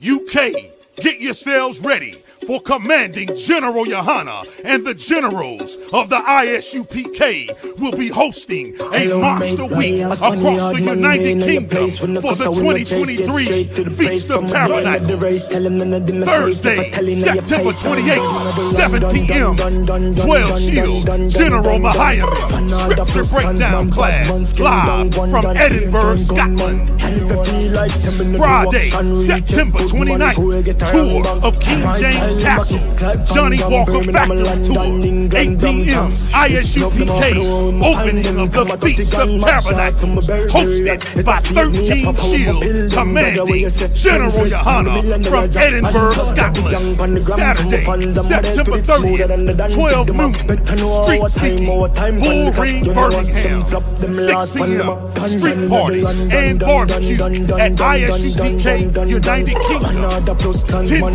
UK, get yourselves ready for Commanding General Yahanna and the generals of the I.S.U.P.K. will be hosting a monster week across the United Kingdom for the 2023 Feast of Tabernacles. Thursday, September 28th, 7 p.m., 12 Shield Gen.Mahayaman Scripture Breakdown class live from Edinburgh, Scotland. Friday, September 29th, tour of King James Castle, Johnny Walker Factory Tour, 8 p.m. I.S.U.P.K. opening of the Feast of Tabernacles, hosted by 13 Shield Commanding General Yahanna from Edinburgh, Scotland. Saturday, September 30th, 12 noon, street speaking, Bull Ring, Burmingham, 6 p.m. street party and barbecue at I.S.U.K. United Kingdom, 10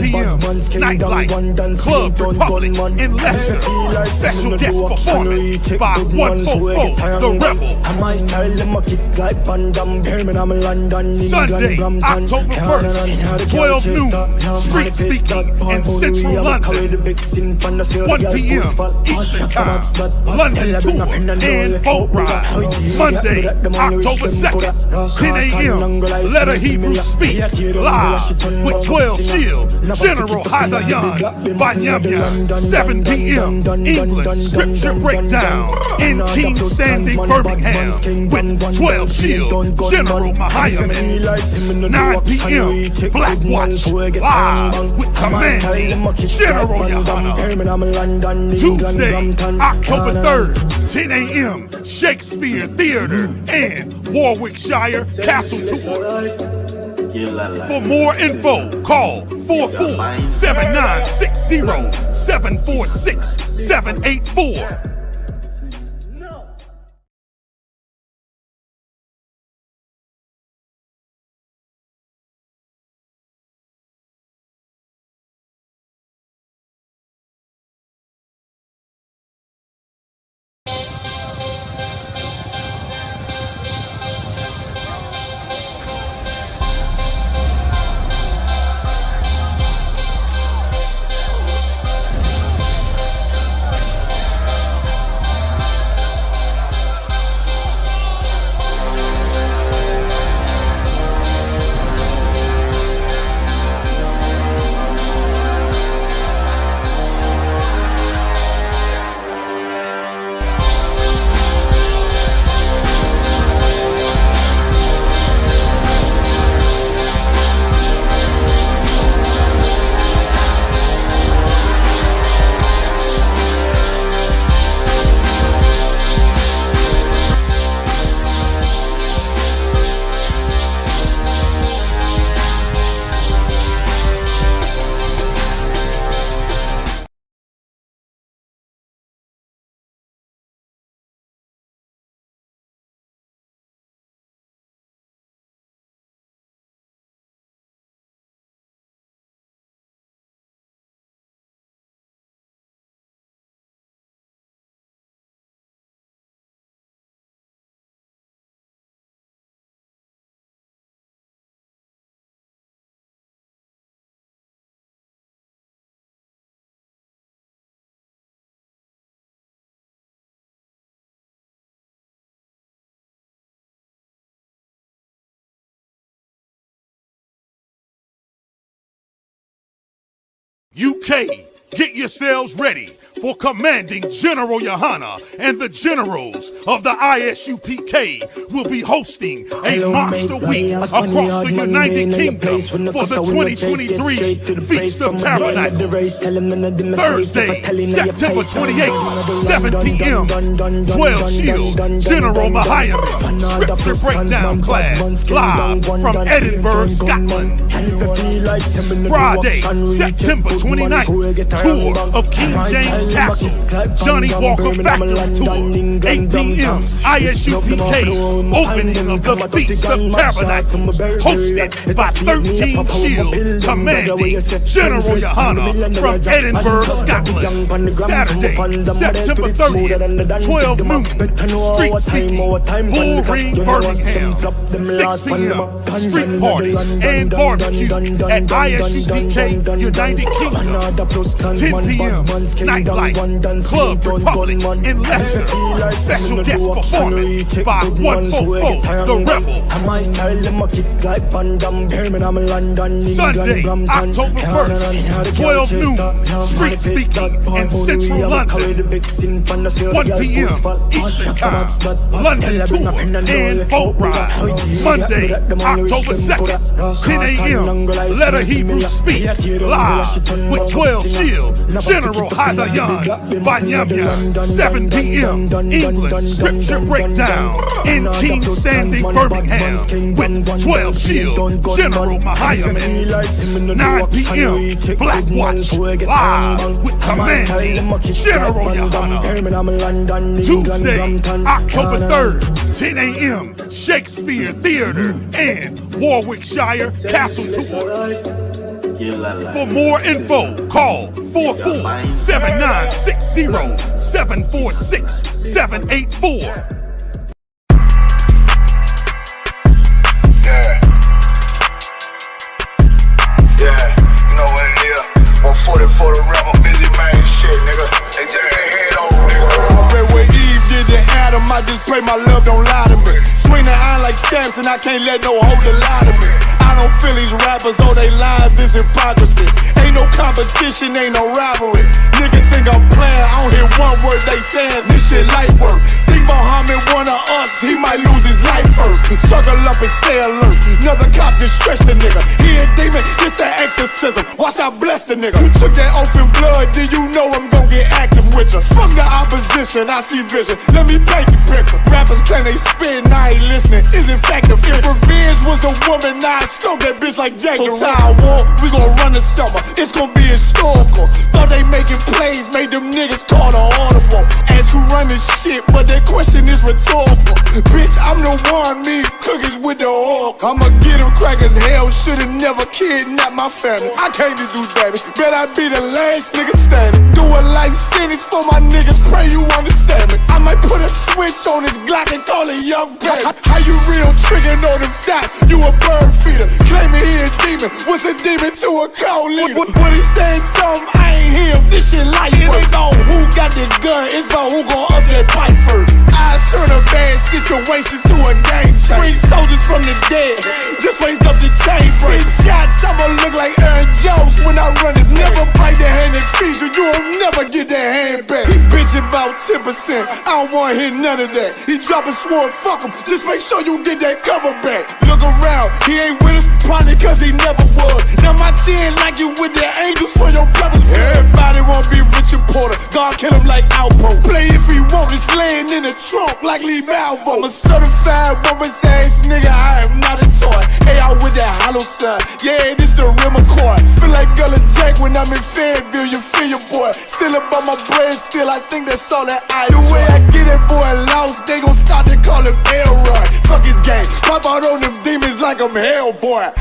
p.m. nightlife, Club Republic in Leicester, special guest performance by 144 The Rebel. Sunday, October 1st, 12 noon, street speaking in central London, 1 p.m. Eastern Time, London tour and boat ride. Monday, October 2nd, 10 a.m., Let a Hebrew Speak live with 12 Shield Gen.Yahanna, 7 p.m. England Scripture Breakdown in KingStanding Burmingham with 12 Shield Gen.Mahayaman, 9 p.m. Black Watch live with Commanding General Yahanna. Tuesday, October 3rd, 10 a.m. Shakespeare Theater and Warwickshire Castle Tour. For more info, call 44-7960-746-784. UK, get yourselves ready for Commanding General Yahanna and the generals of the I.S.U.P.K. will be hosting a monster week across the United Kingdom for the 2023 Feast of Tabernacles. Thursday, September 28th, 7 p.m., 12 Shield Gen.Mahayaman Scripture Breakdown class live from Edinburgh, Scotland. Friday, September 29th, tour of King James White Castle, Johnny Walker Factory Tour, 8 p.m. I.S.U.P.K. opening of the Feast of Tabernacles, hosted by 13 Shield Commanding General Yahanna from Edinburgh, Scotland. Saturday, September 30th, 12 noon, street speaking, Bull Ring, Burmingham, 6 p.m., street party and barbecue at I.S.U.P.K. United Kingdom, 10 p.m., nightlife, Club Republic in Leicester, special guest performance by 144, The Rebel. Sunday, October 1st, 12 noon, street speaking in Central London, 1 p.m. Eastern Time, London tour and boat ride. Monday, October 2nd, 10 a.m., Let a Hebrew Speak, live with 12 Shield Gen.Mahayaman, 7 p.m. England Scripture Breakdown in KingStanding Burmingham with 12 Shield Gen.Mahayaman, 9 p.m. Black Watch, live with Commanding General Yahanna. Tuesday, October 3rd, 10 a.m. Shakespeare Theater and Warwickshire Castle Tour. For more info, call 44-7960-746-784. Yeah, you know what it is. 140 for the rebel, busy man shit, nigga. They take their head over, nigga. I read what Eve did to Adam, I just pray my love don't lie to me. Swing the iron like stamps and I can't let no holder lie to me. I don't feel these rappers, oh they lies, this hypocrisy. Ain't no competition, ain't no rivalry. Niggas think I'm playing, I don't hear one word they saying, this shit light work. Think Muhammad one of us, he might lose his life first. Circle up and stay alert, another cop can stretch the nigga. He a demon, it's an exorcism, watch I bless the nigga. You took that oath in blood, then you know I'm gon' get active with you. From the opposition, I see vision, let me paint the picture. Rappers claim they spit, I ain't listening, is in fact the fear. If revenge was a woman, now I scope that bitch like Jacob. So time war, we gon' run the summer, it's gon' be historical. Thought they making plays, made them niggas call the audible. Ask who run this shit, but that question is rhetorical. Bitch, I'm the one, me cookies with the oil. I'ma get them crackers, hell, should've never kidnapped my family. I can't do that, bet I be the last nigga standing. Do a life sentence for my niggas, pray you understand me. I might put a switch on this Glock and call it young baby. How you real trigger know them dots? You a bird feeder, claiming he a demon. What's a demon to a cold leader? What he saying something, I ain't hear him, this shit light. It ain't about who got the gun, it's about who gon' up that fight first. I turn a bad situation to a game changer. Bring soldiers from the dead, just raised up the chain frame. Shots, I'ma look like Aaron Jones when I run it. Never bite the hand that feeds you, you'll never get that hand back. He bitchin' about 10%, I don't wanna hear none of that. He dropping sword, fuck him, just make sure you get that cover back. Look around, he ain't with us, probably cause he never was. Now my chin like you with the angels for your brothers. Everybody wanna be Richard Porter, God kill him like Alpo. Play if he want, it's laying in the trunk like Lee Malvo. I'm a certified woman's ass nigga, I am not a toy. Hey, out with that hollow side, yeah, this the rim accord. Feel like Gullah Jack when I'm in Fayetteville, you feel your boy. Still about my brain, still I think that's all that I do. The way I get it, boy, lost, they gon' start to call him Elroy. Fuck his game, pop out on them demons like I'm Hellboy.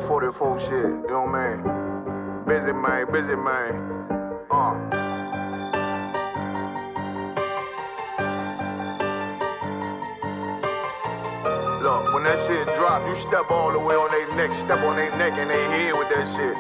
44 shit, you know what I mean? Busy man. Look, when that shit drop, you step all the way on their neck, step on their neck and they head with that shit.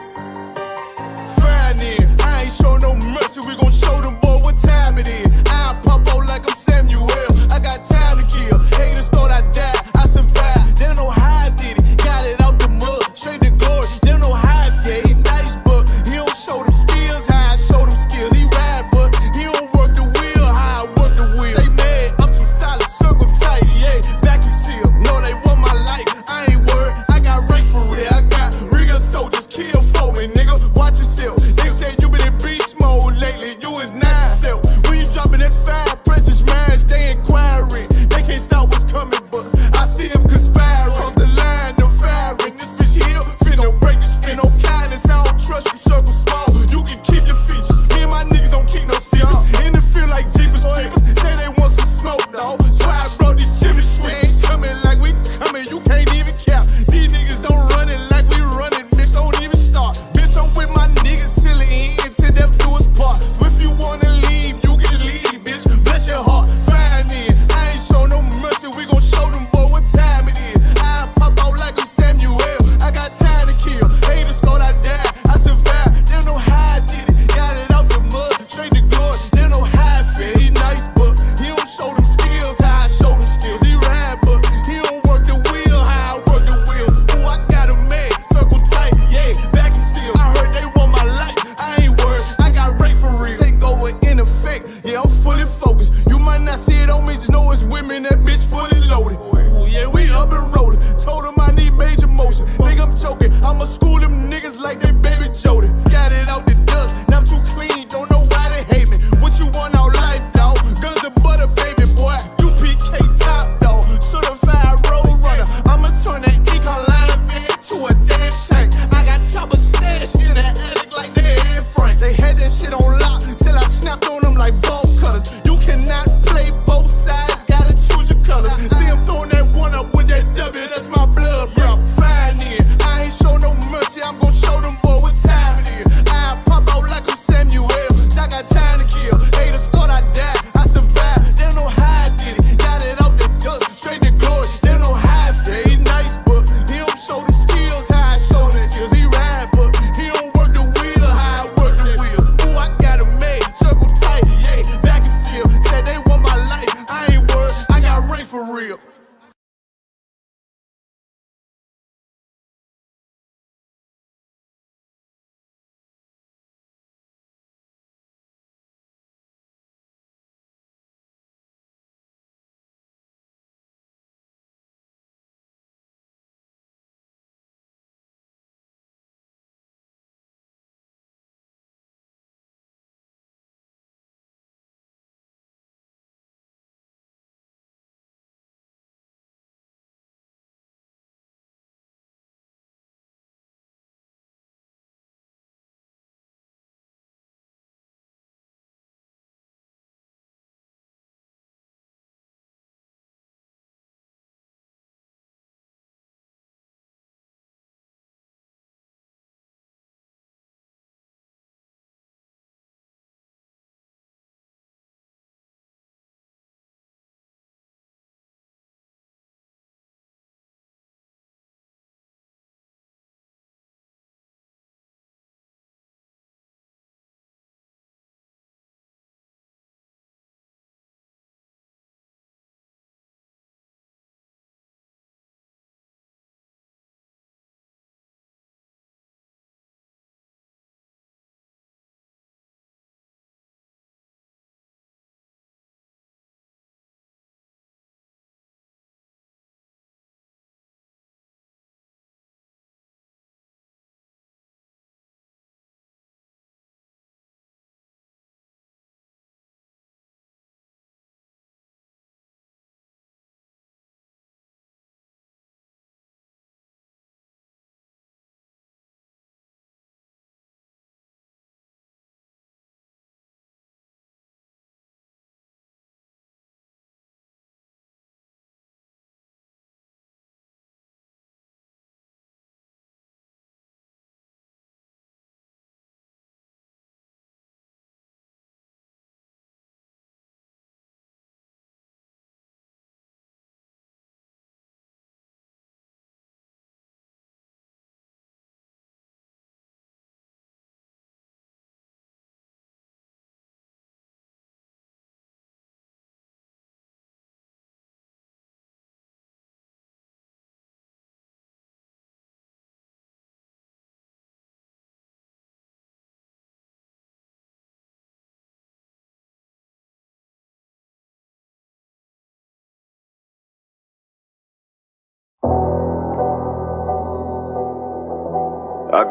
Fine then, I ain't show no mercy, we gon' show them boy what time it is. I pop out like I'm Samuel, I got time to kill. Haters thought I died, I survived. They don't know how I did it, got it out the mud, straight to glory. They don't know how I feel, he nice but he don't show them skills, how I show them skills. He ride but he don't work the wheel, how I work the wheel. They mad, I'm too solid, circle tight, yeah, vacuum seal. No, they want my life, I ain't worried, I got rank for real. I got real soldiers, kill for me, nigga, watch yourself. They say you been in beast mode lately, you is not self. When you dropping that fire, precious minds, they inquiring. They can't stop what's coming, but I see them conspiring. Cross the line, them firing. This bitch here, finna break the spin. No kindness, I don't trust you, circle small. You can keep your features. Me and my niggas don't keep no secrets. In the field like Jeepers Creepers. Say they want some smoke, dawg. So I brought these chimney sweeps. Ain't coming like we coming, you can't even cap. These niggas don't run it like we running, bitch, don't even start. Bitch, I'm with my niggas till the end, till death do us part. So if you wanna leave, you can leave, bitch. Bless your heart, fine then. I ain't show no mercy, we gon' show them boy what time it is. I pop out like I'm Samuel, I got time to kill. Haters thought I died, I survived. They don't know how I did it, got it out the mud, straight to glory. They don't know how I feel, he nice but he don't show them skills, how I show them skills. He ride but he don't work the wheel, how I work the wheel. Ooh, I got a man, circle tight, yeah, vacuum seal. I heard they want my life, I ain't worried, I got rank for real. Take over in effect, yeah, I'm fully focused. You might not see it on me, just know it's women, that bitch fully loaded. Ooh, yeah, we up and rolling. Told them I need major motion. Think I'm joking, I'ma school them niggas like they baby Jody. Got it out the dust, now I'm too clean, don't know why they hate me. What you want out life, dawg? Guns and butter, baby boy. U.P.K top, dawg. Certified road runner. I'ma turn that econ line van to a damn tank. I got chopper stash in that attic like they Anne Frank. They had that shit on lock till I snapped on them like bolt cutters. You cannot play both sides, gotta choose your colors. See him throwing that one up with that W, that's my blood, bro. Fine then, I ain't show no mercy, I'm gon' show them boy what time it is. I pop out like I'm Samuel, I got time to kill. Haters thought I died, I survived. They don't know how I did it, got it out the dust, straight to glory. They don't know how I feel, he nice but he don't show them skills, how I show them skills. He ride but he don't work the wheel, how I work the wheel. Ooh, I got a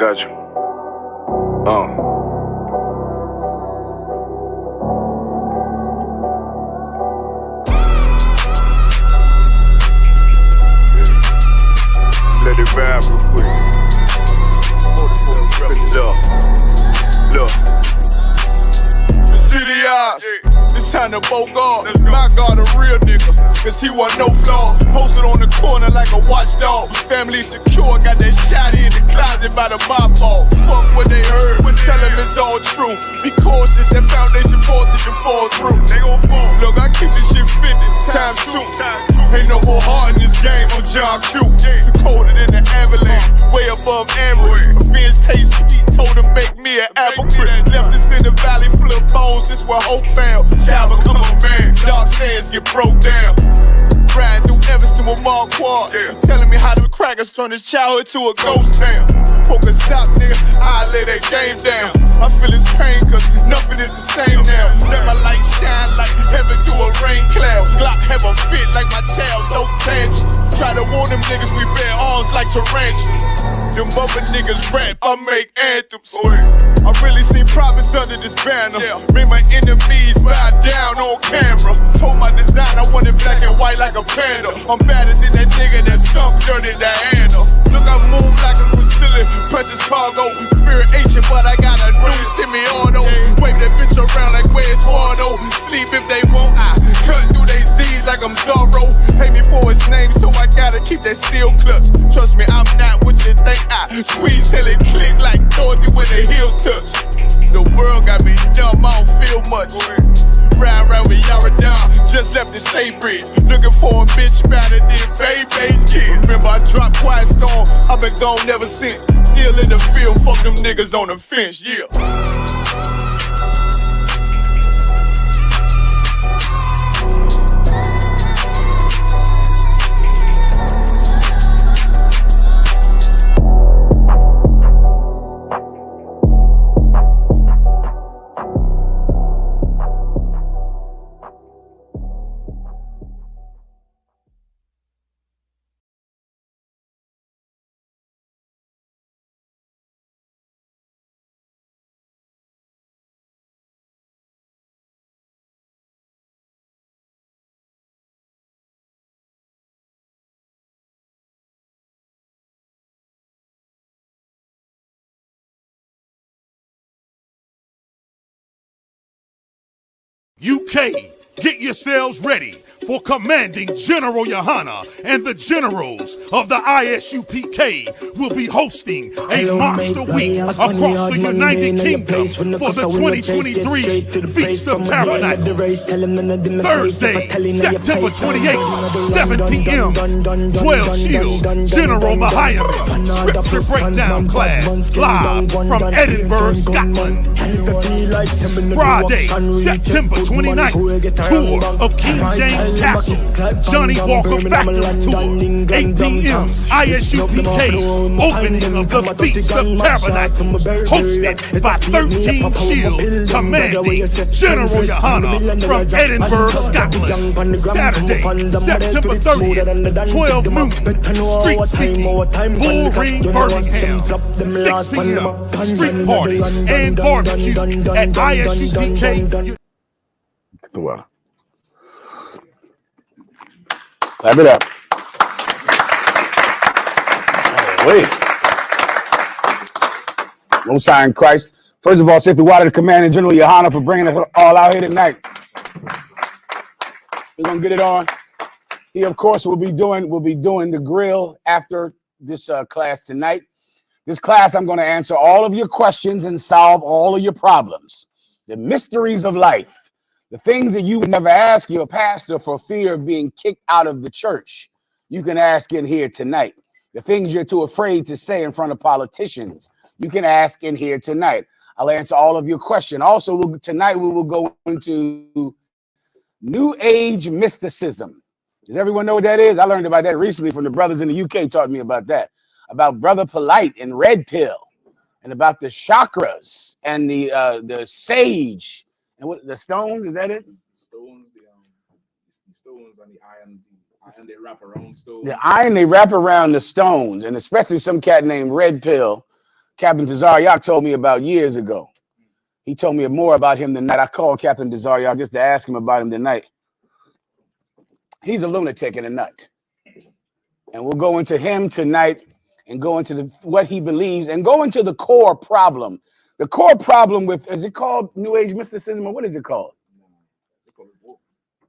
got you. Let it vibe real quick. Look. The city eyes. It's time to Bogart. My God, a real nigga. Cause he wasn't no flaw. Posted on the corner like a watchdog. Family secure, got that shot in the closet by the mob ball. Fuck what they heard, tell them it's all true. Be cautious, that foundation voltage to fall through. Look, I keep this shit 50 times 2. Ain't no more heart in this game, I'm John Q. The colder than the avalanche, way above average. Revenge taste sweet, told him make me an apple crisp. Left us in the valley full of bones, this where hope found. Child become a man, dark sands get broke down. Riding through Evanston with Mark Quad. Telling me how them crackers turn his childhood to a ghost town. Poker stop, nigga, I lay that game down. I feel his pain, cause nothing is the same now. Let my light shine like heaven through a rain cloud. Glock have a fit like my child, no tangent. Try to warn them niggas, we bear arms like tarantula. Them other niggas rap, I make anthems. I really seen prophets under this banner. Make my enemies bow down on camera. Told my design I wanted black and white like a panda. I'm better than that nigga that sunk dirty Diana. Look, I move like a Brazilian, precious cargo. Spirit ancient, but I got a new semi-auto. Wave that bitch around like where's Wardo. Sleep if they won't, I cut through they Z's like I'm Zorro. Hate me for his name, so I gotta keep that steel clutch. Trust me, I'm not what you think. I squeeze till it click like Dorothy when the heels touch. The world got me dumb, I don't feel much. Ride around with Yaradon, just left the state bridge. Looking for a bitch better than Baby's kid. Remember I dropped Quiet Storm, I've been gone ever since. Still in the field, fuck them niggas on the fence, yeah. UK, get yourselves ready for Commanding General Yahanna and the generals of the I.S.U.P.K. will be hosting a Monster Week across the United Kingdom for the 2023 Feast of Tabernacles. Thursday, September 28th, 7 p.m., 12 Shield Gen.Mahayaman Scripture Breakdown Class live from Edinburgh, Scotland. Friday, September 29th, tour of King James Castle, Johnny Walker Factory Tour, 8 p.m. I.S.U.P.K. opening of the Feast of Tabernacles, hosted by 13 Shield Commanding General Yahanna from Edinburgh, Scotland. Saturday, September 30th, 12 noon, street speaking, Bull Ring, Burmingham, 6 p.m. street party and barbecue at I.S.U.P.K. Clap it up. Wait. Most High in Christ. First of all, say the water to Commanding General Yahanna for bringing us all out here tonight. We're gonna get it on. He, of course, will be doing the grill after this class tonight. This class, I'm going to answer all of your questions and solve all of your problems. The mysteries of life. The things that you would never ask your pastor for fear of being kicked out of the church, you can ask in here tonight. The things you're too afraid to say in front of politicians, you can ask in here tonight. I'll answer all of your questions. Also, tonight we will go into New Age mysticism. Does everyone know what that is? I learned about that recently from the brothers in the UK taught me about that. About Brother Polite and Red Pill, and about the chakras and the sage. And what the stones, is that it? Stones, the stones and the iron they wrap around stones. The iron they wrap around the stones, and especially some cat named Red Pill Captain Tazaryak told me about years ago. He told me more about him than that. I called Captain Tazaryak just to ask him about him tonight. He's a lunatic and a nut. And we'll go into him tonight and go into what he believes and go into the core problem. The core problem with, is it called New Age mysticism or what is it called?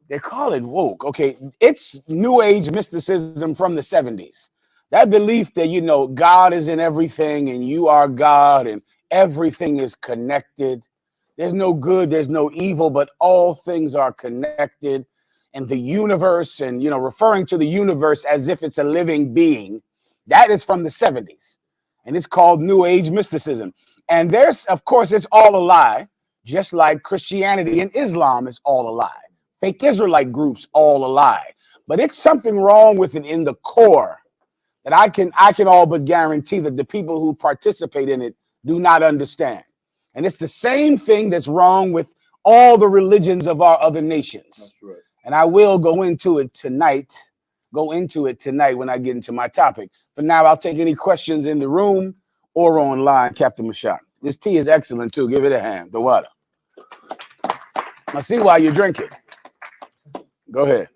They call it woke. Okay, it's New Age mysticism from the 70s. That belief that, you know, God is in everything and you are God and everything is connected. There's no good, there's no evil, but all things are connected. And the universe, and, you know, referring to the universe as if it's a living being, that is from the 70s. And it's called New Age mysticism. And there's, of course, it's all a lie, just like Christianity and Islam is all a lie. Fake Israelite groups, all a lie. But it's something wrong with it in the core that I can all but guarantee that the people who participate in it do not understand. And it's the same thing that's wrong with all the religions of our other nations. That's right. And I will go into it tonight. When I get into my topic. But now I'll take any questions in the room or online, Captain Mashak. This tea is excellent too. Give it a hand. The water. I see why you drink it. Go ahead.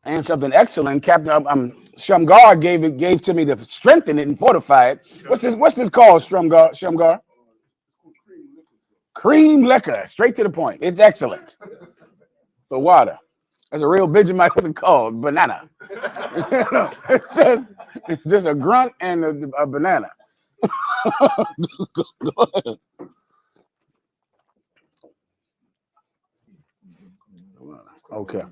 And something excellent, Captain Shamgar gave to me to strengthen it and fortify it. What's this called, Shamgar? Cream liquor, straight to the point. It's excellent. The water. That's a real Benjamin. What's it called? Banana. it's just a grunt and a banana. Go ahead. Okay.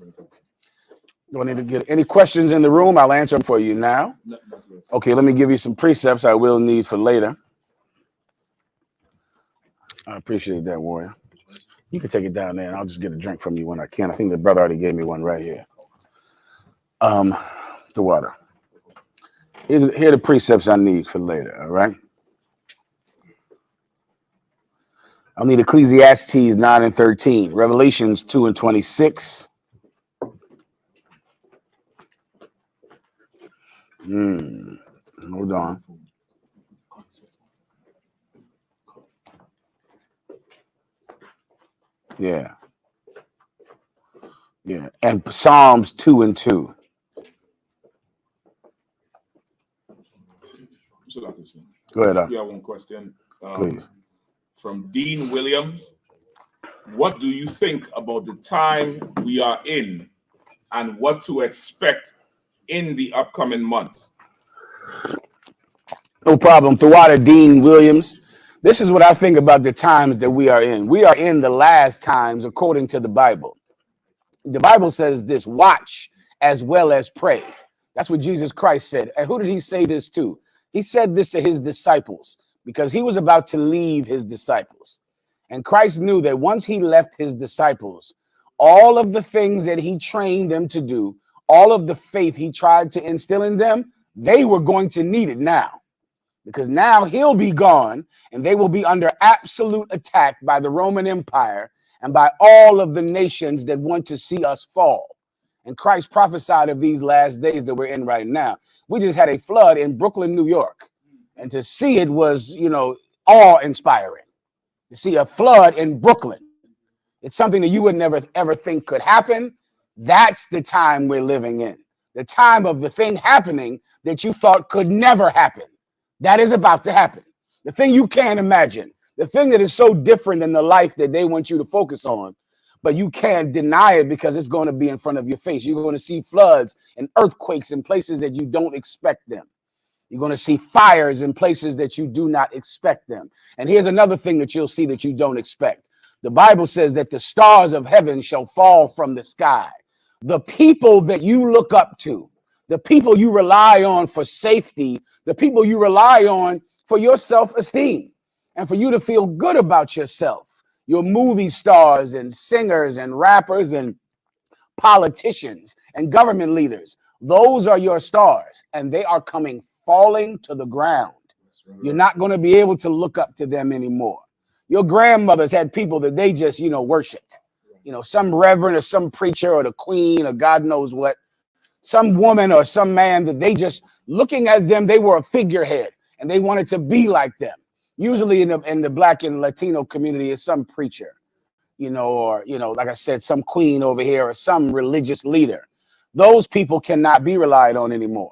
Do I need to get any questions in the room? I'll answer them for you now. Okay, let me give you some precepts I will need for later. I appreciate that, Warrior. You can take it down there, and I'll just get a drink from you when I can. I think the brother already gave me one right here. The water. Here are the precepts I need for later, all right? I'll need Ecclesiastes 9 and 13, Revelations 2 and 26. Hold on. Yeah. And Psalms 2 and 2. Go ahead. You have one question. Please. From Dean Williams. What do you think about the time we are in and what to expect in the upcoming months? No problem. Thawada Dean Williams. This is what I think about the times that we are in. We are in the last times according to the Bible. The Bible says this: watch as well as pray. That's what Jesus Christ said. And who did he say this to? He said this to his disciples because he was about to leave his disciples. And Christ knew that once he left his disciples, all of the things that he trained them to do, all of the faith he tried to instill in them, they were going to need it now. Because now he'll be gone and they will be under absolute attack by the Roman Empire and by all of the nations that want to see us fall. And Christ prophesied of these last days that we're in right now. We just had a flood in Brooklyn, New York. And to see it was, awe-inspiring. To see a flood in Brooklyn. It's something that you would never, ever think could happen. That's the time we're living in. The time of the thing happening that you thought could never happen. That is about to happen. The thing you can't imagine. The thing that is so different than the life that they want you to focus on. But you can't deny it because it's going to be in front of your face. You're going to see floods and earthquakes in places that you don't expect them. You're going to see fires in places that you do not expect them. And here's another thing that you'll see that you don't expect. The Bible says that the stars of heaven shall fall from the sky. The people that you look up to, the people you rely on for safety, the people you rely on for your self-esteem and for you to feel good about yourself, your movie stars and singers and rappers and politicians and government leaders, those are your stars and they are falling to the ground. You're not going to be able to look up to them anymore. Your grandmothers had people that they just, worshiped, some reverend or some preacher or the queen or God knows what, some woman or some man that they just looking at them, they were a figurehead and they wanted to be like them. Usually in the Black and Latino community is some preacher, you know, or, you know, like I said, some queen over here or some religious leader. Those people cannot be relied on anymore.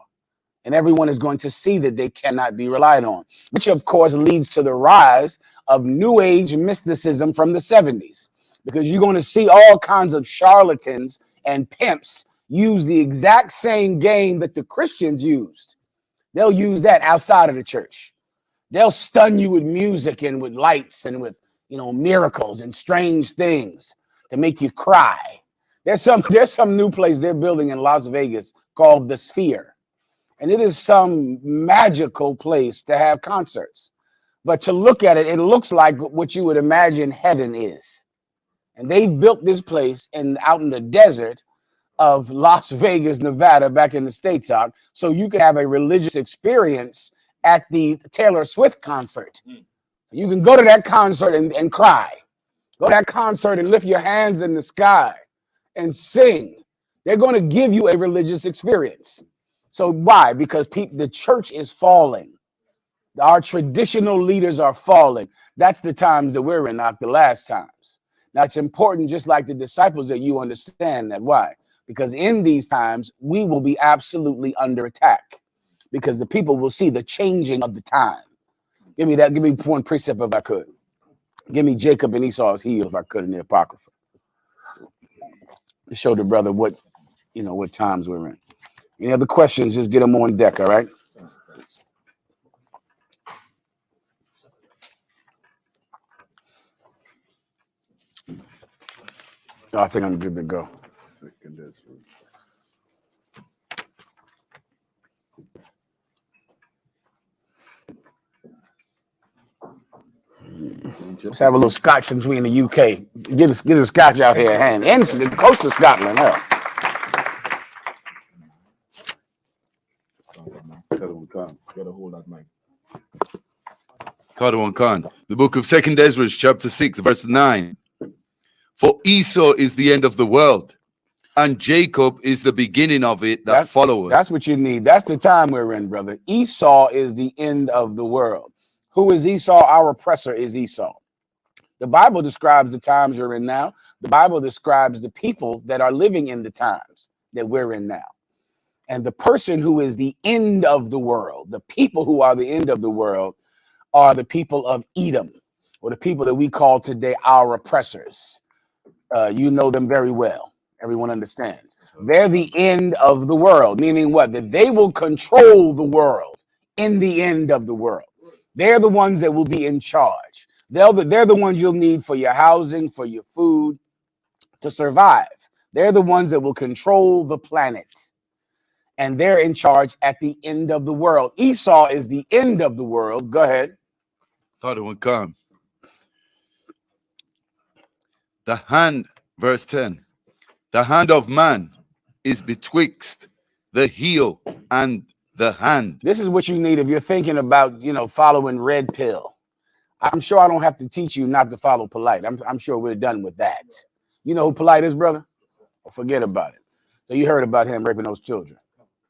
And everyone is going to see that they cannot be relied on, which of course leads to the rise of New Age mysticism from the 70s, because you're going to see all kinds of charlatans and pimps use the exact same game that the Christians used. They'll use that outside of the church. They'll stun you with music and with lights and with, you know, miracles and strange things to make you cry. There's some new place they're building in Las Vegas called the Sphere. And it is some magical place to have concerts. But to look at it, it looks like what you would imagine heaven is. And they built this place out in the desert of Las Vegas, Nevada, back in the States out, so you can have a religious experience at the Taylor Swift concert. You can go to that concert and cry. Go to that concert and lift your hands in the sky and sing. They're going to give you a religious experience. So why? Because the church is falling. Our traditional leaders are falling. That's the times that we're in, not the last times. Now, it's important, just like the disciples, that you understand that. Why? Because in these times, we will be absolutely under attack, because the people will see the changing of the time. Give me that. Give me one precept if I could. Give me Jacob and Esau's heel if I could in the Apocrypha. To show the brother what times we're in. Any other questions, just get them on deck, all right? Oh, I think I'm good to go. Let's have a little scotch since we in the UK. Get a scotch out here, hand. And close to Scotland, hell. The book of 2nd Ezra, chapter 6, verse 9. For Esau is the end of the world, and Jacob is the beginning of it that followeth. That's what you need. That's the time we're in, brother. Esau is the end of the world. Who is Esau? Our oppressor is Esau. The Bible describes the times you're in now. The Bible describes the people that are living in the times that we're in now. And the person who is the end of the world, the people who are the end of the world, are the people of Edom, or the people that we call today our oppressors. You know them very well. Everyone understands. They're the end of the world, meaning what? That they will control the world in the end of the world. They're the ones that will be in charge. They're the ones you'll need for your housing, for your food, to survive. They're the ones that will control the planet. And they're in charge at the end of the world. Esau is the end of the world. Go ahead. Thought it would come. The hand, verse 10. The hand of man is betwixt the heel and the hand. This is what you need if you're thinking about, following red pill. I'm sure I don't have to teach you not to follow Polite. I'm sure we're done with that. You know who Polite is, brother? Well, forget about it. So you heard about him raping those children.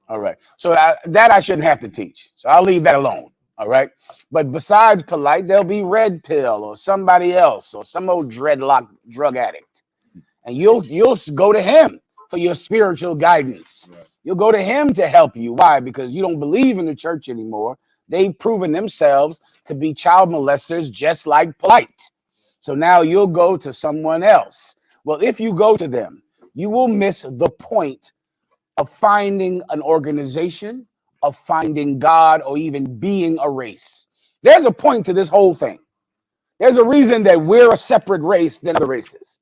All right. So that I shouldn't have to teach. So I'll leave that alone. All right. But besides Polite, there'll be red pill or somebody else or some old dreadlock drug addict. And you'll go to him for your spiritual guidance. Right. You'll go to him to help you. Why? Because you don't believe in the church anymore. They've proven themselves to be child molesters just like Polite. So now you'll go to someone else. Well, if you go to them, you will miss the point of finding an organization, of finding God, or even being a race. There's a point to this whole thing. There's a reason that we're a separate race than other races.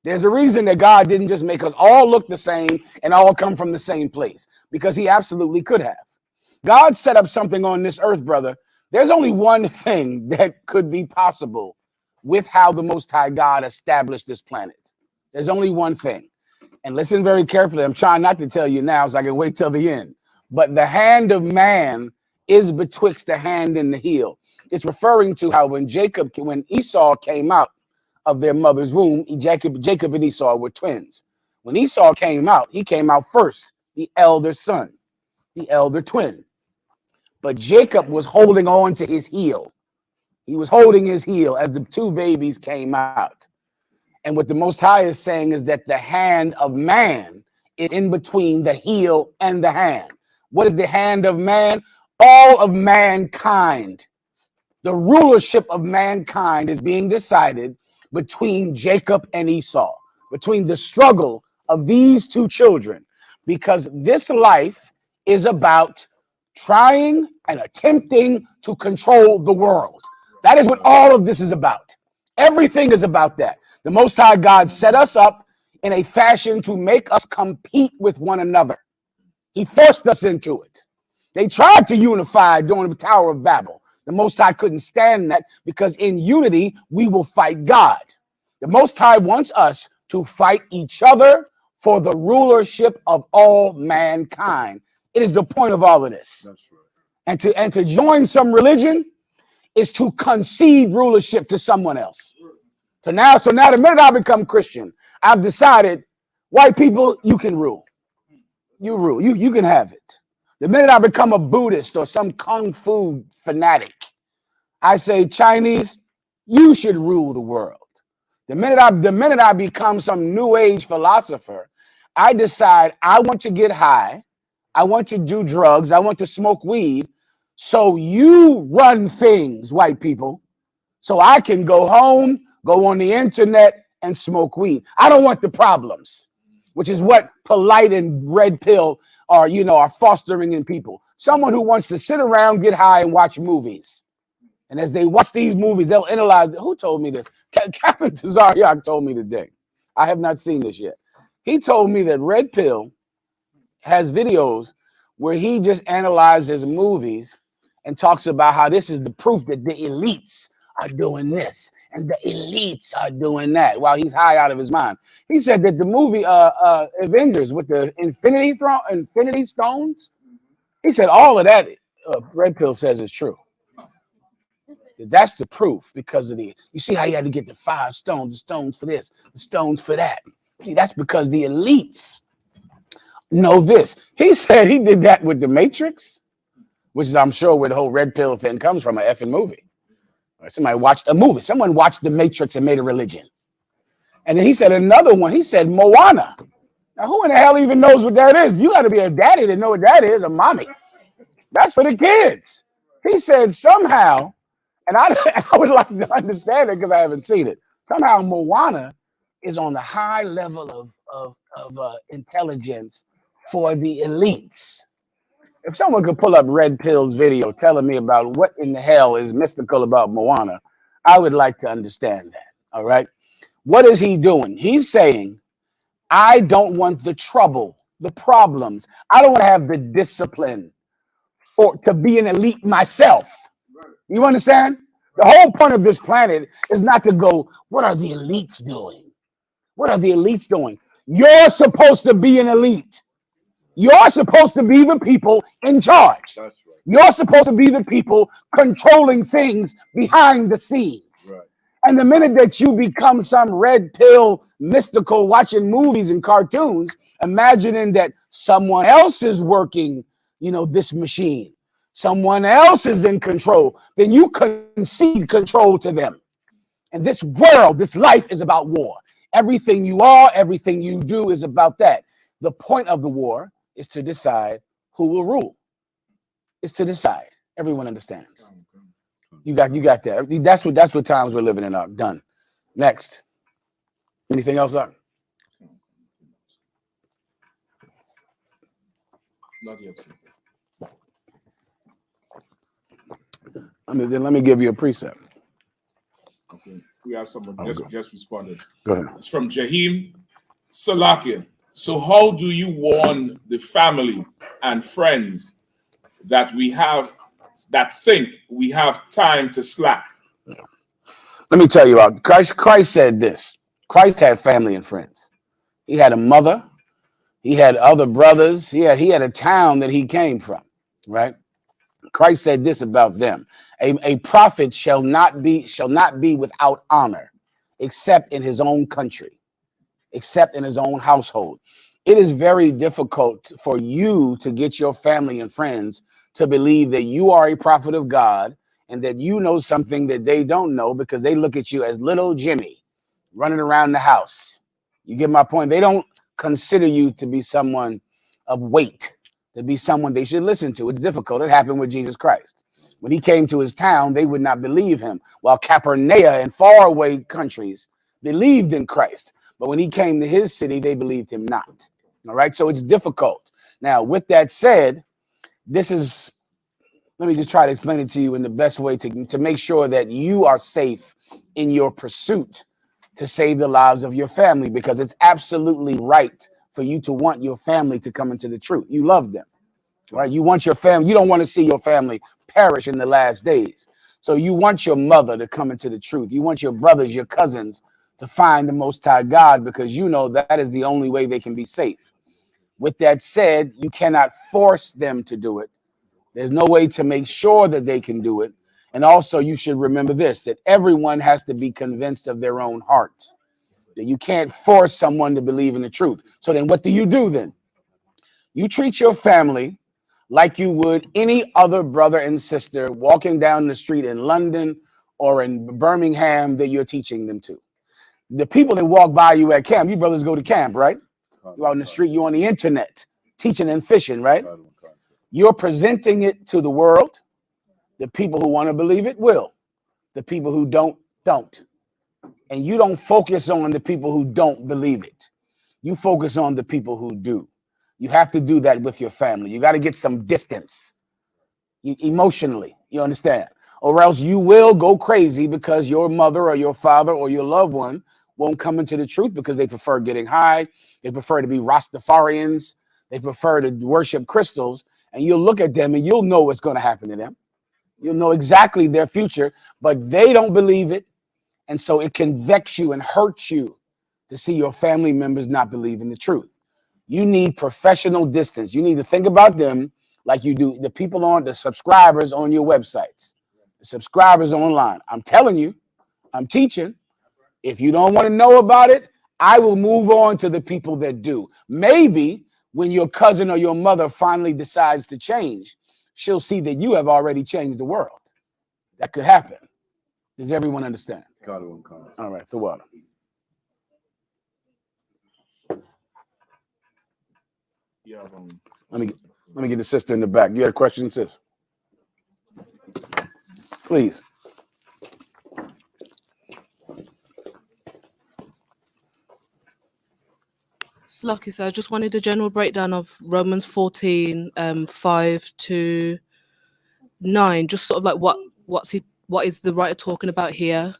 There's a reason that God didn't just make us all look the same and all come from the same place, because he absolutely could have. God set up something on this earth, brother. There's only one thing that could be possible with how the Most High God established this planet. There's only one thing. And listen very carefully. I'm trying not to tell you now so I can wait till the end. But the hand of man is betwixt the hand and the heel. It's referring to how when Esau came out of their mother's womb, Jacob and Esau were twins. When Esau came out, he came out first, the elder son, the elder twin. but Jacob was holding on to his heel. He was holding his heel as the two babies came out. And what the Most High is saying is that the hand of man is in between the heel and the hand. What is the hand of man? All of mankind. The rulership of mankind is being decided between Jacob and Esau, between the struggle of these two children, because this life is about trying and attempting to control the world. That is what all of this is about. Everything is about that. The Most High God set us up in a fashion to make us compete with one another. He forced us into it. They tried to unify during the Tower of Babel. The Most High couldn't stand that, because in unity, we will fight God. The Most High wants us to fight each other for the rulership of all mankind. It is the point of all of this. That's right. And to join some religion is to concede rulership to someone else. So now the minute I become Christian, I've decided, white people, you can rule. You rule. You can have it. The minute I become a Buddhist or some kung fu fanatic, I say, Chinese, you should rule the world. The minute I become some new age philosopher, I decide I want to get high, I want to do drugs, I want to smoke weed. So you run things, white people, so I can go home, go on the internet and smoke weed. I don't want the problems, which is what polite and red pill are, are fostering in people. Someone who wants to sit around, get high, and watch movies. And as they watch these movies, they'll analyze. Who told me this? Captain Tazariak told me today. I have not seen this yet. He told me that Red Pill has videos where he just analyzes movies and talks about how this is the proof that the elites are doing this and the elites are doing that while he's high out of his mind. He said that the movie Avengers with the Infinity Stones, he said all of that Red Pill says is true. That's the proof, because of you see how you had to get the 5 stones, the stones for this, the stones for that. See, that's because the elites know this. He said he did that with the Matrix, which is, I'm sure, where the whole Red Pill thing comes from, an effing movie. Somebody watched a movie. Someone watched the Matrix and made a religion. And then he said another one. He said Moana. Now, who in the hell even knows what that is? You got to be a daddy to know what that is, a mommy. That's for the kids. He said somehow, and I would like to understand it because I haven't seen it. Somehow Moana is on the high level of intelligence for the elites. If someone could pull up Red Pill's video telling me about what in the hell is mystical about Moana, I would like to understand that. All right. What is he doing? He's saying, I don't want the trouble, the problems. I don't want to have the discipline to be an elite myself. You understand? The whole point of this planet is not to go, what are the elites doing? What are the elites doing? You're supposed to be an elite. You're supposed to be the people in charge. That's right. You're supposed to be the people controlling things behind the scenes. Right. And the minute that you become some red pill mystical watching movies and cartoons, imagining that someone else is working, this machine, someone else is in control, then you concede control to them. And this world, this life is about war. Everything you are, everything you do is about that. The point of the war is to decide who will rule. It's to decide. Everyone understands. You got that. That's what times we're living in. Done. Next. Anything else up? Not yet. Then let me give you a precept. Okay. We have someone just responded. Go ahead. It's from Jahim Salakia. So how do you warn the family and friends that think we have time to slack? Let me tell you about Christ said this. Christ had family and friends. He had a mother. He had other brothers. He had a town that he came from, right? Christ said this about them. A prophet shall not be without honor, except in his own country, except in his own household. It is very difficult for you to get your family and friends to believe that you are a prophet of God and that you know something that they don't know because they look at you as little Jimmy running around the house. You get my point? They don't consider you to be someone of weight, to be someone they should listen to. It's difficult. It happened with Jesus Christ. When he came to his town, they would not believe him, while Capernaum and faraway countries believed in Christ. But when he came to his city, they believed him not. All right, so it's difficult. Now, with that said, let me just try to explain it to you in the best way to make sure that you are safe in your pursuit to save the lives of your family, because it's absolutely right for you to want your family to come into the truth. You love them, right? You want your family. You don't want to see your family perish in the last days. So you want your mother to come into the truth. You want your brothers, your cousins to find the Most High God, because you know that is the only way they can be safe. With that said, you cannot force them to do it. There's no way to make sure that they can do it. And also, you should remember this, that everyone has to be convinced of their own heart. That you can't force someone to believe in the truth. So then what do you do then? You treat your family like you would any other brother and sister walking down the street in London or in Birmingham that you're teaching them to. The people that walk by you at camp, you brothers go to camp, right? You're out in the street, you're on the internet, teaching and fishing, right? You're presenting it to the world. The people who want to believe it will. The people who don't. And you don't focus on the people who don't believe it. You focus on the people who do. You have to do that with your family. You got to get some distance emotionally, you understand? Or else you will go crazy because your mother or your father or your loved one won't come into the truth because they prefer getting high. They prefer to be Rastafarians. They prefer to worship crystals. And you'll look at them and you'll know what's going to happen to them. You'll know exactly their future, but they don't believe it. And so it can vex you and hurt you to see your family members not believe in the truth. You need professional distance. You need to think about them like you do the people on the subscribers on your websites, the subscribers online. I'm telling you, I'm teaching. If you don't want to know about it, I will move on to the people that do. Maybe when your cousin or your mother finally decides to change, she'll see that you have already changed the world. That could happen. Does everyone understand? All right, the water. Yeah. Let me get the sister in the back. You had a question, sis? Please. Lucky, so I just wanted a general breakdown of Romans 14, 5 to 9. Just sort of like what is the writer talking about here?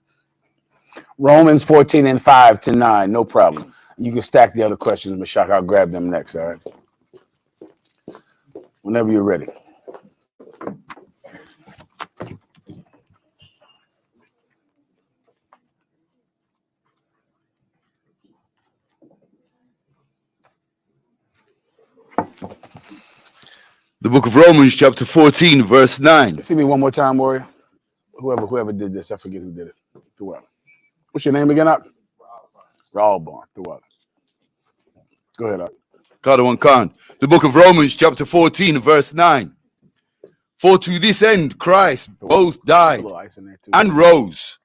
Romans 14 and 5 to 9, no problem. You can stack the other questions, Mashak. I'll grab them next, all right? Whenever you're ready. The book of Romans, chapter 14, verse 9. See me one more time, warrior. Whoever did this, I forget who did it. Throughout. What's your name again, up? Rawborn. Throughout. Go ahead, up. Kadawan Khan. The book of Romans, chapter 14, verse 9. For to this end Christ both died and rose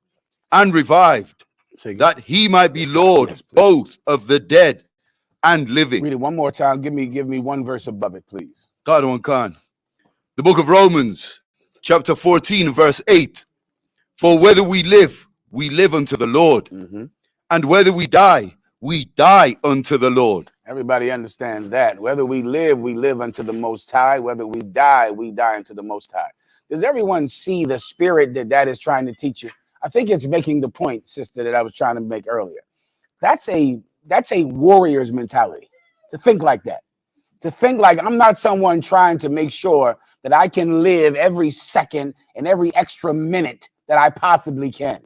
and revived, that he might be Lord both of the dead and living. Read it one more time. Give me one verse above it, please. Kadawan Khan. The book of Romans, chapter 14, verse 8. For whether we live unto the Lord, and whether we die unto the Lord. Everybody understands that. Whether we live unto the Most High. Whether we die unto the Most High. Does everyone see the spirit that is trying to teach you? I think it's making the point, sister, that I was trying to make earlier. That's a warrior's mentality, to think like that. To think like I'm not someone trying to make sure that I can live every second and every extra minute that I possibly can.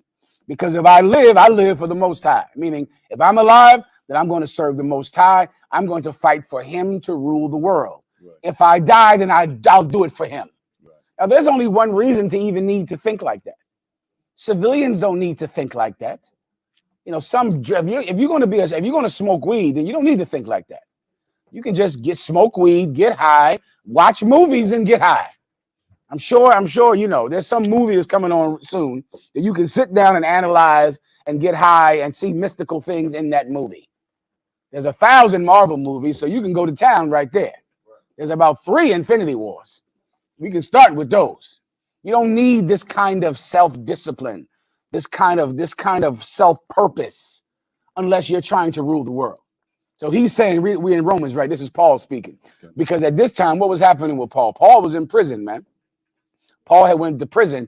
Because if I live for the Most High. Meaning, if I'm alive, then I'm going to serve the Most High. I'm going to fight for him to rule the world. Right. If I die, then I'll do it for him. Right. Now, there's only one reason to even need to think like that. Civilians don't need to think like that. You know, if you're going to smoke weed, then you don't need to think like that. You can just smoke weed, get high, watch movies and get high. I'm sure, you know, there's some movie that's coming on soon that you can sit down and analyze and get high and see mystical things in that movie. There's 1,000 Marvel movies, so you can go to town right there. There's about 3 Infinity Wars. We can start with those. You don't need this kind of self-discipline, this kind of self-purpose, unless you're trying to rule the world. So he's saying, we're in Romans, right? This is Paul speaking. Okay. Because at this time, what was happening with Paul? Paul was in prison, man. Paul had went to prison,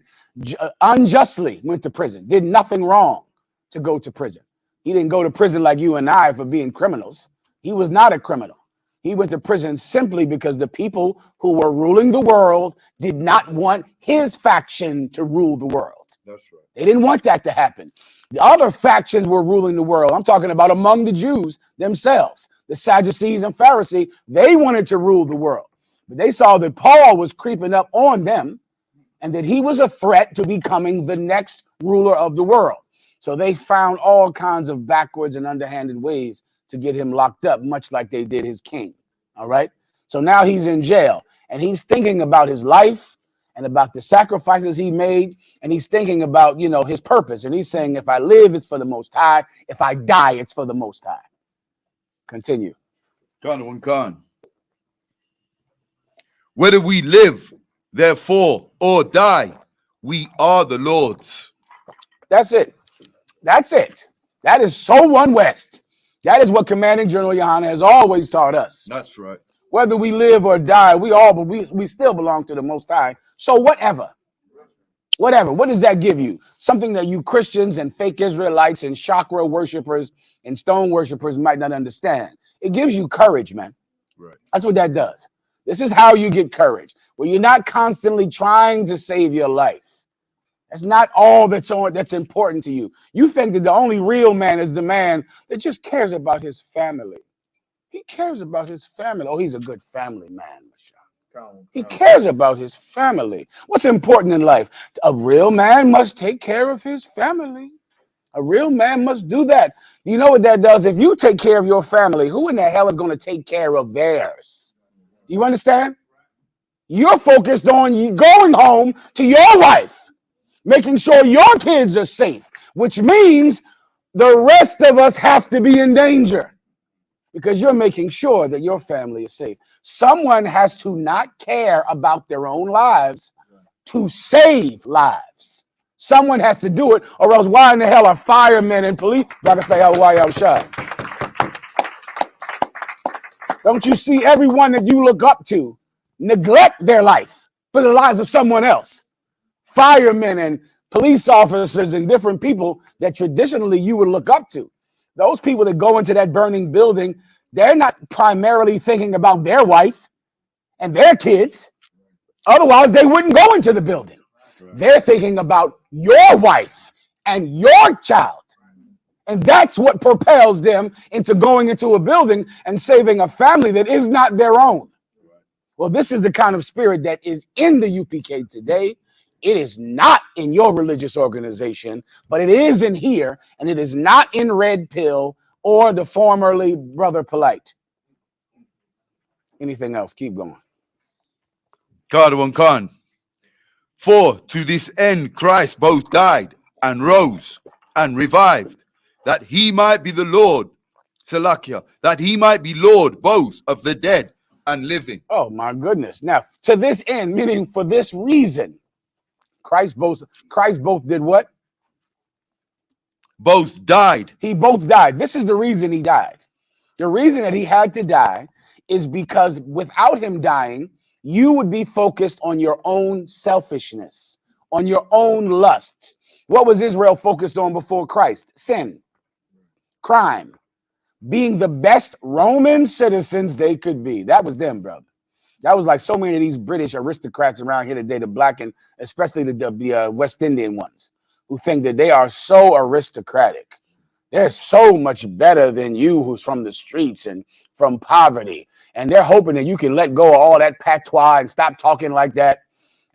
unjustly went to prison, did nothing wrong to go to prison. He didn't go to prison like you and I for being criminals. He was not a criminal. He went to prison simply because the people who were ruling the world did not want his faction to rule the world. That's right. They didn't want that to happen. The other factions were ruling the world. I'm talking about among the Jews themselves, the Sadducees and Pharisees. They wanted to rule the world, but they saw that Paul was creeping up on them and that he was a threat to becoming the next ruler of the world. So they found all kinds of backwards and underhanded ways to get him locked up, much like they did his king. All right. So now he's in jail and he's thinking about his life and about the sacrifices he made. And he's thinking about, you know, his purpose. And he's saying, if I live, it's for the Most High. If I die, it's for the Most High. Continue. Khan. Whether we live, therefore, or die, we are the Lord's. That's it. That's it. That is so one West. That is what Commanding General Yahanna has always taught us. That's right. Whether we live or die, we still belong to the Most High. So whatever. What does that give you? Something that you Christians and fake Israelites and chakra worshipers and stone worshipers might not understand. It gives you courage, man. Right. That's what that does. This is how you get courage. Well, you're not constantly trying to save your life. That's not all that's important to you. You think that the only real man is the man that just cares about his family. He cares about his family. Oh, he's a good family man, Michelle. He cares about his family. What's important in life? A real man must take care of his family. A real man must do that. You know what that does? If you take care of your family, who in the hell is going to take care of theirs? You understand? You're focused on you going home to your wife, making sure your kids are safe, which means the rest of us have to be in danger because you're making sure that your family is safe. Someone has to not care about their own lives to save lives. Someone has to do it, or else why in the hell are firemen and police? Don't you see everyone that you look up to neglect their life for the lives of someone else? Firemen and police officers and different people that traditionally you would look up to. Those people that go into that burning building, they're not primarily thinking about their wife and their kids. Otherwise, they wouldn't go into the building. Right. They're thinking about your wife and your child. And that's what propels them into going into a building and saving a family that is not their own. Well, this is the kind of spirit that is in the UPK today. It is not in your religious organization, but it is in here, and it is not in Red Pill or the formerly Brother Polite. Anything else? Keep going. Khan. For to this end Christ both died and rose and revived, that he might be the Lord, Salakia, that he might be Lord both of the dead and living. Oh my goodness. Now, to this end, meaning for this reason, Christ both did what? Both died. He both died. This is the reason he died. The reason that he had to die is because without him dying, you would be focused on your own selfishness, on your own lust. What was Israel focused on before Christ? Sin, crime, being the best Roman citizens they could be. That was them, brother. That was like so many of these British aristocrats around here today, the black and especially the West Indian ones, who think that they are so aristocratic. They're so much better than you who's from the streets and from poverty. And they're hoping that you can let go of all that patois and stop talking like that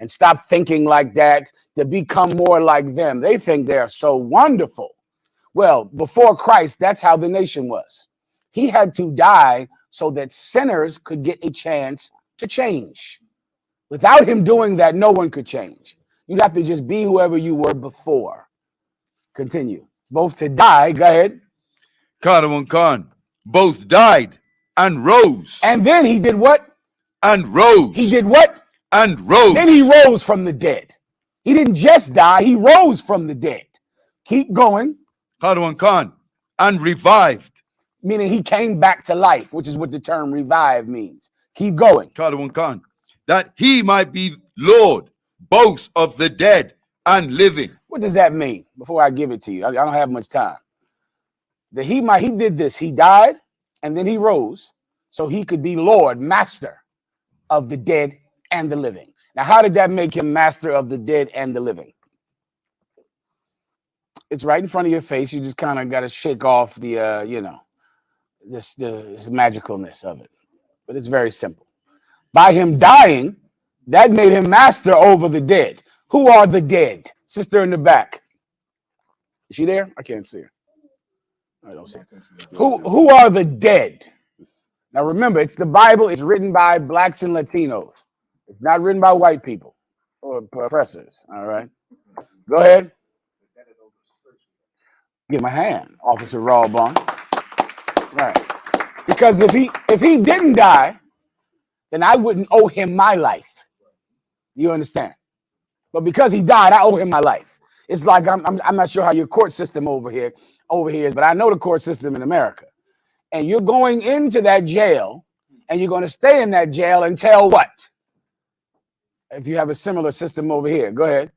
and stop thinking like that to become more like them. They think they're so wonderful. Well, before Christ, that's how the nation was. He had to die so that sinners could get a chance to change. Without him doing that, no one could change. You'd have to just be whoever you were before. Continue. Both to die, go ahead. Khan, both died and rose. And then he did what? And rose. He did what? And rose. Then he rose from the dead. He didn't just die, he rose from the dead. Keep going. Khan, and revived. Meaning he came back to life, which is what the term revive means. Keep going. Khan, that he might be Lord, both of the dead and living. What does that mean? Before I give it to you, I don't have much time. That he did this. He died and then he rose so he could be Lord, master of the dead and the living. Now, how did that make him master of the dead and the living? It's right in front of your face. You just kind of got to shake off the, this magicalness of it. But it's very simple. By him dying, that made him master over the dead. Who are the dead? Sister in the back. Is she there? I can't see her. I don't see her. Who are the dead? Now remember, it's the Bible. It's written by blacks and Latinos. It's not written by white people or oppressors. All right. Go ahead. Give my hand, Officer Rawbon. Right. Because if he didn't die, then I wouldn't owe him my life. You understand? But because he died, I owe him my life. It's like I'm not sure how your court system over here is, but I know the court system in America. And you're going into that jail, and you're going to stay in that jail until what? If you have a similar system over here, go ahead.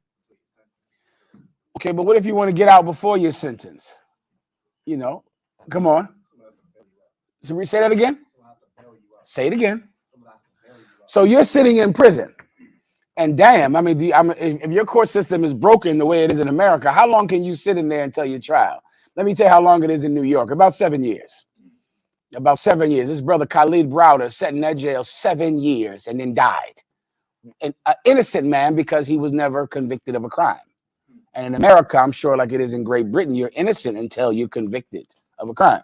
Okay, but what if you want to get out before your sentence? You know, come on. So we say that again? Say it again. So you're sitting in prison. And damn, I mean, if your court system is broken the way it is in America, how long can you sit in there until your trial? Let me tell you how long it is in New York. About 7 years. About 7 years. This brother Khalid Browder sat in that jail 7 years and then died. An innocent man because he was never convicted of a crime. And in America, I'm sure like it is in Great Britain, you're innocent until you're convicted of a crime.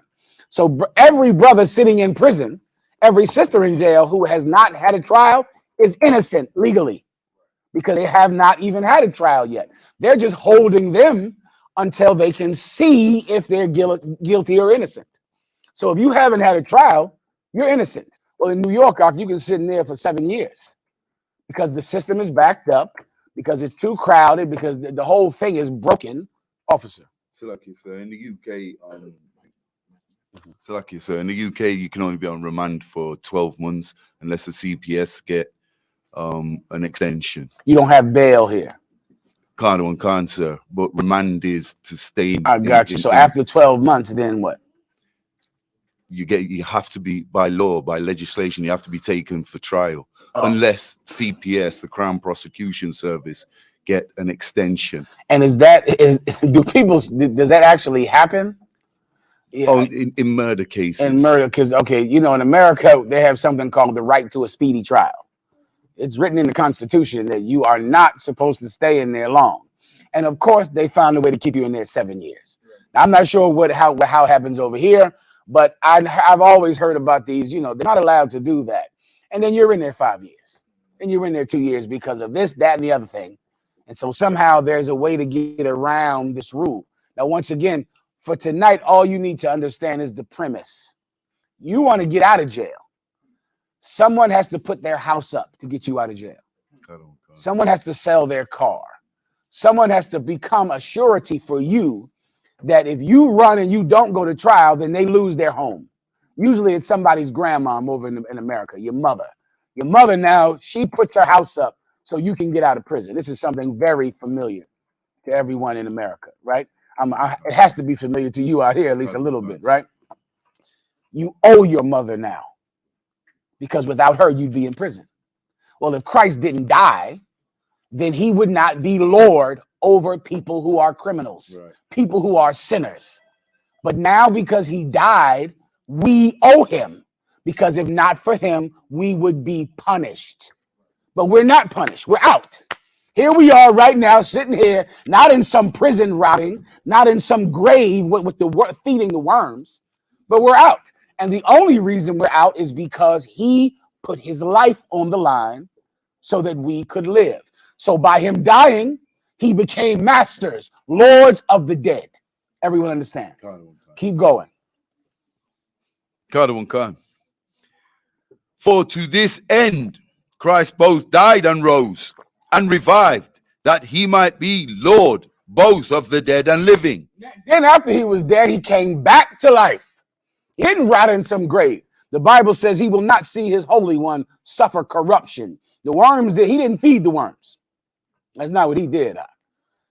So every brother sitting in prison, every sister in jail who has not had a trial is innocent legally because they have not even had a trial yet. They're just holding them until they can see if they're guilty or innocent. So if you haven't had a trial, you're innocent. Well, in New York, you can sit in there for 7 years because the system is backed up, because it's too crowded, because the whole thing is broken. Officer. So like you say, in the UK, in the UK, you can only be on remand for 12 months unless the CPS get an extension. You don't have bail here. Can't, sir. But remand is to stay. I got you. So after 12 months, then what? You have to be, by law, by legislation, you have to be taken for trial unless CPS, the Crown Prosecution Service, get an extension. And does that actually happen? Yeah. In murder cases. In murder, because in America they have something called the right to a speedy trial. It's written in the Constitution that you are not supposed to stay in there long, and of course they found a way to keep you in there 7 years. Now, I'm not sure how it happens over here, but I've always heard about these. They're not allowed to do that, and then you're in there 5 years, and you're in there 2 years because of this, that, and the other thing, and so somehow there's a way to get around this rule. Now, once again, for tonight, all you need to understand is the premise. You want to get out of jail. Someone has to put their house up to get you out of jail. Someone has to sell their car. Someone has to become a surety for you that if you run and you don't go to trial, then they lose their home. Usually it's somebody's grandmom over in America, your mother. Your mother now, she puts her house up so you can get out of prison. This is something very familiar to everyone in America, right? It has to be familiar to you out here, at least a little bit, right? You owe your mother now because without her, you'd be in prison. Well, if Christ didn't die, then he would not be Lord over people who are criminals, right, people who are sinners. But now because he died, we owe him, because if not for him, we would be punished. But we're not punished. We're out. Here we are right now, sitting here, not in some prison rotting, not in some grave with feeding the worms, but we're out. And the only reason we're out is because he put his life on the line so that we could live. So by him dying, he became masters, lords of the dead. Everyone understands? Keep going. For to this end Christ both died and rose and revived, that he might be Lord both of the dead and living. Then after he was dead, he came back to life. He didn't rot in some grave. The Bible says he will not see his Holy One suffer corruption. The worms, he didn't feed the worms. That's not what he did.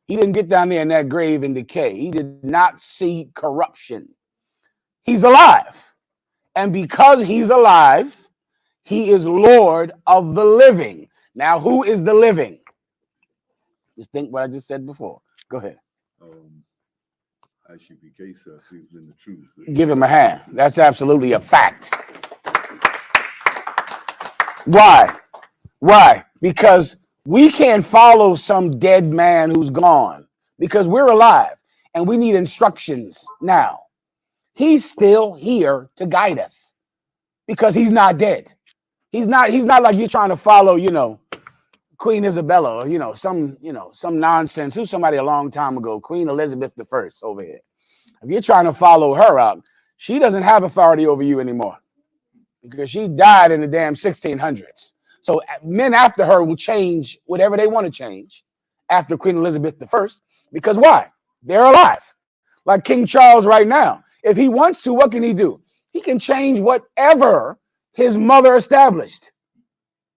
He didn't get down there in that grave and decay. He did not see corruption. He's alive. And because he's alive, he is Lord of the living. Now, who is the living? Just think what I just said before. Go ahead. I.S.U.P.K, sir, people in the truth. Give him a hand. That's absolutely a fact. Why? Why? Because we can't follow some dead man who's gone, because we're alive and we need instructions now. He's still here to guide us because he's not dead. He's not like you're trying to follow, Queen Isabella or, some nonsense. Who's somebody a long time ago? Queen Elizabeth I over here. If you're trying to follow her up, she doesn't have authority over you anymore because she died in the damn 1600s. So men after her will change whatever they want to change after Queen Elizabeth I, because why? They're alive. Like King Charles right now. If he wants to, what can he do? He can change whatever his mother established.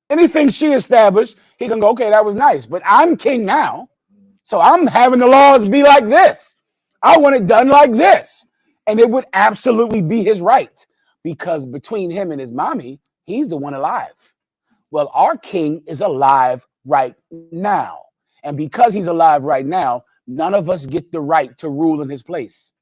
Anything she established, he can go, okay, that was nice, but I'm king now, so I'm having the laws be like this. I want it done like this. And it would absolutely be his right, because between him and his mommy, he's the one alive. Well, our king is alive right now. And because he's alive right now, none of us get the right to rule in his place.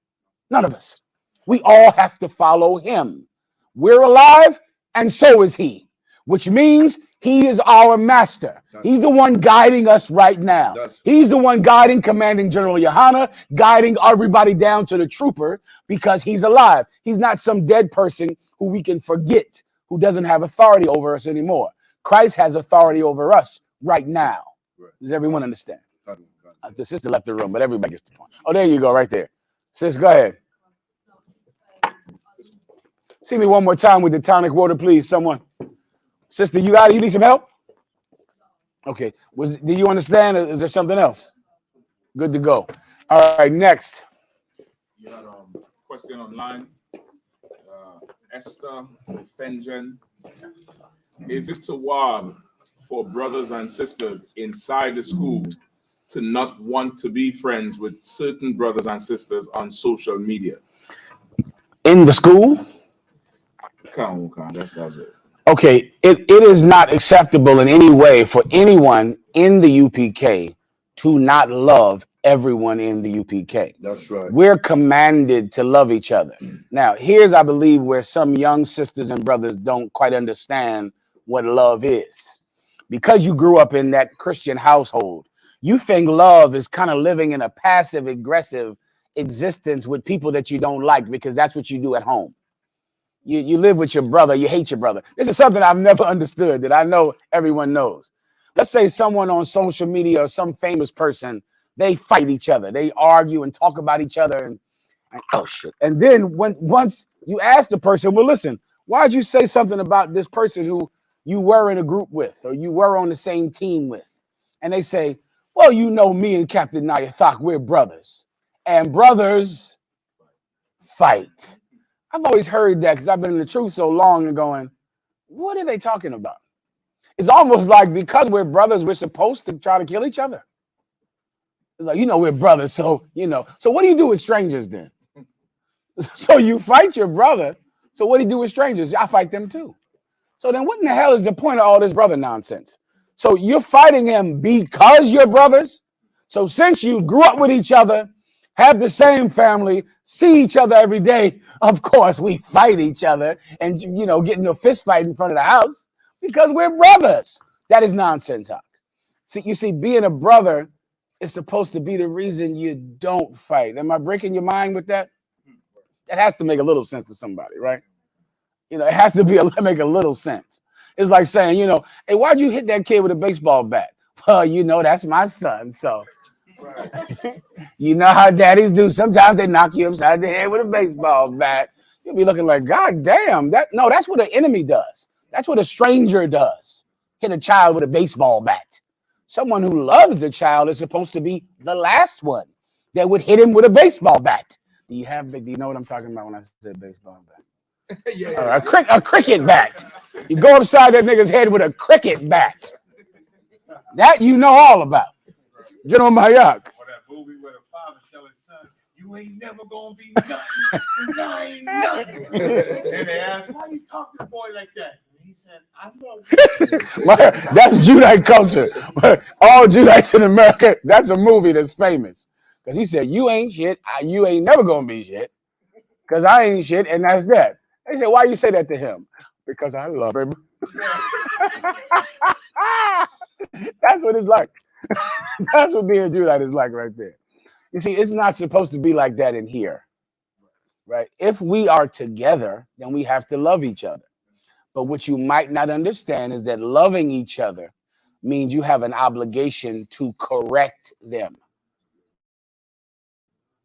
None of us. We all have to follow him. We're alive, and so is he, which means he is our master. He's the one guiding us right now. He's the one guiding Commanding General Yahanna, guiding everybody down to the trooper, because he's alive. He's not some dead person who we can forget, who doesn't have authority over us anymore. Christ has authority over us right now. Does everyone understand? The sister left the room, but everybody gets the point. Oh, there you go, right there. Sis, go ahead. See me one more time with the tonic water, please, someone. Sister, you got it? You need some help? Okay. Do you understand? Is there something else? Good to go. All right, next. You had a question online. Esther Fengen. Is it toward for brothers and sisters inside the school to not want to be friends with certain brothers and sisters on social media? In the school? Come on, that's it. Okay, it is not acceptable in any way for anyone in the UPK to not love everyone in the UPK. That's right. We're commanded to love each other. Now, here's, I believe, where some young sisters and brothers don't quite understand what love is. Because you grew up in that Christian household, you think love is kind of living in a passive, aggressive existence with people that you don't like, because that's what you do at home. You live with your brother, you hate your brother. This is something I've never understood that I know everyone knows. Let's say someone on social media or some famous person, they fight each other. They argue and talk about each other. And oh, shit. And then once you ask the person, well, listen, why'd you say something about this person who you were in a group with or you were on the same team with? And they say, well, you know, me and Captain Nayathak, we're brothers. And brothers fight. I've always heard that because I've been in the truth so long and going, what are they talking about? It's almost like because we're brothers, we're supposed to try to kill each other. It's like, we're brothers, so, So what do you do with strangers then? So you fight your brother. So what do you do with strangers? I fight them too. So then what in the hell is the point of all this brother nonsense? So you're fighting him because you're brothers. So since you grew up with each other, have the same family, see each other every day, of course we fight each other and, get into a fist fight in front of the house because we're brothers. That is nonsense, Huck. So you see, being a brother is supposed to be the reason you don't fight. Am I breaking your mind with that? That has to make a little sense to somebody, right? It has to make a little sense. It's like saying, you know, hey, why'd you hit that kid with a baseball bat? Well, you know, that's my son. So you know how daddies do. Sometimes they knock you upside the head with a baseball bat. You'll be looking like, God damn, that's what an enemy does. That's what a stranger does. Hit a child with a baseball bat. Someone who loves the child is supposed to be the last one that would hit him with a baseball bat. Do you know what I'm talking about when I said baseball bat? Yeah. A cricket bat. You go upside that nigga's head with a cricket bat. That you know all about. General Mahayaman. Or that movie where the father tell his son, you ain't never gonna be nothing. 'Cause I ain't nothing. And they asked, why you talk to the boy like that? And he said, I know. That's Judite culture. All Judites in America, that's a movie that's famous. Because he said, you ain't shit, you ain't never gonna be shit. Because I ain't shit, and that's that. They said, why you say that to him? Because I love him. That's what it's like. That's what being Judite is like right there. You see, it's not supposed to be like that in here, right? If we are together, then we have to love each other. But what you might not understand is that loving each other means you have an obligation to correct them.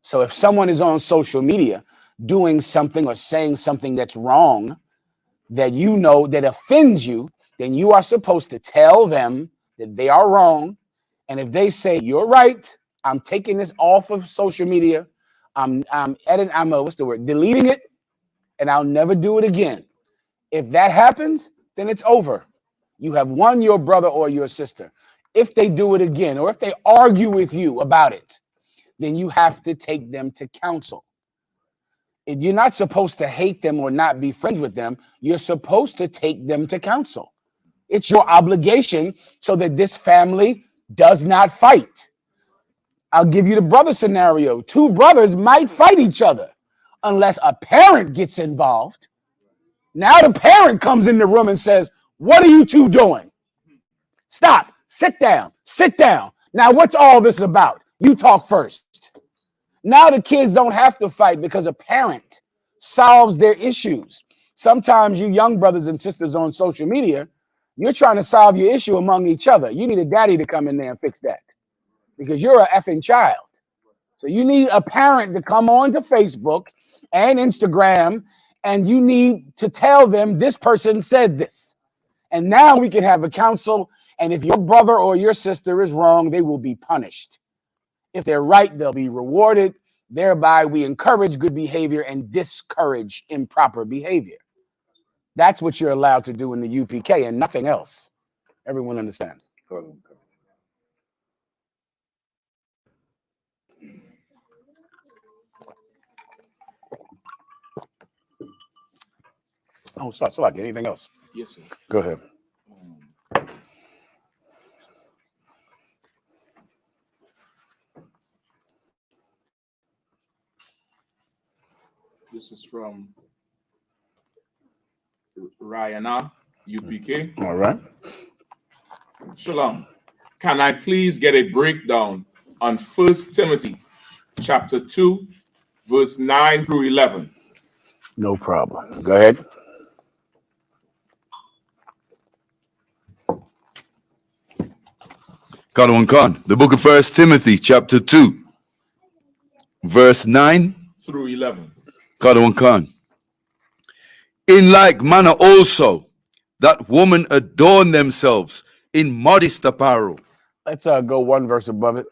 So if someone is on social media doing something or saying something that's wrong, that you know that offends you, then you are supposed to tell them that they are wrong. And if they say, you're right, I'm taking this off of social media, I'm deleting it, and I'll never do it again. If that happens, then it's over. You have won your brother or your sister. If they do it again, or if they argue with you about it, then you have to take them to counsel. You're not supposed to hate them or not be friends with them. You're supposed to take them to counsel. It's your obligation so that this family does not fight. I'll give you the brother scenario. Two brothers might fight each other unless a parent gets involved. Now the parent comes in the room and says, what are you two doing? Stop, sit down, sit down. Now what's all this about? You talk first. Now the kids don't have to fight because a parent solves their issues. Sometimes you young brothers and sisters on social media, you're trying to solve your issue among each other. You need a daddy to come in there and fix that because you're an effing child. So you need a parent to come on to Facebook and Instagram, and you need to tell them this person said this. And now we can have a council, and if your brother or your sister is wrong, they will be punished. If they're right, they'll be rewarded. Thereby, we encourage good behavior and discourage improper behavior. That's what you're allowed to do in the UPK and nothing else. Everyone understands. Oh, sorry, like anything else? Yes, sir. Go ahead. This is from Yahanna, UPK. All right. Shalom. Can I please get a breakdown on 1 Timothy chapter 2, verse 9 through 11? No problem. Go ahead. Kadawan Khan, the book of 1 Timothy chapter 2, verse 9 through 11. Kadawan Khan. In like manner also, that women adorn themselves in modest apparel. Let's go one verse above it.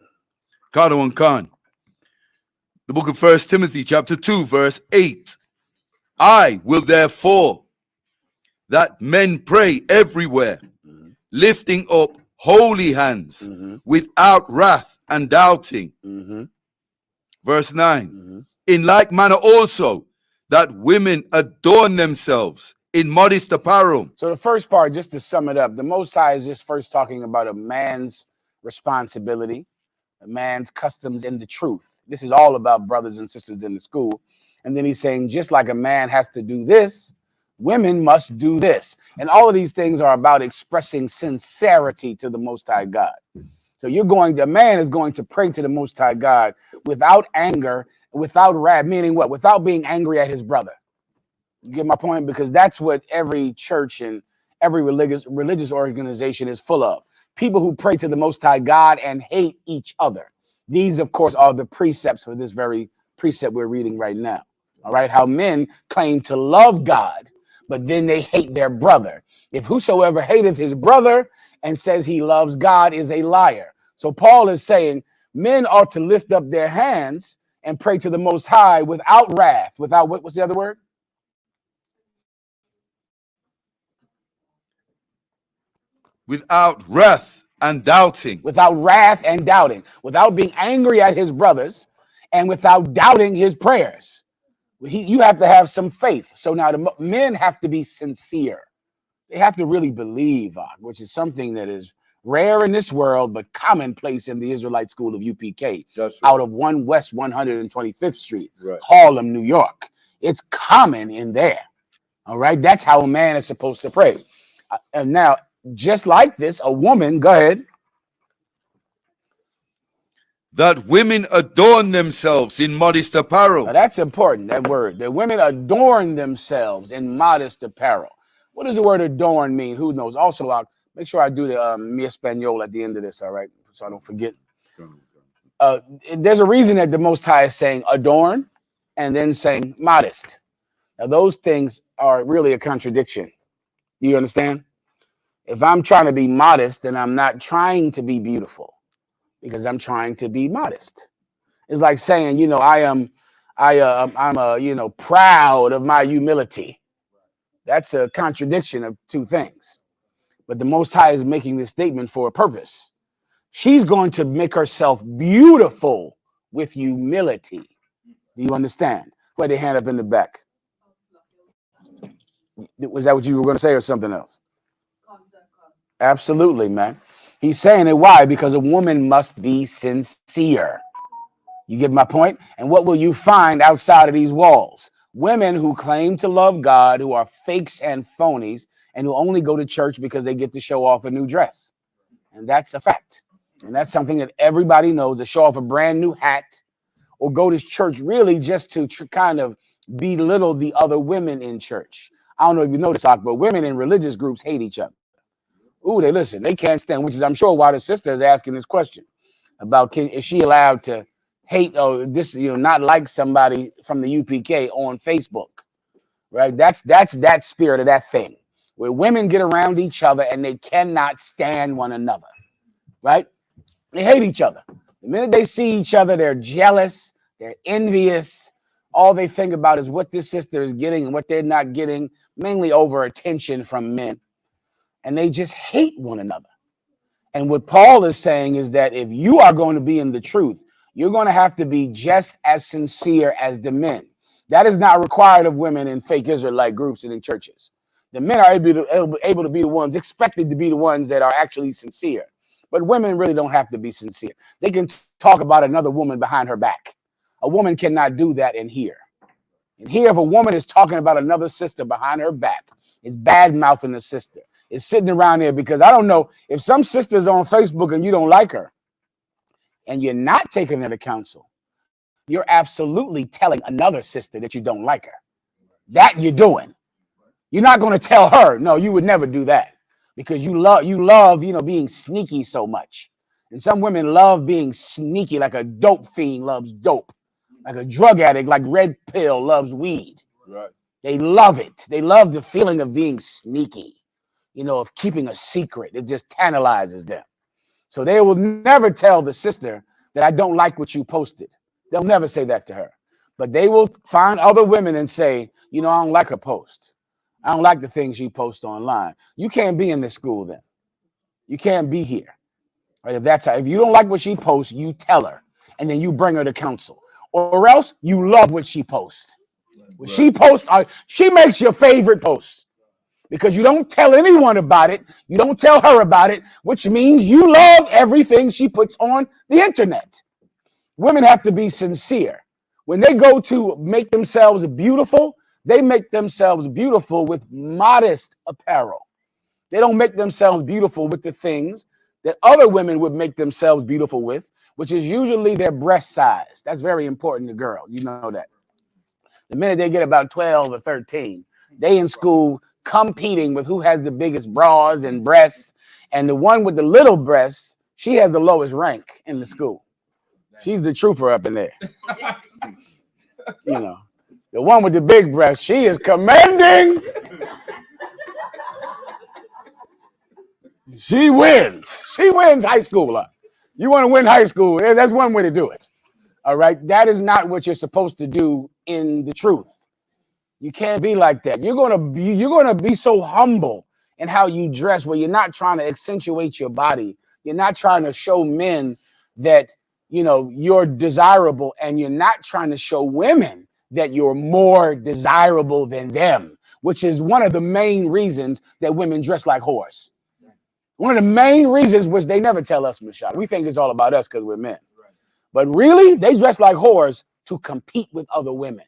Kadawan Khan, the book of 1 Timothy chapter 2, verse 8. I will therefore that men pray everywhere, lifting up holy hands, without wrath and doubting. Verse 9. In like manner also, that women adorn themselves in modest apparel. So the first part, just to sum it up, the Most High is just first talking about a man's responsibility, a man's customs in the truth. This is all about brothers and sisters in the school. And then he's saying, just like a man has to do this, women must do this. And all of these things are about expressing sincerity to the Most High God. So the man is going to pray to the Most High God without anger, without wrath, meaning what? Without being angry at his brother. You get my point? Because that's what every church and every religious organization is full of. People who pray to the Most High God and hate each other. These, of course, are the precepts for this very precept we're reading right now. All right, how men claim to love God, but then they hate their brother. If whosoever hateth his brother and says he loves God is a liar. So Paul is saying men ought to lift up their hands and pray to the Most High without wrath, without what's the other word? Without wrath and doubting. Without wrath and doubting, without being angry at his brothers, and without doubting his prayers. You have to have some faith. So now the men have to be sincere. They have to really believe, which is something that is rare in this world, but commonplace in the Israelite school of UPK. That's right. Out of 1 West 125th Street, Right. Harlem, New York. It's common in there. All right. That's how a man is supposed to pray. And now, just like this, a woman, go ahead. That women adorn themselves in modest apparel. Now that's important, that word. The women adorn themselves in modest apparel. What does the word adorn mean? Who knows? Also, I'll make sure I do the mi español at the end of this, all right? So I don't forget. There's a reason that the Most High is saying adorn and then saying modest. Now, those things are really a contradiction. You understand? If I'm trying to be modest, then I'm not trying to be beautiful, because I'm trying to be modest. It's like saying, you know, I'm proud of my humility. That's a contradiction of two things. But the Most High is making this statement for a purpose. She's going to make herself beautiful with humility. Do you understand? Put their hand up in the back. Was that what you were going to say or something else? Absolutely, man. He's saying it. Why? Because a woman must be sincere. You get my point? And what will you find outside of these walls? Women who claim to love God, who are fakes and phonies, and who only go to church because they get to show off a new dress. And that's a fact. And that's something that everybody knows, to show off a brand new hat or go to church really just to kind of belittle the other women in church. I don't know if you know this, but women in religious groups hate each other. Ooh, they can't stand, which is, I'm sure, why the sister is asking this question about is she allowed to hate or not like somebody from the UPK on Facebook, right? That's that spirit of that thing, where women get around each other and they cannot stand one another, right? They hate each other. The minute they see each other, they're jealous, they're envious. All they think about is what this sister is getting and what they're not getting, mainly over attention from men. And they just hate one another. And what Paul is saying is that if you are going to be in the truth, you're going to have to be just as sincere as the men. That is not required of women in fake Israelite groups and in churches. The men are able to be the ones, expected to be the ones that are actually sincere. But women really don't have to be sincere. They can talk about another woman behind her back. A woman cannot do that in here. And here, if a woman is talking about another sister behind her back, it's bad-mouthing the sister. It's sitting around there, because I don't know if some sister's on Facebook and you don't like her and you're not taking her to counsel, you're absolutely telling another sister that you don't like her. That you're doing. You're not going to tell her. No, you would never do that, because you love, being sneaky so much. And some women love being sneaky, like a dope fiend loves dope, like a drug addict, like red pill loves weed. Right. They love it. They love the feeling of being sneaky, of keeping a secret. It just tantalizes them. So they will never tell the sister that I don't like what you posted. They'll never say that to her. But they will find other women and say, I don't like her post. I don't like the things she posts online. You can't be in this school then. You can't be here. Right? If you don't like what she posts, you tell her, and then you bring her to counsel. Or else you love what she posts. When she posts, she makes your favorite posts, because you don't tell anyone about it. You don't tell her about it, which means you love everything she puts on the internet. Women have to be sincere. When they go to make themselves beautiful, they make themselves beautiful with modest apparel. They don't make themselves beautiful with the things that other women would make themselves beautiful with, which is usually their breast size. That's very important to girls. You know that. The minute they get about 12 or 13, they in school competing with who has the biggest bras and breasts. And the one with the little breasts, she has the lowest rank in the school. She's the trooper up in there. You know, the one with the big breasts, she is commanding. She wins. She wins high school. You want to win high school? That's one way to do it. All right. That is not what you're supposed to do in the truth. You can't be like that. You're gonna be so humble in how you dress, where you're not trying to accentuate your body. You're not trying to show men that you're desirable, and you're not trying to show women that you're more desirable than them, which is one of the main reasons that women dress like whores. One of the main reasons, which they never tell us, Michelle. We think it's all about us because we're men. But really, they dress like whores to compete with other women.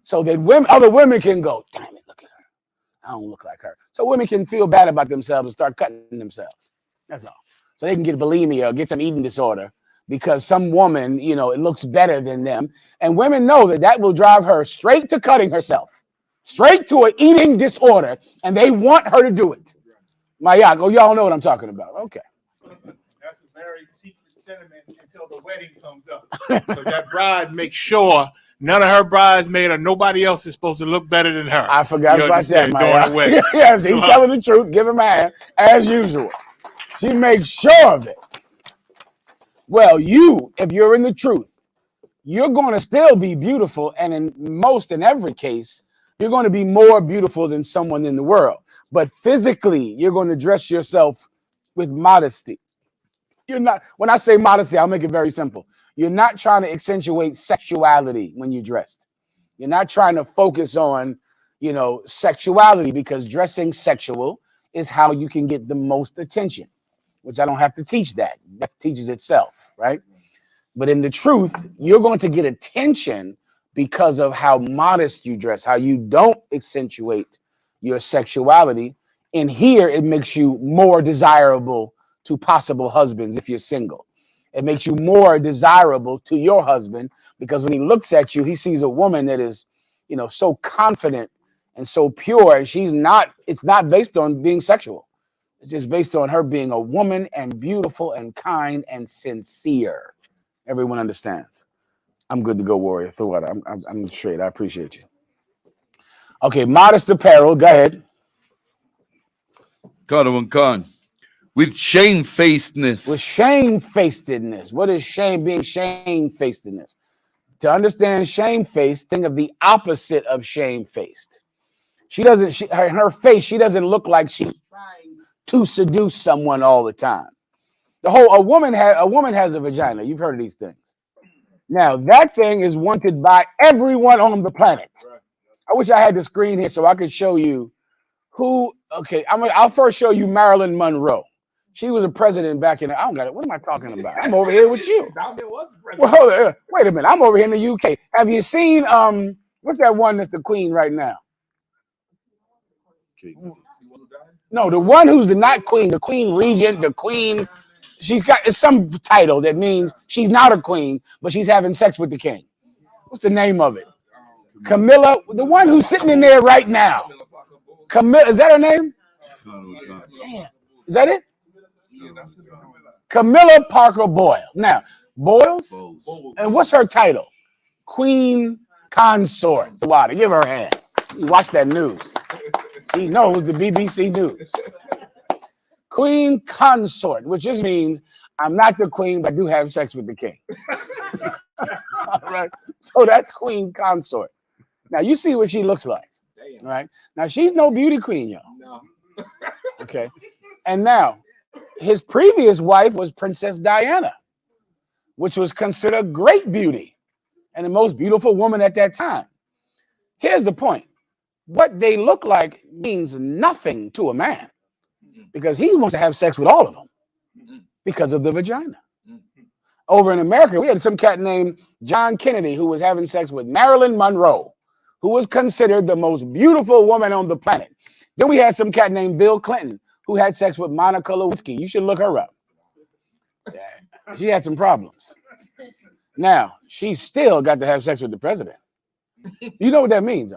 So that other women can go, damn it, look at her. I don't look like her. So women can feel bad about themselves and start cutting themselves. That's all. So they can get bulimia or get some eating disorder because some woman, it looks better than them. And women know that will drive her straight to cutting herself, straight to an eating disorder. And they want her to do it. Mayako, y'all know what I'm talking about. Okay. That's a very secret sentiment until the wedding comes up. So that bride makes sure none of her bridesmaid or nobody else is supposed to look better than her. I forgot about that, man. Yes, he's telling the truth. Give him a hand, as usual. She makes sure of it. Well, if you're in the truth, you're going to still be beautiful. And in every case, you're going to be more beautiful than someone in the world. But physically, you're going to dress yourself with modesty. You're not, when I say modesty, I'll make it very simple. You're not trying to accentuate sexuality when you're dressed. You're not trying to focus on, sexuality, because dressing sexual is how you can get the most attention, which I don't have to teach that. That teaches itself, right? But in the truth, you're going to get attention because of how modest you dress, how you don't accentuate your sexuality. And here, it makes you more desirable to possible husbands if you're single. It makes you more desirable to your husband, because when he looks at you, he sees a woman that is, so confident and so pure. And it's not based on being sexual. It's just based on her being a woman and beautiful and kind and sincere. Everyone understands. I'm good to go, warrior. Throw it. I'm straight. I appreciate you. Okay, modest apparel. Go ahead. Khan. With shamefacedness. With shamefacedness. What is shame? Being shamefacedness. To understand shamefaced, think of the opposite of shamefaced. Her face, she doesn't look like she's trying to seduce someone all the time. A woman has a vagina. You've heard of these things. Now, that thing is wanted by everyone on the planet. I wish I had the screen here so I could show you who. Okay, I'll first show you Marilyn Monroe. She was a president back in. I don't got it. What am I talking about? I'm over here with you. Well, wait a minute. I'm over here in the UK. Have you seen what's that one that's the queen right now? No, the one who's not queen, the queen regent, the queen. It's some title that means she's not a queen, but she's having sex with the king. What's the name of it? Camilla, the one who's sitting in there right now. Camilla, is that her name? Damn, is that it? Camilla Parker Boyle. Now, Boyles? And what's her title? Queen Consort. Water. Give her a hand. You watch that news. She knows the BBC News. Queen Consort, which just means I'm not the queen, but I do have sex with the king. All right. So that's Queen Consort. Now, you see what she looks like. All right. Now, she's no beauty queen, y'all. No. Okay. And now, his previous wife was Princess Diana, which was considered great beauty and the most beautiful woman at that time. Here's the point. What they look like means nothing to a man, because he wants to have sex with all of them because of the vagina. Over in America, we had some cat named John Kennedy who was having sex with Marilyn Monroe, who was considered the most beautiful woman on the planet. Then we had some cat named Bill Clinton who had sex with Monica Lewinsky. You should look her up. She had some problems. Now, she still got to have sex with the president. You know what that means?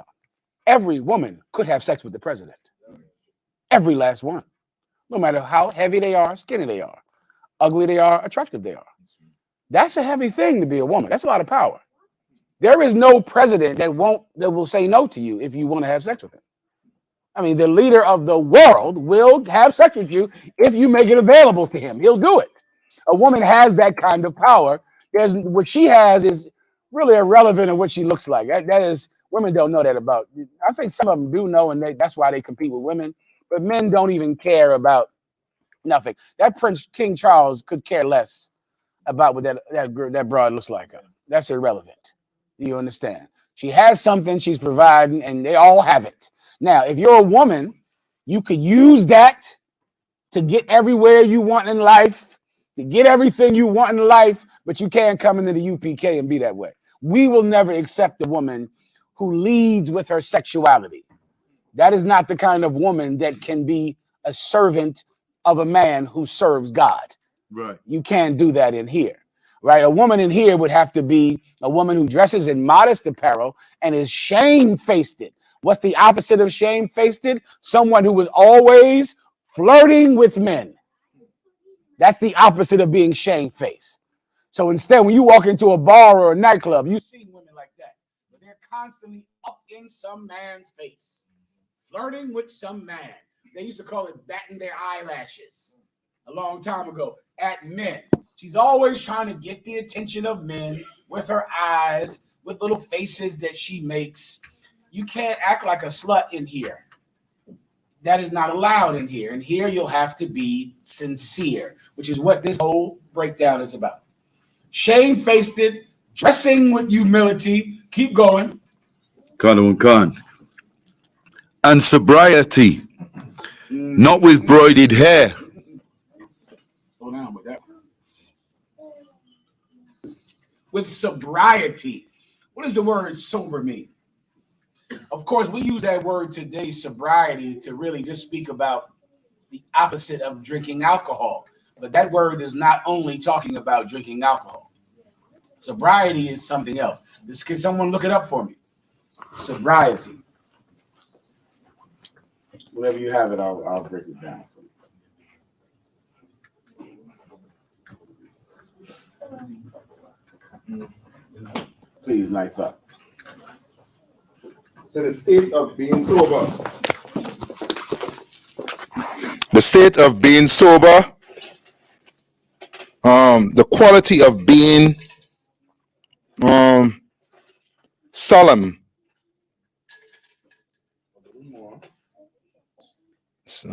Every woman could have sex with the president. Every last one. No matter how heavy they are, skinny they are, ugly they are, attractive they are. That's a heavy thing to be a woman. That's a lot of power. There is no president that will say no to you if you want to have sex with him. I mean, the leader of the world will have sex with you if you make it available to him. He'll do it. A woman has that kind of power. What she has is really irrelevant in what she looks like. That is, women don't know that about. I think some of them do know, and that's why they compete with women. But men don't even care about nothing. That Prince King Charles could care less about what that broad looks like. That's irrelevant. You understand? She has something she's providing, and they all have it. Now, if you're a woman, you could use that to get everywhere you want in life, to get everything you want in life, but you can't come into the UPK and be that way. We will never accept a woman who leads with her sexuality. That is not the kind of woman that can be a servant of a man who serves God. Right. You can't do that in here. Right? A woman in here would have to be a woman who dresses in modest apparel and is shamefaced. What's the opposite of shamefaced? Someone who was always flirting with men. That's the opposite of being shamefaced. So instead, when you walk into a bar or a nightclub, you see women like that, but they're constantly up in some man's face, flirting with some man. They used to call it batting their eyelashes a long time ago at men. She's always trying to get the attention of men with her eyes, with little faces that she makes. You can't act like a slut in here. That is not allowed in here. In here, you'll have to be sincere, which is what this whole breakdown is about. Shamefaced, dressing with humility. Keep going. Khan. And sobriety, not with broided hair. Slow down with that. With sobriety. What does the word sober mean? Of course, we use that word today, sobriety, to really just speak about the opposite of drinking alcohol. But that word is not only talking about drinking alcohol. Sobriety is something else. Can someone look it up for me? Sobriety. Whenever you have it, I'll break it down for you. Please, knife up. So the state of being sober. The state of being sober, the quality of being solemn. So,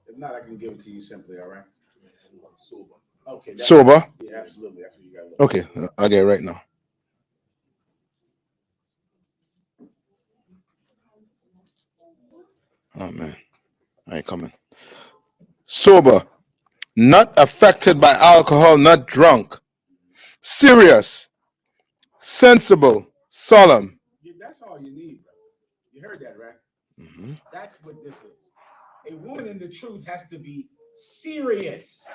If not, I can give it to you simply, all right? Sober. Okay. Sober? Yeah, absolutely. That's what you got to look. Okay, I'll get it right now. Oh man, I ain't coming. Sober, not affected by alcohol, not drunk. Serious, sensible, solemn. That's all you need, bro. You heard that, right? Mm-hmm. That's what this is. A woman in the truth has to be serious,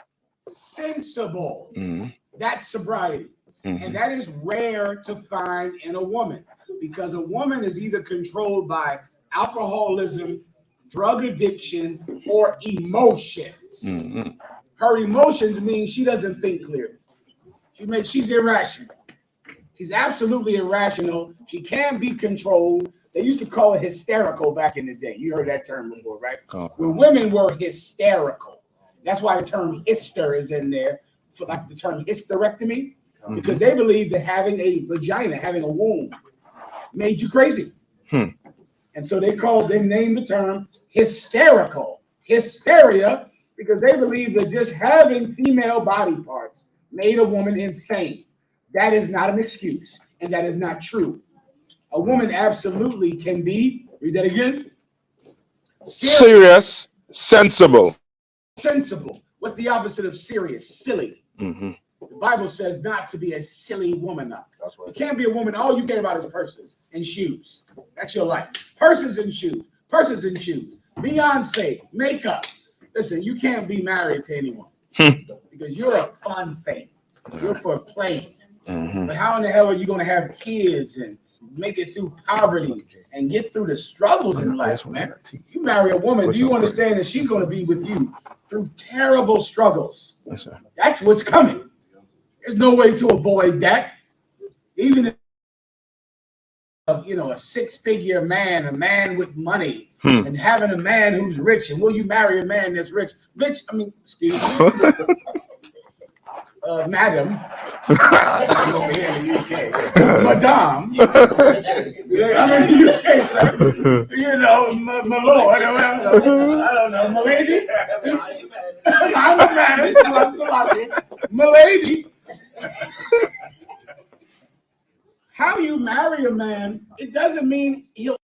sensible. Mm-hmm. That's sobriety. Mm-hmm. And that is rare to find in a woman, because a woman is either controlled by alcoholism, drug addiction, or emotions. Mm-hmm. Her emotions mean she doesn't think clearly. She's irrational. She's absolutely irrational. She can't be controlled. They used to call it hysterical back in the day. You heard that term before, right? When women were hysterical. That's why the term hyster is in there, for like the term hysterectomy, because they believe that having a vagina, having a womb, made you crazy. And so they named the term hysterical, hysteria, because they believe that just having female body parts made a woman insane. That is not an excuse, and that is not true. A woman absolutely can be, read that again. Serious, sensible. Sensible. What's the opposite of serious? Silly. Mm-hmm. The Bible says not to be a silly woman. That's right. You can't be a woman. All you care about is purses and shoes. That's your life. Purses and shoes. Purses and shoes. Beyonce, makeup. Listen, you can't be married to anyone because you're a fun thing. You're for playing. But how in the hell are you going to have kids and make it through poverty and get through the struggles in life, man. You marry a woman, do you understand that she's going to be with you through terrible struggles? That's what's coming. There's no way to avoid that. Even if, you know, a six-figure man, a man with money, and having a man who's rich, and will you marry a man that's rich? Bitch, I mean, excuse me. Madam, over here in the UK, Madame, I'm in the UK, sir. You know, my lord, I don't know, my lady. I'm a man, my lady. How you marry a man, it doesn't mean he'll.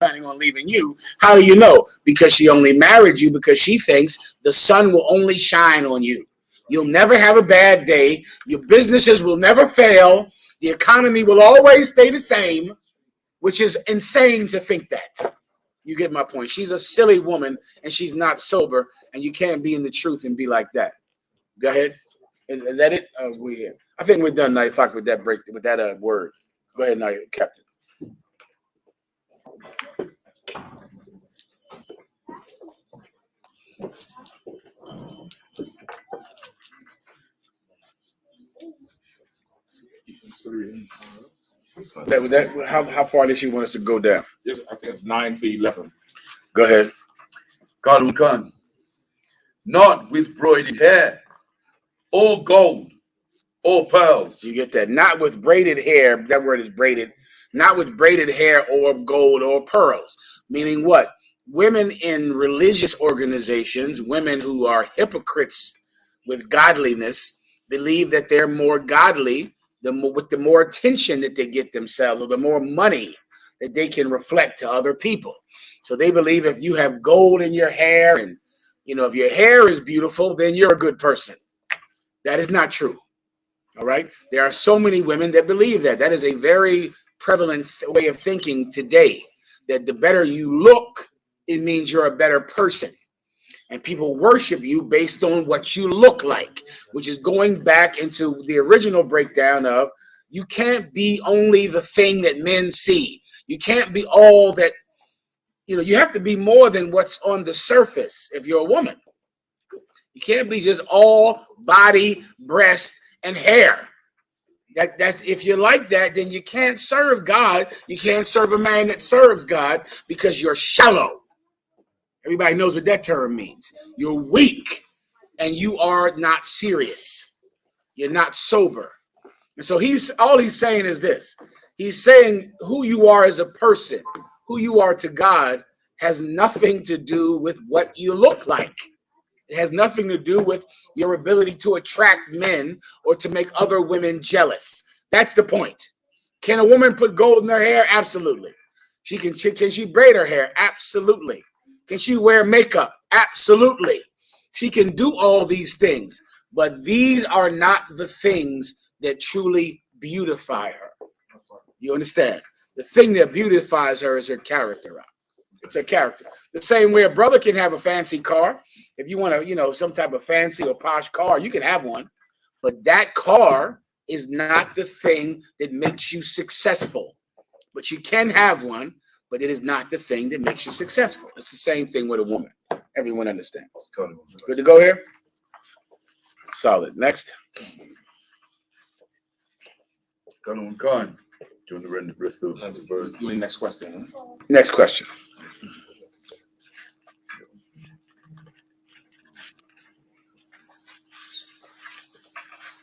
Planning on leaving you. How do you know? Because she only married you because she thinks the sun will only shine on you. You'll never have a bad day. Your businesses will never fail. The economy will always stay the same, which is insane to think that. You get my point. She's a silly woman and she's not sober, and you can't be in the truth and be like that. Go ahead. Is that it? I think we're done now. Fuck with that break with that word. Go ahead now, Captain. How far does she want us to go down? Yes, I think it's 9 to 11. Go ahead. Kalukan, not with broided hair, or gold, or pearls. You get that? Not with braided hair. That word is braided. Not with braided hair or gold or pearls. Meaning what? Women in religious organizations, women who are hypocrites with godliness, believe that they're more godly with the more attention that they get themselves, or the more money that they can reflect to other people. So they believe if you have gold in your hair, and you know, if your hair is beautiful, then you're a good person. That is not true. All right. There are so many women that believe that. That is a very prevalent way of thinking today, that the better you look, it means you're a better person. And people worship you based on what you look like, which is going back into the original breakdown of you can't be only the thing that men see. You can't be all that, you know, you have to be more than what's on the surface if you're a woman. You can't be just all body, breast, and hair. That's if you're like that, then you can't serve God. You can't serve a man that serves God because you're shallow. Everybody knows what that term means. You're weak and you are not serious. You're not sober. And so all he's saying is this. He's saying who you are as a person, who you are to God, has nothing to do with what you look like. It has nothing to do with your ability to attract men or to make other women jealous. That's the point. Can a woman put gold in her hair? Absolutely. Can she braid her hair? Absolutely. Can she wear makeup? Absolutely. She can do all these things, but these are not the things that truly beautify her. You understand? The thing that beautifies her is her character. It's her character. The same way a brother can have a fancy car. If you want to, you know, some type of fancy or posh car, you can have one. But that car is not the thing that makes you successful. But you can have one, but it is not the thing that makes you successful. It's the same thing with a woman. Everyone understands. Good to go here? Solid. Next. Go on, Khan. Do you want to run the rest of the verse? Next question. Next question.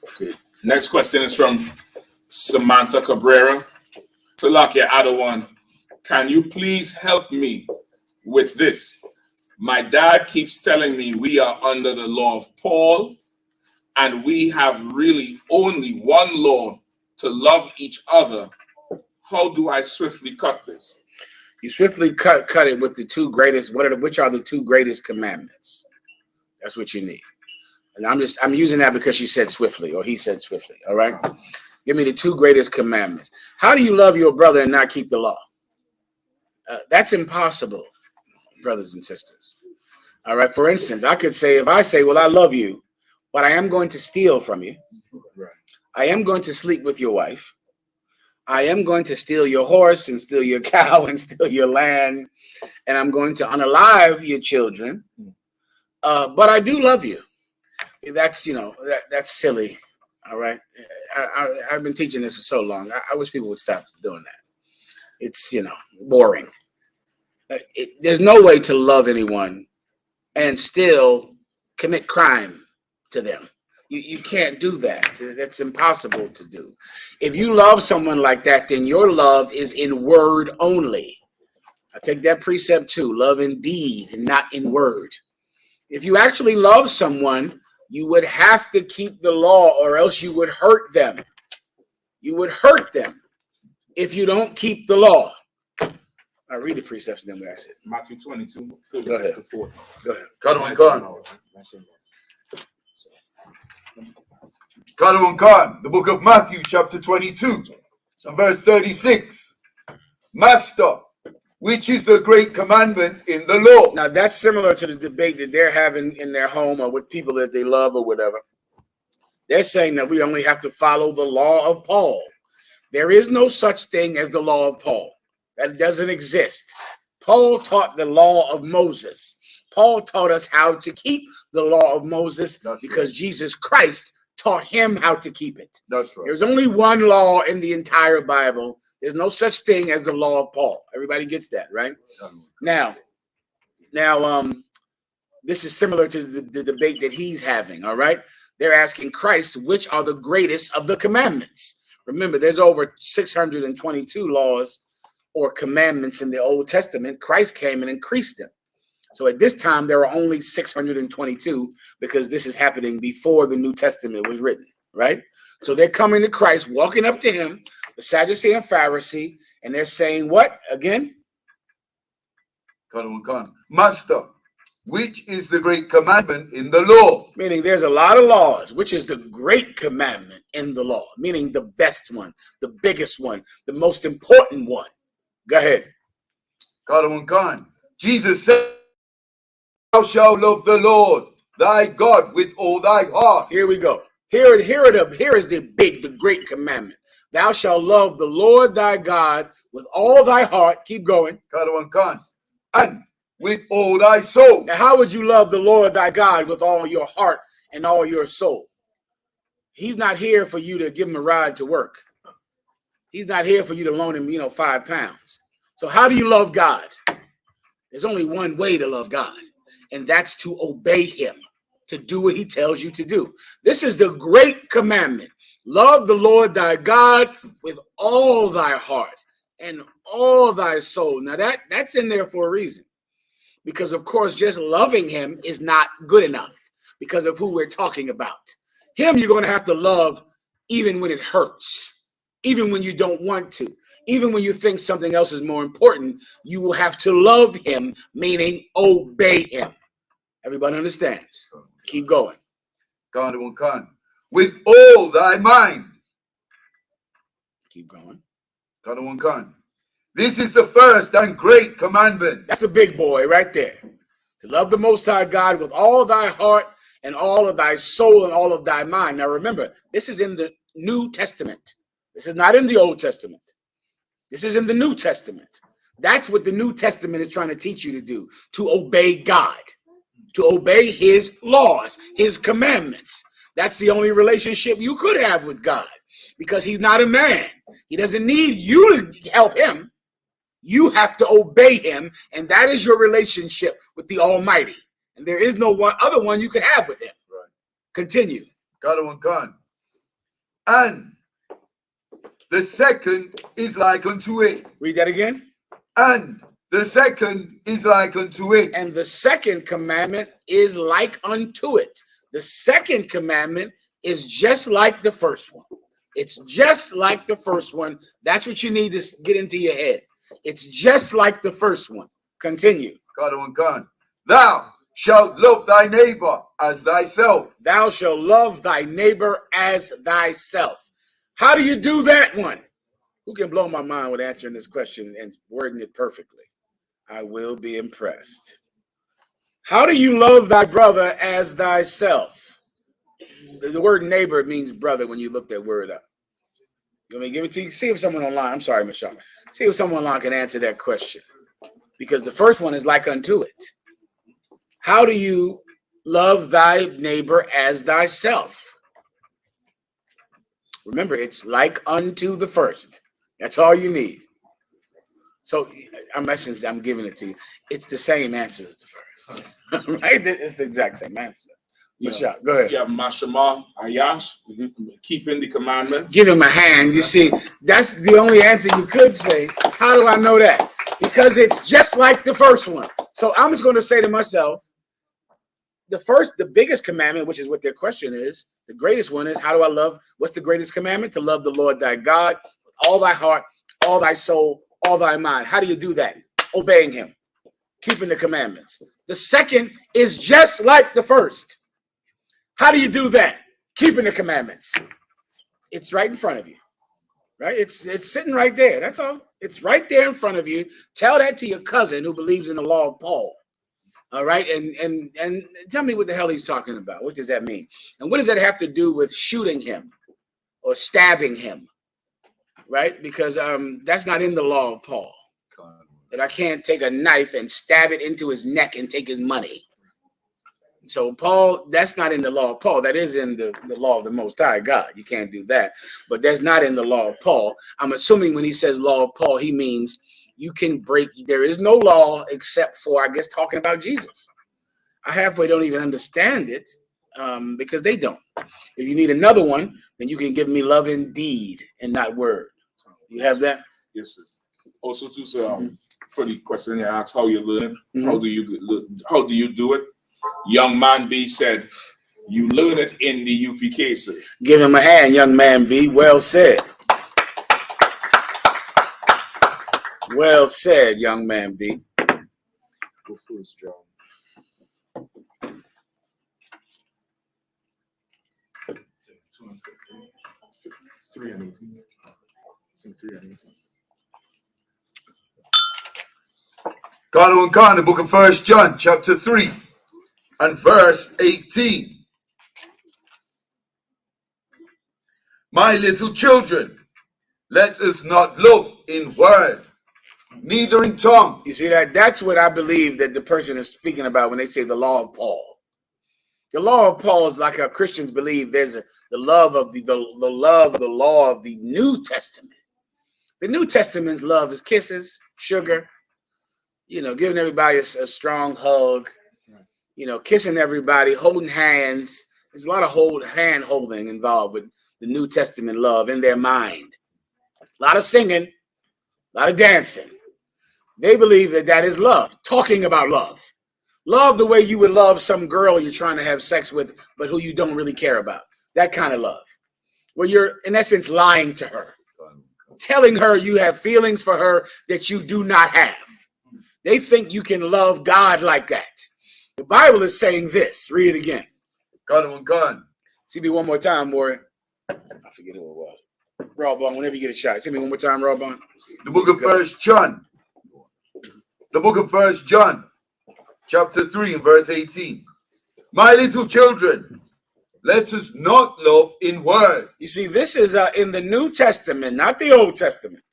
Okay. Next question is from Samantha Cabrera. Talakia Adawan, can you please help me with this? My dad keeps telling me we are under the law of Paul, and we have really only one law to love each other. How do I swiftly cut this? You swiftly cut it with the two greatest. Which are the two greatest commandments? That's what you need. And I'm using that because she said swiftly, or he said swiftly. All right. Give me the two greatest commandments. How do you love your brother and not keep the law? That's impossible, brothers and sisters. All right. For instance, I could say, if I say, well, I love you, but I am going to steal from you. I am going to sleep with your wife. I am going to steal your horse and steal your cow and steal your land. And I'm going to unalive your children. But I do love you. That's, you know, that's silly. All right. I've been teaching this for so long. I wish people would stop doing that. It's, you know, boring. There's no way to love anyone and still commit crime to them. You can't do that. That's impossible to do. If you love someone like that, then your love is in word only. I take that precept too. Love in deed and not in word. If you actually love someone, you would have to keep the law, or else you would hurt them. You would hurt them if you don't keep the law. I read the precepts and then what I said. Matthew 22, Go ahead. to 14. Go ahead. Khan, the book of Matthew, chapter 22, and verse 36. Master, which is the great commandment in the law? Now, that's similar to the debate that they're having in their home or with people that they love or whatever. They're saying that we only have to follow the law of Paul. There is no such thing as the law of Paul. That doesn't exist. Paul taught the law of Moses. Paul taught us how to keep the law of Moses because Jesus Christ taught him how to keep it. That's right. There's only one law in the entire Bible. There's no such thing as the law of Paul. Everybody gets that, right? Now, this is similar to the debate that he's having, all right? They're asking Christ, which are the greatest of the commandments? Remember, there's over 622 laws or commandments in the Old Testament. Christ came and increased them. So at this time, there are only 622 because this is happening before the New Testament was written, right? So they're coming to Christ, walking up to him, the Sadducee and Pharisee, and they're saying what again? Master, which is the great commandment in the law? Meaning there's a lot of laws, which is the great commandment in the law, meaning the best one, the biggest one, the most important one. Go ahead. Jesus said, thou shalt love the Lord thy God with all thy heart. Here we go. Here is the great commandment. Thou shalt love the Lord thy God with all thy heart. Keep going. And with all thy soul. Now, how would you love the Lord thy God with all your heart and all your soul? He's not here for you to give him a ride to work. He's not here for you to loan him, 5 pounds. So how do you love God? There's only one way to love God, and that's to obey him, to do what he tells you to do. This is the great commandment. Love the Lord thy God with all thy heart and all thy soul. Now that's in there for a reason, because of course just loving him is not good enough because of who we're talking about. Him you're going to have to love even when it hurts, even when you don't want to, even when you think something else is more important. You will have to love him, meaning obey him. Everybody understands? Keep going. With all thy mind. Keep going. This is the first and great commandment. That's the big boy right there. To love the Most High God with all thy heart and all of thy soul and all of thy mind. Now remember, this is in the New Testament. This is not in the Old Testament. This is in the New Testament. That's what the New Testament is trying to teach you to do, to obey God, to obey his laws, his commandments. That's the only relationship you could have with God, because he's not a man. He doesn't need you to help him. You have to obey him, and that is your relationship with the Almighty. And there is no other one you could have with him. Right. Continue. And the second is like unto it. Read that again. And the second is like unto it. And the second commandment is like unto it. The second commandment is just like the first one. It's just like the first one. That's what you need to get into your head. It's just like the first one. Continue. Thou shalt love thy neighbor as thyself. Thou shalt love thy neighbor as thyself. How do you do that one? Who can blow my mind with answering this question and wording it perfectly? I will be impressed. How do you love thy brother as thyself? The word neighbor means brother when you look that word up. Let me give it to you. See if someone online, I'm sorry, Michelle. See if someone online can answer that question. Because the first one is like unto it. How do you love thy neighbor as thyself? Remember, it's like unto the first. That's all you need. So, I'm giving it to you. It's the same answer as the first. Right? It's the exact same answer. Michelle, go ahead. Yeah, Mashama Ayash, keeping the commandments. Give him a hand. You see, that's the only answer you could say. How do I know that? Because it's just like the first one. So I'm just going to say to myself, the biggest commandment, which is what their question is, the greatest one is, how do I love? What's the greatest commandment? To love the Lord thy God with all thy heart, all thy soul, all thy mind. How do you do that? Obeying him, keeping the commandments. The second is just like the first. How do you do that? Keeping the commandments. It's right in front of you, right? It's sitting right there. That's all. It's right there in front of you. Tell that to your cousin who believes in the law of Paul. All right, and tell me what the hell he's talking about. What does that mean? And what does that have to do with shooting him or stabbing him? Right? Because that's not in the law of Paul. That I can't take a knife and stab it into his neck and take his money. So Paul, that's not in the law of Paul. That is in the law of the Most High God. You can't do that. But that's not in the law of Paul. I'm assuming when he says law of Paul, he means you can break. There is no law except for, I guess, talking about Jesus. I halfway don't even understand it because they don't. If you need another one, then you can give me love in deed and not word. You have that? Yes, sir. Also, too, sir, for the question you asked, how you learn, how do you do it? Young man B said, you learn it in the UPK, sir. Give him a hand, young man B. Well said. Well said, young man B. Go first, John. 3 and 18. 3 and 18. God, the book of 1 John, chapter 3 and verse 18. My little children, Let us not love in word, neither in tongue. You see that? That's what I believe that the person is speaking about when they say the law of Paul. The law of Paul is like how Christians believe there's the love of the law of the New Testament. The New Testament's love is kisses, sugar, you know, giving everybody a strong hug, you know, kissing everybody, holding hands. There's a lot of hand holding involved with the New Testament love in their mind. A lot of singing, a lot of dancing. They believe that that is love, talking about love. Love the way you would love some girl you're trying to have sex with, but who you don't really care about. That kind of love. Where you're, in essence, lying to her. Telling her you have feelings for her that you do not have. They think you can love God like that. The Bible is saying this. Read it again. Got him on gun. See me one more time, Maury. I forget who it was. Rawbone, whenever you get a shot. See me one more time, Rawbone. The book of 1 John. The book of 1 John. Chapter 3 and verse 18. My little children, let us not love in word. You see, this is in the New Testament, not the Old Testament.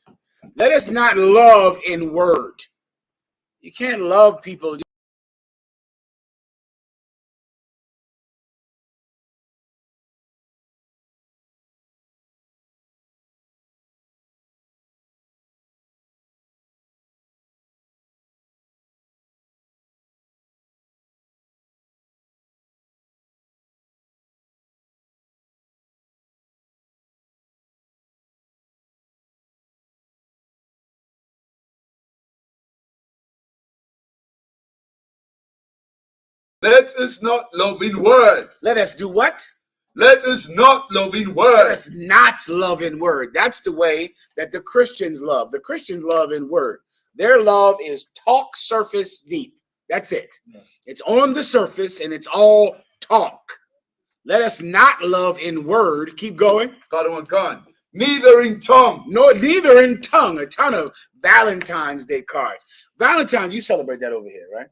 Let us not love in word. You can't love people. Let us not love in word. Let us do what? Let us not love in Let word. us not love in word. That's the way that the Christians love. The Christians love in word. Their love is talk surface deep. That's it. It's on the surface and it's all talk. Let us not love in word. Keep going. Got him on gun. Neither in tongue. No, neither in tongue. A ton of Valentine's Day cards. Valentine's, you celebrate that over here, right?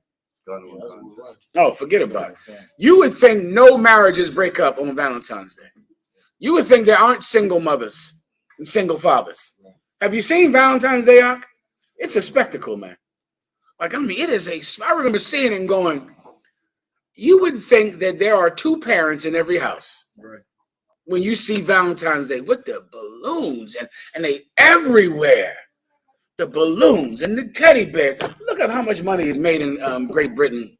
Oh, forget about it. You would think no marriages break up on Valentine's Day. You would think there aren't single mothers and single fathers. Have you seen Valentine's Day, Ak? It's a spectacle, man. Like, I mean, it is I remember seeing it and going, you would think that there are two parents in every house. Right. When you see Valentine's Day with the balloons and they everywhere. The balloons and the teddy bears. Look at how much money is made in Great Britain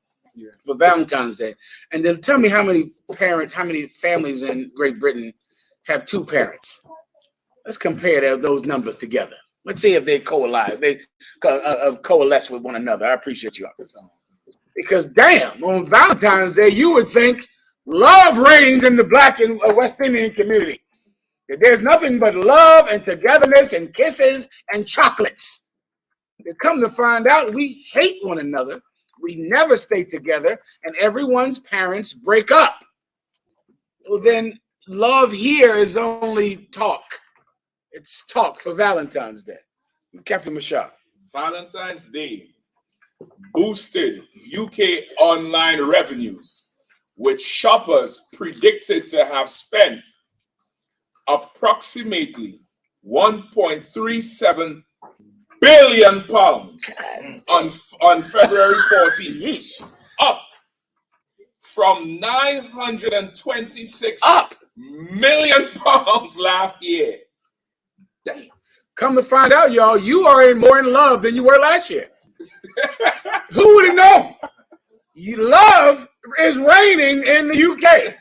for Valentine's Day. And then tell me how many families in Great Britain have two parents. Let's compare those numbers together. Let's see if they coalesce. They coalesce with one another. I appreciate you. Because damn, on Valentine's Day, you would think love reigns in the Black and West Indian community. That there's nothing but love and togetherness and kisses and chocolates. They come to find out we hate one another. We never stay together, and everyone's parents break up. Well, then love here is only talk. It's talk for Valentine's Day. Captain Mashah. Valentine's Day boosted UK online revenues, with shoppers predicted to have spent approximately £1.37 billion on February 14th, up from £926 million last year. Come to find out, y'all, you are more in love than you were last year. Who would have known? Love is reigning in the UK.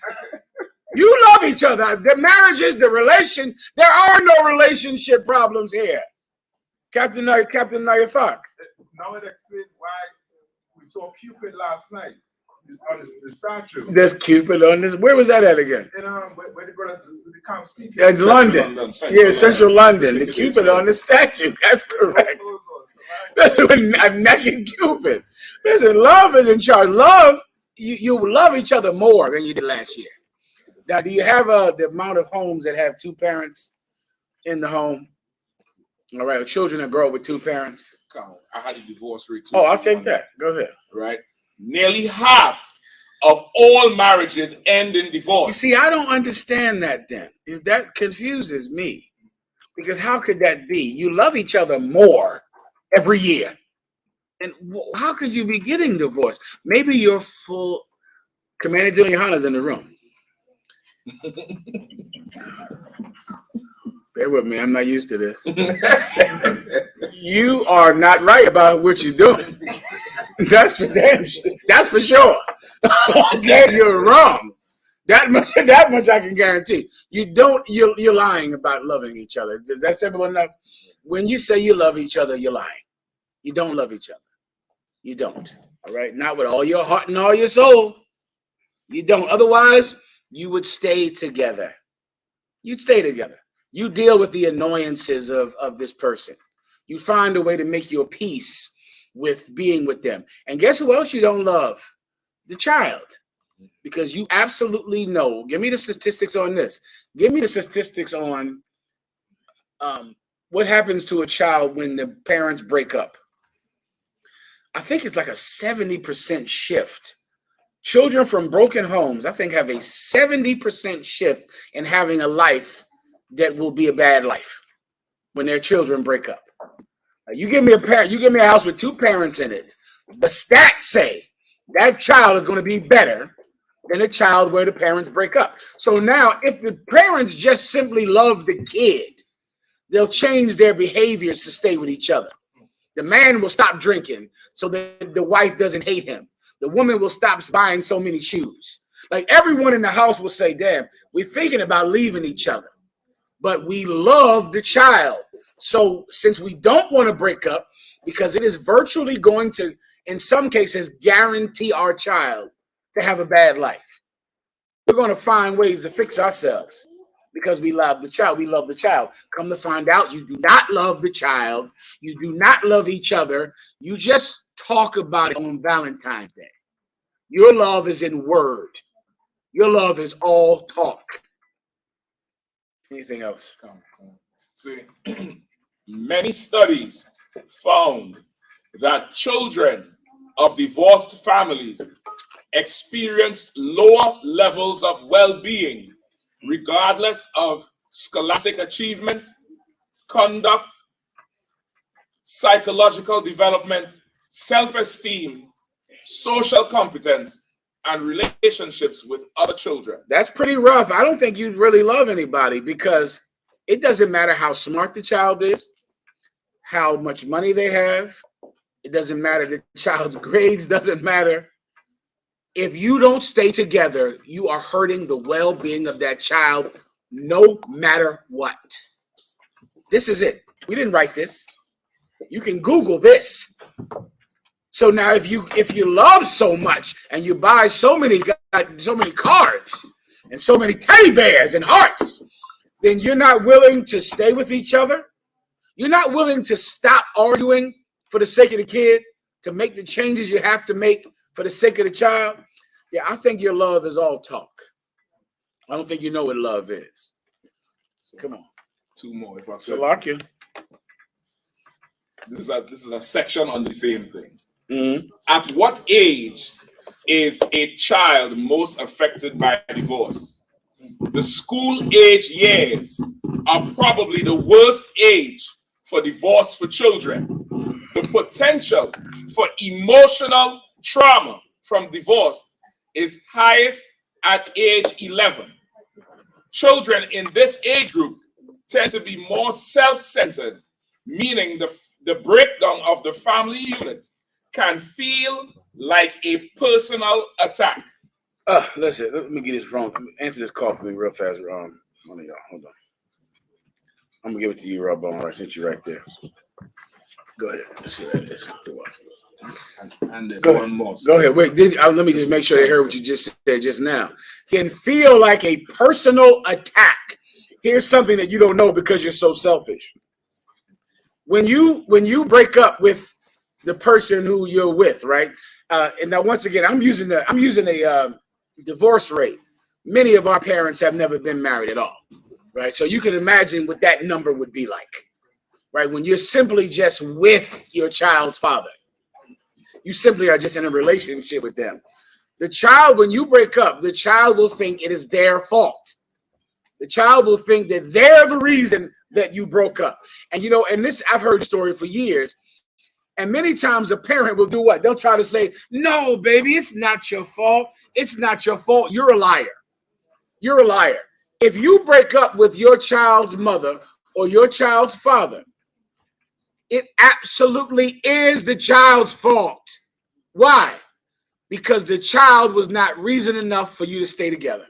You love each other. The marriages, the relation, there are no relationship problems here. Captain Yathak. Now it explains why we saw Cupid last night on the statue. There's Cupid on this. Where was that at again? Where they go to the camp speaking. It's London. Central London. The Cupid on the statue. That's correct. That's a naked Cupid. Listen, love is in charge. Love, you love each other more than you did last year. Now, do you have the amount of homes that have two parents in the home? All right, children that grow up with two parents. I had a divorce rate. Oh, I'll take that. Go ahead. Right, nearly half of all marriages end in divorce. You see, I don't understand that. Then that confuses me. Because how could that be? You love each other more every year. And how could you be getting divorced? Maybe your full Commanding General Yahanna's in the room. Bear with me, I'm not used to this. You are not right about what you're doing. That's for damn sure. That's for sure. Okay, you're wrong. That much I can guarantee. You're lying about loving each other. Is that simple enough? When you say you love each other, you're lying. You don't love each other. You don't. All right? Not with all your heart and all your soul. You don't. Otherwise, you would stay together. You'd stay together. You deal with the annoyances of this person. You find a way to make your peace with being with them. And guess who else you don't love? The child. Because you absolutely know. Give me the statistics on this. Give me the statistics on what happens to a child when the parents break up. I think it's like a 70% shift. Children from broken homes, I think, have a 70% shift in having a life that will be a bad life when their children break up. You give me a house with two parents in it. The stats say that child is going to be better than a child where the parents break up. So now, if the parents just simply love the kid, they'll change their behaviors to stay with each other. The man will stop drinking so that the wife doesn't hate him. The woman will stop buying so many shoes. Like everyone in the house will say, damn, we're thinking about leaving each other, but we love the child. So since we don't want to break up, because it is virtually going to, in some cases, guarantee our child to have a bad life, we're going to find ways to fix ourselves because we love the child. We love the child. Come to find out, you do not love the child. You do not love each other. You just talk about it on Valentine's Day. Your love is in word. Your love is all talk. Anything else? See, many studies found that children of divorced families experienced lower levels of well-being regardless of scholastic achievement, conduct, psychological development, self-esteem, social competence, and relationships with other children. That's pretty rough. I don't think you'd really love anybody because it doesn't matter how smart the child is, how much money they have. It doesn't matter. The child's grades doesn't matter. If you don't stay together, you are hurting the well-being of that child no matter what. This is it. We didn't write this. You can Google this. So now if you love so much and you buy so many cards and so many teddy bears and hearts, then you're not willing to stay with each other. You're not willing to stop arguing for the sake of the kid, to make the changes you have to make for the sake of the child. Yeah, I think your love is all talk. I don't think you know what love is. So come on. Two more, if I could. Salakia. This is a section on the same thing. Mm-hmm. At what age is a child most affected by divorce? The school age years are probably the worst age for divorce for children. The potential for emotional trauma from divorce is highest at age 11. Children in this age group tend to be more self-centered, meaning the breakdown of the family unit can feel like a personal attack. Listen, let me get this wrong. Answer this call for me real fast. One of y'all, hold on. I'm gonna give it to you, Rob. I sent you right there. Go ahead. Let's see what that is. And there's Go one more. Go ahead. Wait, let me just make sure they heard what you just said just now. Can feel like a personal attack. Here's something that you don't know because you're so selfish. When you break up with the person who you're with, right? And now once again, I'm using a divorce rate. Many of our parents have never been married at all, right? So you can imagine what that number would be like, right? When you're simply just with your child's father. You simply are just in a relationship with them. The child, when you break up, the child will think it is their fault. The child will think that they're the reason that you broke up. And you know, and this, I've heard the story for years. And many times a parent will do what? They'll try to say, no, baby, it's not your fault. It's not your fault. You're a liar. You're a liar. If you break up with your child's mother or your child's father, it absolutely is the child's fault. Why? Because the child was not reason enough for you to stay together.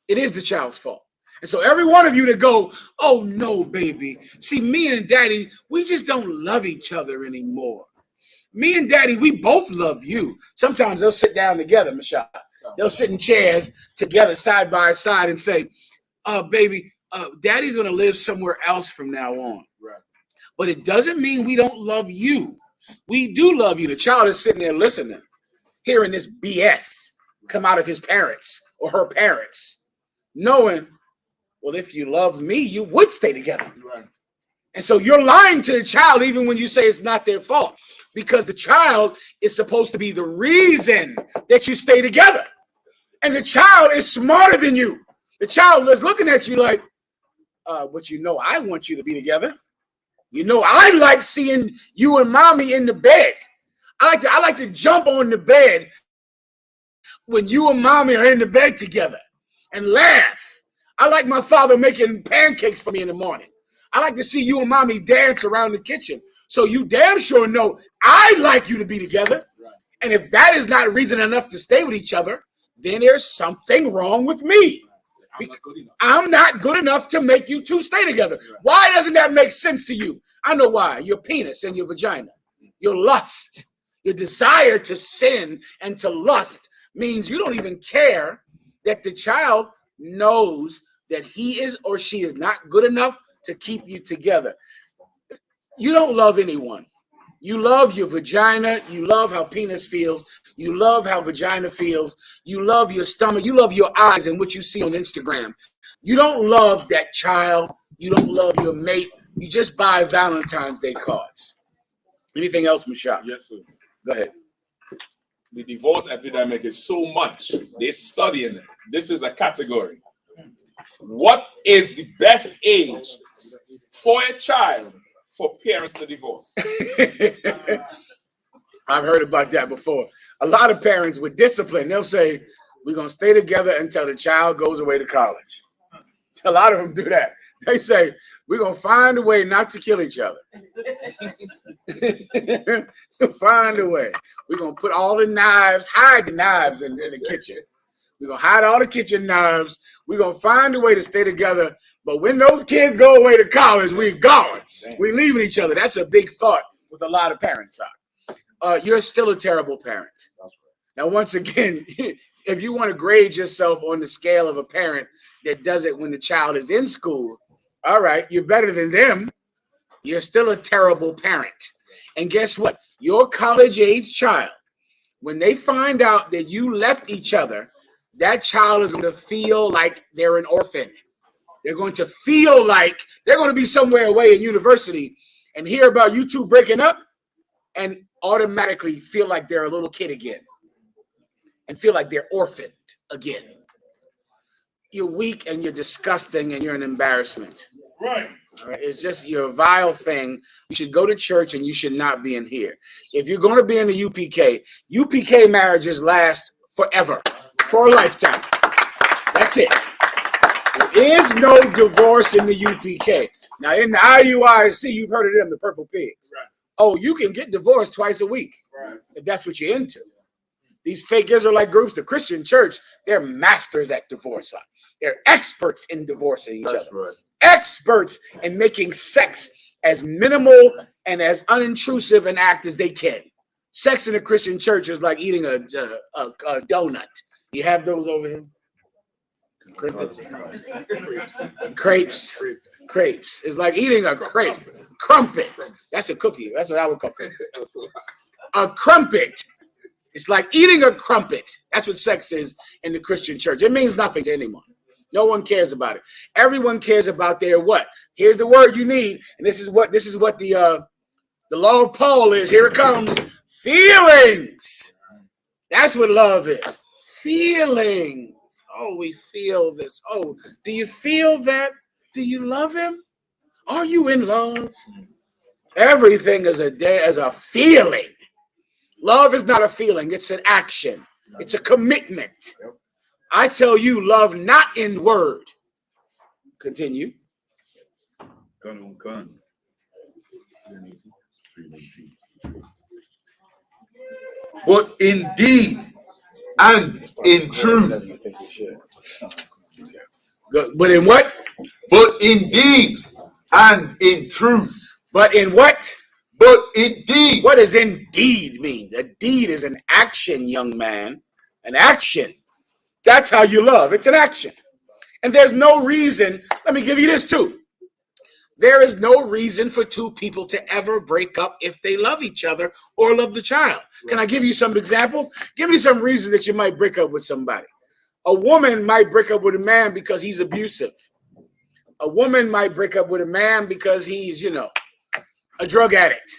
It is the child's fault. And so every one of you that go, oh no, baby. See, me and daddy, we just don't love each other anymore. Me and daddy, we both love you. Sometimes they'll sit down together, Michelle. They'll sit in chairs together side by side and say, baby, daddy's going to live somewhere else from now on. Right. But it doesn't mean we don't love you. We do love you. The child is sitting there listening, hearing this BS come out of his parents or her parents, knowing, well, if you love me, you would stay together. Right. And so you're lying to the child even when you say it's not their fault, because the child is supposed to be the reason that you stay together. And the child is smarter than you. The child is looking at you like, but you know I want you to be together. You know I like seeing you and mommy in the bed. I like to jump on the bed when you and mommy are in the bed together and laugh. I like my father making pancakes for me in the morning. I like to see you and mommy dance around the kitchen. So you damn sure know I like you to be together. Right. And if that is not reason enough to stay with each other, then there's something wrong with me. I'm not good enough to make you two stay together. Right. Why doesn't that make sense to you? I know why. Your penis and your vagina, your lust, your desire to sin and to lust means you don't even care that the child knows that he is or she is not good enough to keep you together. You don't love anyone. You love your vagina. You love how penis feels. You love how vagina feels. You love your stomach. You love your eyes and what you see on Instagram. You don't love that child. You don't love your mate. You just buy Valentine's Day cards. Anything else, Michelle? Yes, sir. Go ahead. The divorce epidemic is so much. They're studying it. This is a category. What is the best age for a child for parents to divorce? I've heard about that before. A lot of parents with discipline, they'll say, we're going to stay together until the child goes away to college. A lot of them do that. They say, we're going to find a way not to kill each other. Find a way. We're going to put all the knives, hide the knives in the kitchen. We're going to hide all the kitchen knives. We're going to find a way to stay together. But when those kids go away to college, we're gone. We're leaving each other. That's a big thought with a lot of parents. You're still a terrible parent. Now, once again, if you want to grade yourself on the scale of a parent that does it when the child is in school, all right, you're better than them. You're still a terrible parent. And guess what? Your college-age child, when they find out that you left each other, that child is going to feel like they're an orphan. They're going to feel like they're going to be somewhere away in university and hear about you two breaking up and automatically feel like they're a little kid again and feel like they're orphaned again. You're weak and you're disgusting and you're an embarrassment. Right. All right. It's just you're a vile thing. You should go to church and you should not be in here. If you're going to be in the UPK, UPK marriages last forever, for a lifetime. That's it. There is no divorce in the UPK. Now, in the IUIC, you've heard of them, the Purple Pigs. Right. Oh, you can get divorced twice a week, right, if that's what you're into. These fake Israelite groups, the Christian church, they're masters at divorce. They're experts in divorcing each other. Right. Experts in making sex as minimal and as unintrusive an act as they can. Sex in a Christian church is like eating a donut. You have those over here? Crepes. It's like eating a crepe. Crumpet. That's a cookie. That's what I would call it. A crumpet. It's like eating a crumpet. That's what sex is in the Christian church. It means nothing to anyone. No one cares about it. Everyone cares about their what? Here's the word you need, and this is what the law of Paul is. Here it comes. Feelings. That's what love is. Feelings. Oh, we feel this. Oh, do you feel that? Do you love him? Are you in love? Everything is a feeling. Love is not a feeling, it's an action. It's a commitment. I tell you, love not in word. Continue. But in deed and in truth. Good. But in what? But in deed and in truth. But in what? But indeed. What does indeed mean? A deed is an action, young man. An action. That's how you love. It's an action. And there's no reason. Let me give you this too. There is no reason for two people to ever break up if they love each other or love the child. Can I give you some examples? Give me some reason that you might break up with somebody. A woman might break up with a man because he's abusive. A woman might break up with a man because he's, a drug addict,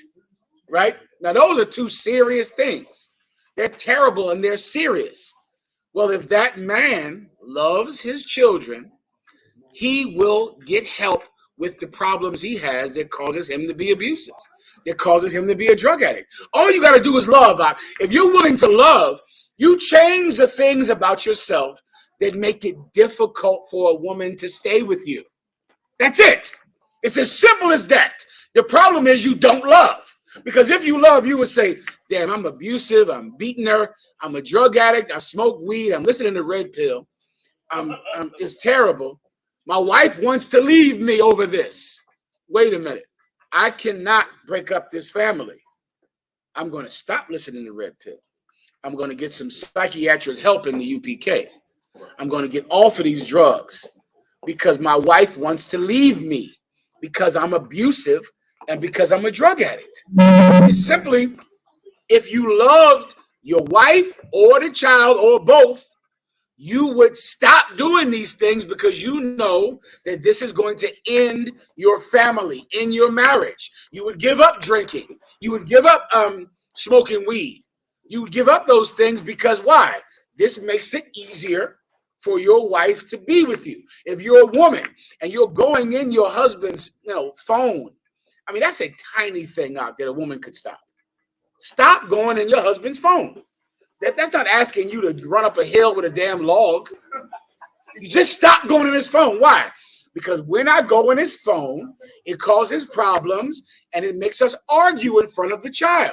right? Now, those are two serious things. They're terrible and they're serious. Well, if that man loves his children, he will get help with the problems he has that causes him to be abusive, that causes him to be a drug addict. All you got to do is love. If you're willing to love, you change the things about yourself that make it difficult for a woman to stay with you. That's it. It's as simple as that. The problem is you don't love. Because if you love, you would say, damn, I'm abusive, I'm beating her, I'm a drug addict, I smoke weed, I'm listening to Red Pill. It's terrible. My wife wants to leave me over this. Wait a minute. I cannot break up this family. I'm going to stop listening to Red Pill. I'm going to get some psychiatric help in the UPK. I'm going to get off of these drugs because my wife wants to leave me because I'm abusive and because I'm a drug addict. It's simply, if you loved your wife or the child or both, you would stop doing these things because you know that this is going to end your family, in your marriage. You would give up drinking. You would give up smoking weed. You would give up those things because why? This makes it easier for your wife to be with you. If you're a woman and you're going in your husband's phone, I mean, that's a tiny thing out that a woman could stop. Stop going in your husband's phone. That's not asking you to run up a hill with a damn log. You just stop going in his phone. Why? Because when I go in his phone, it causes problems and it makes us argue in front of the child.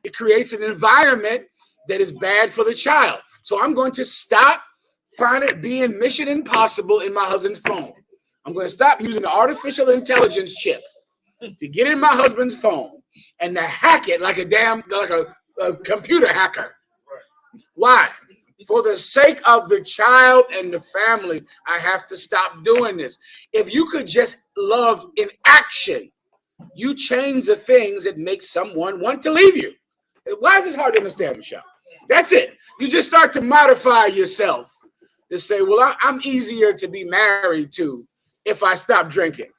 It creates an environment that is bad for the child. So I'm going to stop finding it being mission impossible in my husband's phone. I'm going to stop using the artificial intelligence chip to get in my husband's phone and to hack it like a computer hacker. Why? For the sake of the child and the family, I have to stop doing this. If you could just love in action, you change the things that make someone want to leave you. Why is this hard to understand, Michelle? That's it. You just start to modify yourself to say, well, I'm easier to be married to if I stop drinking.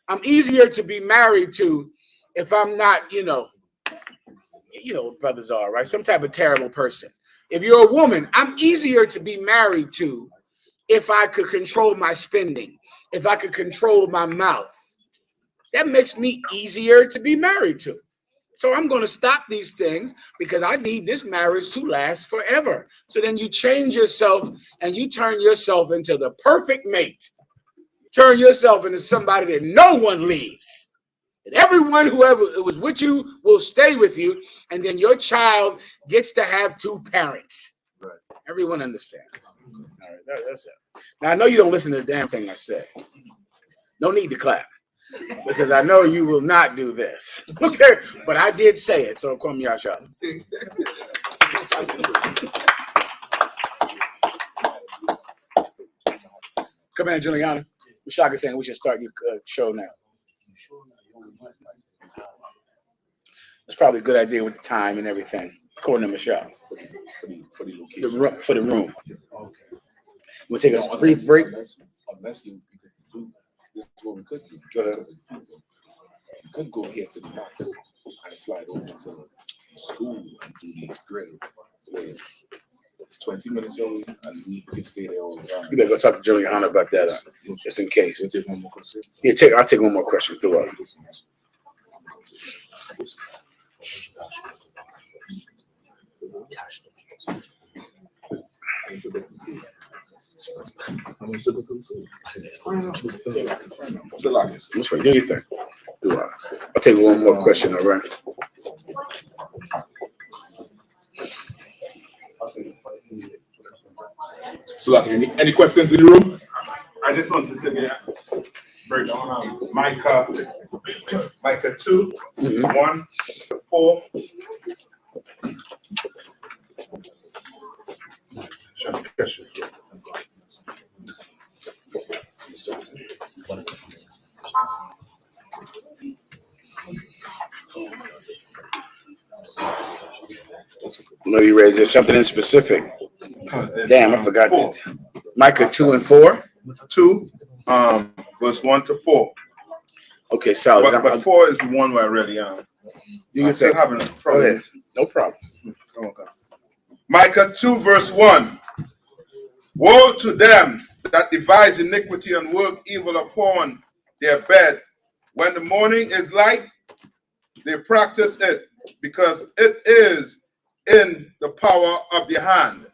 I'm easier to be married to if I'm not, what brothers are, right? Some type of terrible person. If you're a woman, I'm easier to be married to if I could control my spending, if I could control my mouth. That makes me easier to be married to. So I'm going to stop these things because I need this marriage to last forever. So then you change yourself and you turn yourself into the perfect mate. Turn yourself into somebody that no one leaves. And everyone whoever was with you will stay with you. And then your child gets to have two parents. Right. Everyone understands. All right, that's it. Now, I know you don't listen to the damn thing I say. No need to clap. Because I know you will not do this. Okay? But I did say it, so come Yasha. Commander General Yahanna, Mashaka is saying we should start your show now. It's probably a good idea with the time and everything, according to Michelle, for the room. Okay. We'll take a brief break. Unless you could do this, is what we could do. You could go here to the box. I slide over to the school and do the grill. It's 20 minutes away, and we can stay there all the time. You better go talk to General Yahanna about that, just in case. We'll take one more question. Yeah, I'll take one more question through. That's right. Do your thing. I'll take one more question, all right? So, any questions in the room? I just wanted to get break down Micah 2, 1 to 4. No, you raised there something in specific. Damn, I forgot that. Micah 2 and 4. 2, verse 1 to 4. Okay, solid. But 4 is the one where I really Do you still think? having a problem. No problem. Okay. Micah 2, verse 1. Woe to them that devise iniquity and work evil upon their bed. When the morning is light, they practice it, because it is in the power of their hand.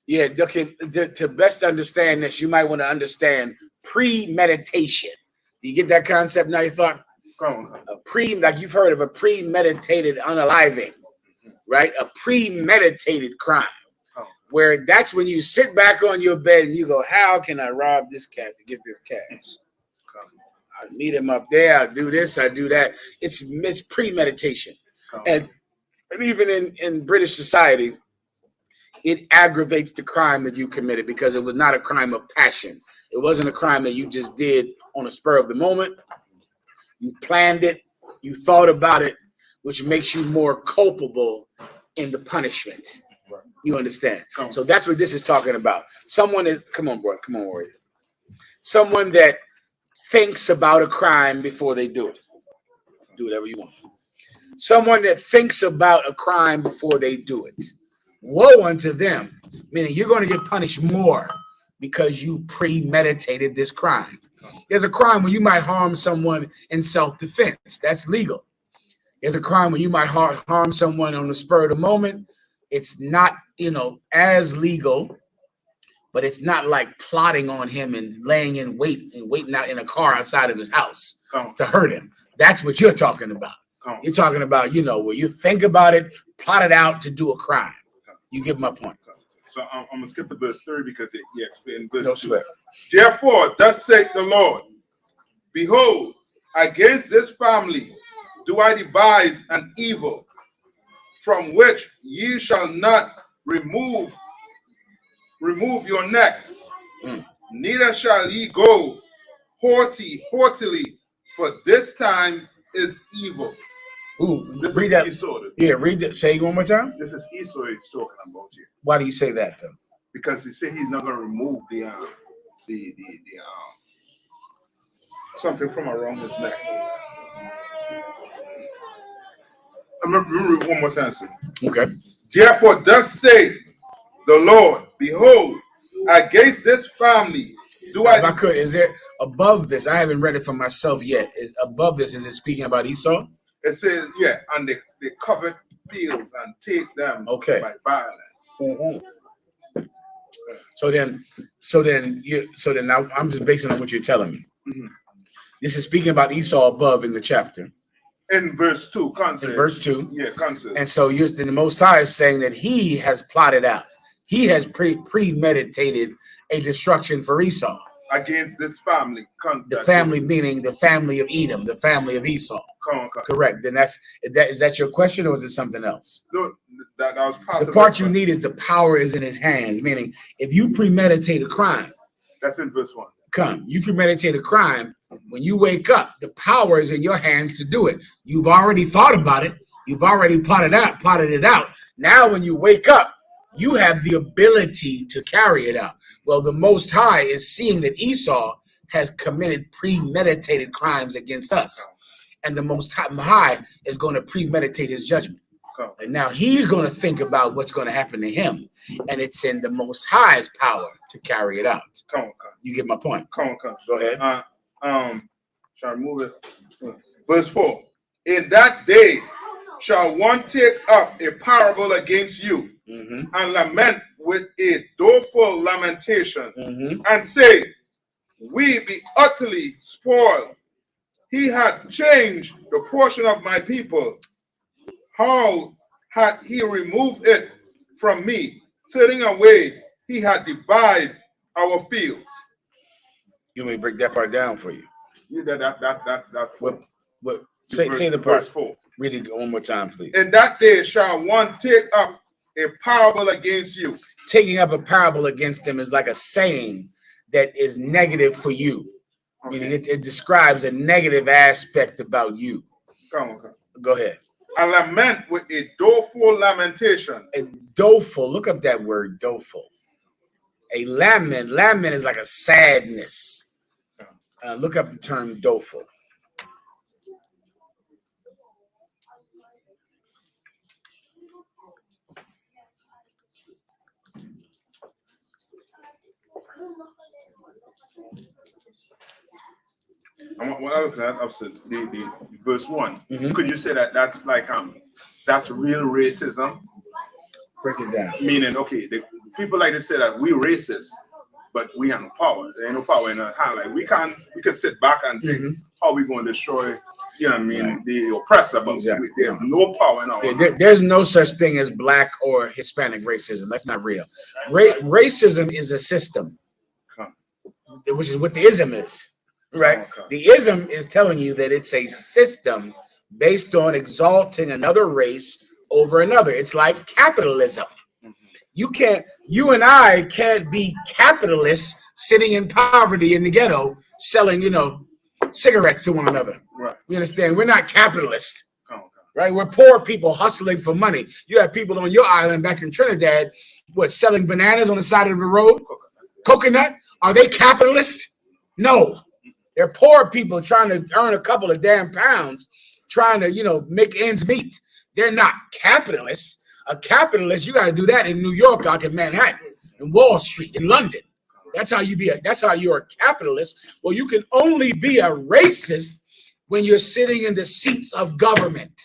Yeah, okay. To best understand this, you might want to understand premeditation. Do you get that concept now? You thought like you've heard of a premeditated unaliving, right? A premeditated crime, where that's when you sit back on your bed and you go, "How can I rob this cat to get this cash? I meet him up there. I do this. I do that." It's premeditation, and even in British society, it aggravates the crime that you committed because it was not a crime of passion. It wasn't a crime that you just did on a spur of the moment. You planned it, you thought about it, which makes you more culpable in the punishment. You understand? So that's what this is talking about. Someone that, come on, boy, come on, warrior. Someone that thinks about a crime before they do it. Do whatever you want. Someone that thinks about a crime before they do it. Woe unto them, meaning you're going to get punished more because you premeditated this crime. There's a crime where you might harm someone in self-defense. That's legal. There's a crime where you might harm someone on the spur of the moment. It's not, as legal, but it's not like plotting on him and laying in wait and waiting out in a car outside of his house to hurt him. That's what you're talking about. You're talking about, where you think about it, plot it out to do a crime. You get my point. So I'm going to skip to verse 3 because it explains verse 2. No sweat. Therefore, thus saith the Lord, behold, against this family do I devise an evil, from which ye shall not remove your necks, neither shall ye go haughtily, for this time is evil. Ooh, This read is that. Esau. Yeah, read that. Say it one more time. This is Esau he's talking about here. Why do you say that, though? Because he said he's not going to remove the something from around his neck. Remember it one more time, sir. Okay. Therefore, thus say the Lord, behold, against this family do I. If I could, is there above this? I haven't read it for myself yet. Is above this? Is it speaking about Esau? It says, yeah, and they covet fields and take them by violence. So then now I'm just basing on what you're telling me. This is speaking about Esau above in the chapter. In verse 2, concept. In verse 2. Yeah, concept. And so the Most High is saying that he has plotted out. He has premeditated a destruction for Esau. Against this family. The family meaning the family of Edom, the family of Esau. Correct. Then is that your question or is it something else? No, that was part of the part you need is the power is in his hands. Meaning if you premeditate a crime. That's in verse 1. You premeditate a crime. When you wake up, the power is in your hands to do it. You've already thought about it. You've already plotted it out. Now when you wake up, you have the ability to carry it out. Well, the Most High is seeing that Esau has committed premeditated crimes against us. And the Most High is going to premeditate his judgment. And now he's going to think about what's going to happen to him. And it's in the Most High's power to carry it out. You get my point? Come. Go ahead. Try to move it. Verse 4. In that day shall one take up a parable against you and lament with a doleful lamentation and say, we be utterly spoiled. He had changed the portion of my people. How had he removed it from me? Turning away, he had divided our fields. You may break that part down for you. Yeah, that's what say the part. Verse 4. Read it one more time, please. In that day shall one take up a parable against you. Taking up a parable against him is like a saying that is negative for you. Okay. Meaning it describes a negative aspect about you. Come on. Go ahead. A lament with a doleful lamentation. A doleful. Look up that word, doleful. A lament. Lament is like a sadness. Look up the term doleful. When I look at that, the verse 1, could you say that that's like that's real racism? Break it down. Meaning, okay, the people like to say that we racist, but we have no power. There ain't no power in our hand. Like we can sit back and think how we going to destroy, you know what I mean, right. The oppressor, but exactly. There's no power in our hand. There's no such thing as black or Hispanic racism. That's not real. Racism is a system, which is what the ism is. Right. Okay. The ism is telling you that it's a system based on exalting another race over another. It's like capitalism. You and I can't be capitalists sitting in poverty in the ghetto selling, cigarettes to one another. Right. You understand? We're not capitalists. Right? We're poor people hustling for money. You have people on your island back in Trinidad, selling bananas on the side of the road? Coconut? Are they capitalists? No. They're poor people trying to earn a couple of damn pounds, trying to, make ends meet. They're not capitalists. A capitalist, you got to do that in New York, out in Manhattan, in Wall Street, in London. That's how you're a capitalist. Well, you can only be a racist when you're sitting in the seats of government.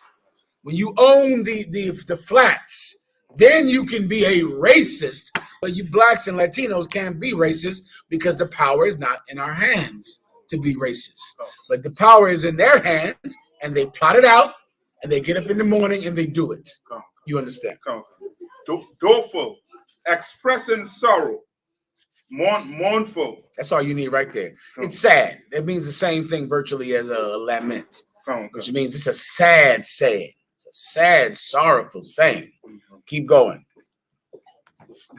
When you own the flats, then you can be a racist. But you blacks and Latinos can't be racist because the power is not in our hands to be racist. But the power is in their hands, and they plot it out, and they get up in the morning and they do it. You understand? Doleful, expressing sorrow, mournful. That's all you need right there. It's sad. It means the same thing virtually as a lament, which means it's a sad saying. It's a sad, sorrowful saying. Keep going.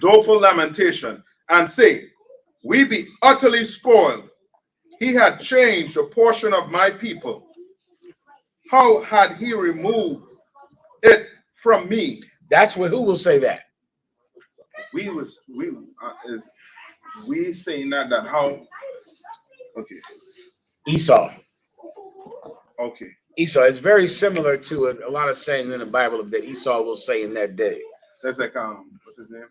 Doleful lamentation, and say, we be utterly spoiled. He had changed a portion of my people. How had he removed it from me? That's what. Who will say that? We saying that how? Okay. Esau. Okay. Esau is very similar to a lot of sayings in the Bible that Esau will say in that day. That's like what's his name?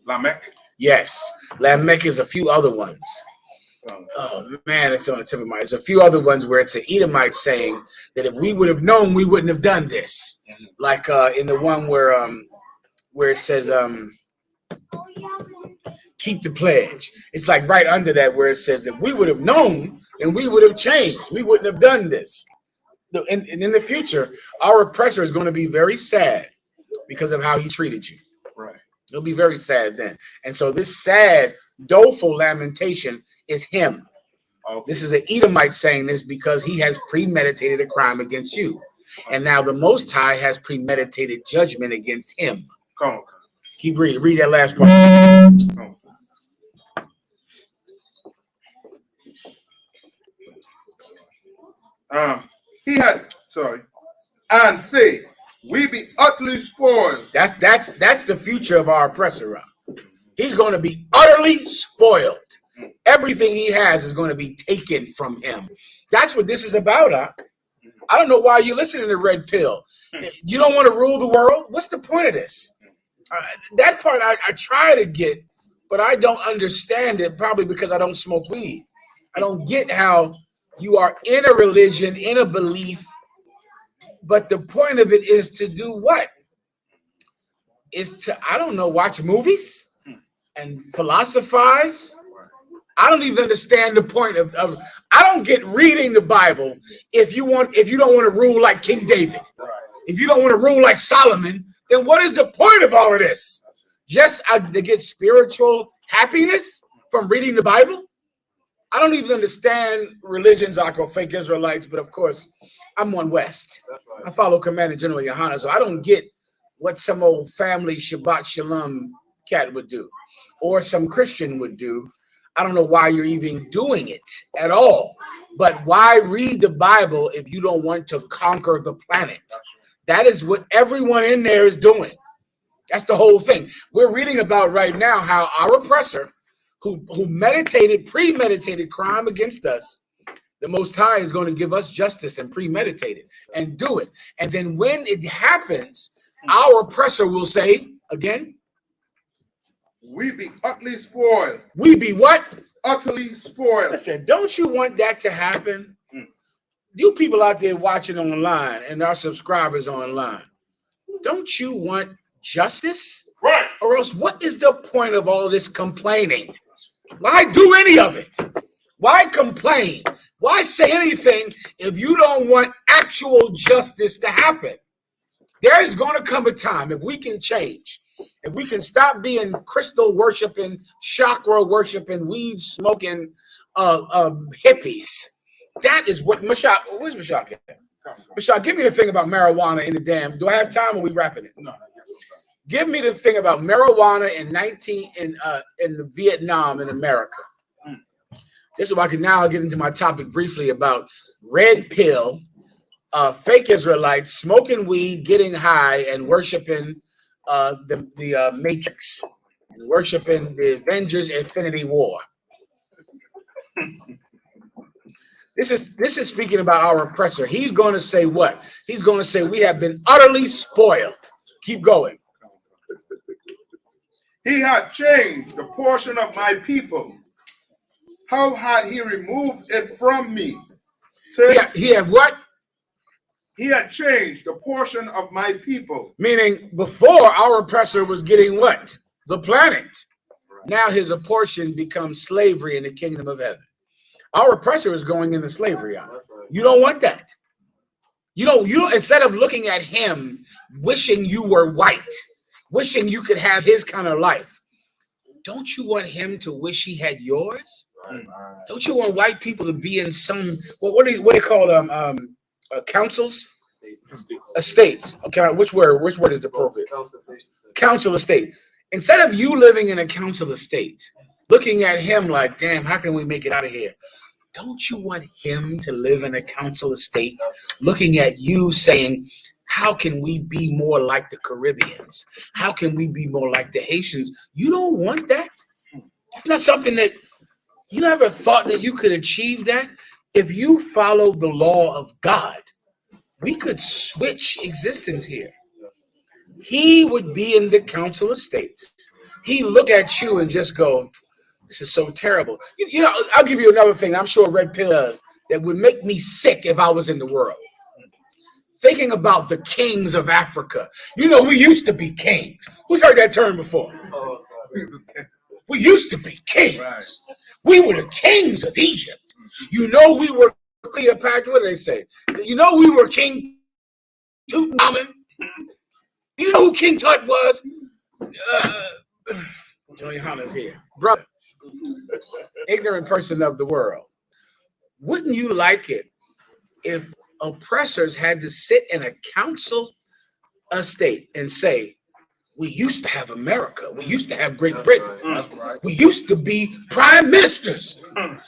Lamech. Yes, Lamech is a few other ones. Oh man, it's on the tip of my. There's a few other ones where it's an Edomite saying that if we would have known, we wouldn't have done this. Like in the one where it says keep the pledge. It's like right under that where it says if we would have known, then we would have changed. We wouldn't have done this. And in the future, our oppressor is going to be very sad because of how he treated you. Right. It'll be very sad then. And so this sad, doleful lamentation is him. Okay. This is an Edomite saying this because he has premeditated a crime against you. And now the Most High has premeditated judgment against him. Come on. Keep reading. Read that last part. And say, we be utterly spoiled. That's the future of our oppressor. He's going to be utterly spoiled. Everything he has is going to be taken from him. That's what this is about, I don't know why you're listening to Red Pill. You don't want to rule the world? What's the point of this? That part I try to get, but I don't understand it, probably because I don't smoke weed. I don't get how you are in a religion, in a belief, but the point of it is to do what? Is to, I don't know, watch movies and philosophize. I don't even understand the point of I don't get reading the Bible if you don't want to rule like King David. If you don't want to rule like Solomon, then what is the point of all of this? Just to get spiritual happiness from reading the Bible? I don't even understand religions. I call fake Israelites, but of course, I'm one West. I follow Commanding General Yahanna, so I don't get what some old family Shabbat Shalom cat would do, or some Christian would do. I don't know why you're even doing it at all. But why read the Bible if you don't want to conquer the planet? That is what everyone in there is doing. That's the whole thing. We're reading about right now how our oppressor, who premeditated crime against us, the Most High is going to give us justice and premeditate it and do it. And then when it happens, our oppressor will say, again, we be utterly spoiled. We be what? Utterly spoiled. Listen, don't you want that to happen? You people out there watching online and our subscribers online, don't you want justice? Right. Or else what is the point of all this complaining? Why do any of it? Why complain? Why say anything if you don't want actual justice to happen? There's going to come a time, if we can change, if we can stop being crystal worshiping, chakra worshiping, weed smoking hippies. That is what Mashak. Where's Mashak at? Mashak, give me the thing about marijuana in the damn. Do I have time or are we wrapping it? No. Give me the thing about marijuana in the Vietnam in America. Just so I can now get into my topic briefly about red pill, fake Israelites smoking weed, getting high, and worshiping the Matrix, worshiping the Avengers Infinity War. This is speaking about our oppressor. He's going to say what? He's going to say we have been utterly spoiled. Keep going. He had changed the portion of my people. How had he removed it from me? He had what? He had changed the portion of my people. Meaning before our oppressor was getting what? The planet. Now his portion becomes slavery in the kingdom of heaven. Our oppressor is going into slavery. You don't want that. You don't, instead of looking at him, wishing you were white, wishing you could have his kind of life, don't you want him to wish he had yours? Don't you want white people to be in some, what do you call them? Councils? Estates. Okay, which word is appropriate? Council estate. Instead of you living in a council estate, looking at him like, damn, how can we make it out of here? Don't you want him to live in a council estate, looking at you saying, how can we be more like the Caribbeans? How can we be more like the Haitians? You don't want that? It's not something that you never thought that you could achieve that. If you follow the law of God, we could switch existence here. He would be in the council of states. He look at you and just go, this is so terrible. You know, I'll give you another thing. I'm sure Red Pill does that would make me sick if I was in the world. Thinking about the kings of Africa. You know, we used to be kings. Who's heard that term before? We used to be kings. We were the kings of Egypt. You know, we were Cleopatra. What do they say? You know, we were King Tutankhamun. You know who King Tut was? Yahanna's here. Brother, ignorant person of the world. Wouldn't you like it if oppressors had to sit in a council estate and say, we used to have America. We used to have Great Britain. We used to be prime ministers.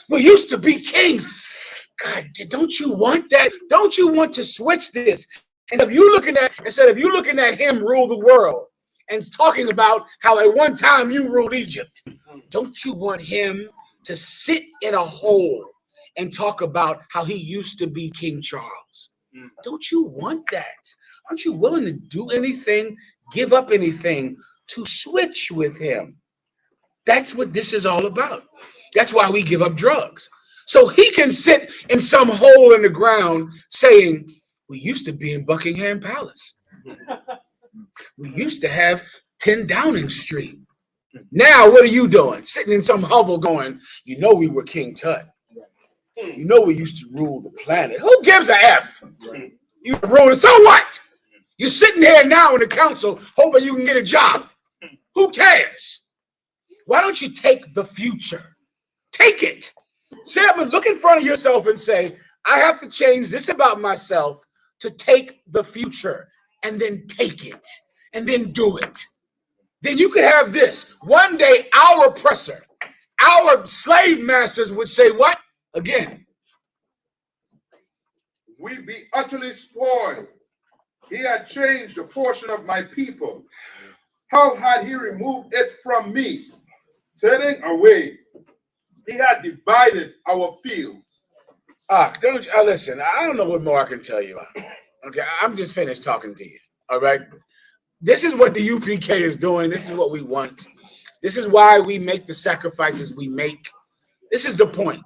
We used to be kings. God, don't you want that? Don't you want to switch this? And if you're looking at, instead of you looking at him rule the world and talking about how at one time you ruled Egypt, don't you want him to sit in a hole and talk about how he used to be King Charles? Don't you want that? Aren't you willing to do anything, give up anything to switch with him? That's what this is all about. That's why we give up drugs. So he can sit in some hole in the ground saying, we used to be in Buckingham Palace. We used to have 10 Downing Street. Now, what are you doing? Sitting in some hovel going, you know we were King Tut. You know we used to rule the planet. Who gives a F? You rule it. So what? You're sitting here now in the council hoping you can get a job. Who cares? Why don't you take the future? Take it. Sit up and look in front of yourself and say, I have to change this about myself to take the future, and then take it, and then do it. Then you could have this. One day, our oppressor, our slave masters would say what? Again. We be utterly spoiled. He had changed a portion of my people. How had he removed it from me? Turning away, he had divided our fields. Don't listen, I don't know what more I can tell you. Okay, I'm just finished talking to you. All right. This is what the UPK is doing. This is what we want. This is why we make the sacrifices we make. This is the point.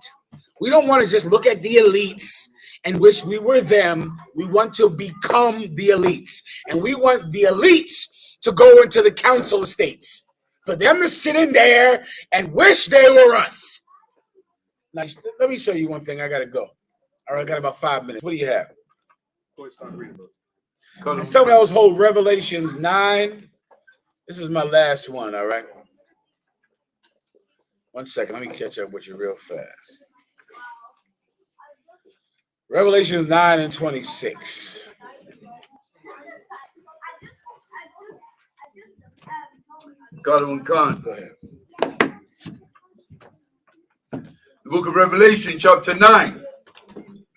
We don't want to just look at the elites and wish we were them. We want to become the elites. And we want the elites to go into the council estates. For them to sit in there and wish they were us. Now, let me show you one thing. I got to go. All right, I got about 5 minutes. What do you have? And some of those whole Revelations 9. This is my last one, all right? 1 second. Let me catch up with you real fast. Revelations 9 and 26. Got him, Khan. Go ahead. The book of Revelation, chapter 9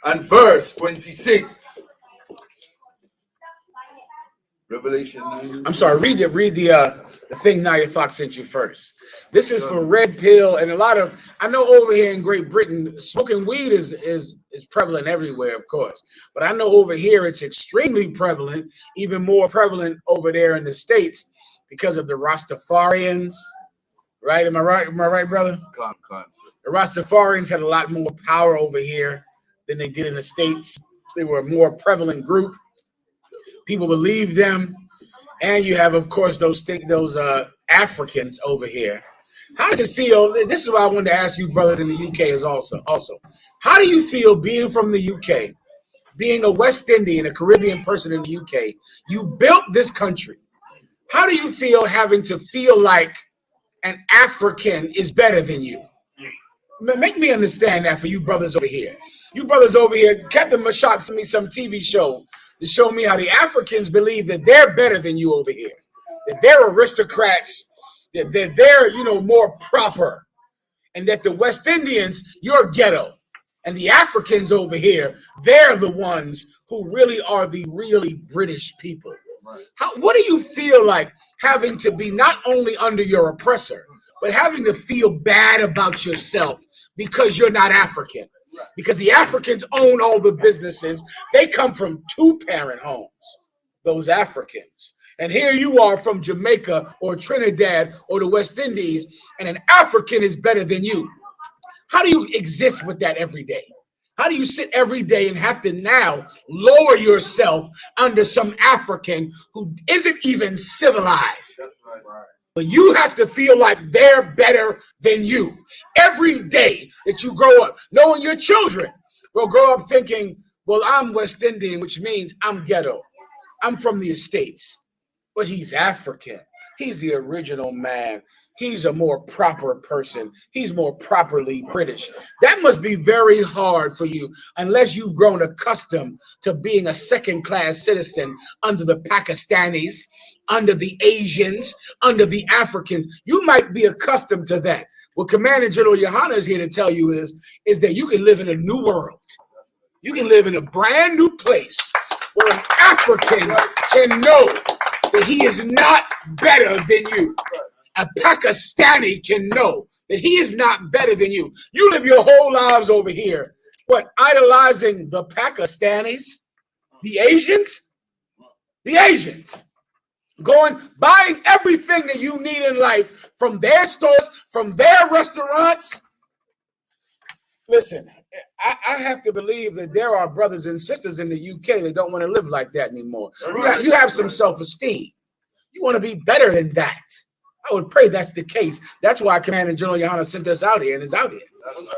and verse 26. Revelation 9. I'm sorry, read the thing ISUPK sent you first. This is for red pill, and a lot of, I know over here in Great Britain, smoking weed is prevalent everywhere, of course. But I know over here it's extremely prevalent, even more prevalent over there in the States because of the Rastafarians. Right? Am I right, brother? The Rastafarians had a lot more power over here than they did in the States. They were a more prevalent group. People believe them. And you have, of course, those Africans over here. How does it feel? This is what I wanted to ask you, brothers in the UK, is also. How do you feel being from the UK, being a West Indian, a Caribbean person in the UK? You built this country. How do you feel having to feel like an African is better than you? Make me understand that for you brothers over here. You brothers over here, Captain Mashak sent me some TV show to show me how the Africans believe that they're better than you over here, that they're aristocrats, that they're more proper, and that the West Indians, you're ghetto, and the Africans over here, they're the ones who really are the really British people. What do you feel like having to be not only under your oppressor, but having to feel bad about yourself because you're not African? Because the Africans own all the businesses. They come from 2-parent homes, those Africans. And here you are from Jamaica or Trinidad or the West Indies, and an African is better than you. How do you exist with that every day? How do you sit every day and have to now lower yourself under some African who isn't even civilized? But you have to feel like they're better than you every day that you grow up, knowing your children will grow up thinking, well, I'm West Indian, which means I'm ghetto. I'm from the estates, but he's African. He's the original man. He's a more proper person. He's more properly British. That must be very hard for you unless you've grown accustomed to being a second-class citizen under the Pakistanis, under the Asians, under the Africans. You might be accustomed to that. What Commanding General Yahanna is here to tell you is that you can live in a new world. You can live in a brand new place where an African can know that he is not better than you. A Pakistani can know that he is not better than you. You live your whole lives over here, idolizing the Pakistanis, The Asians? The Asians. Going, buying everything that you need in life from their stores, from their restaurants. Listen, I have to believe that there are brothers and sisters in the UK that don't want to live like that anymore. You have some self-esteem. You want to be better than that. I would pray that's the case. That's why Commanding General Yahanna sent us out here and is out here.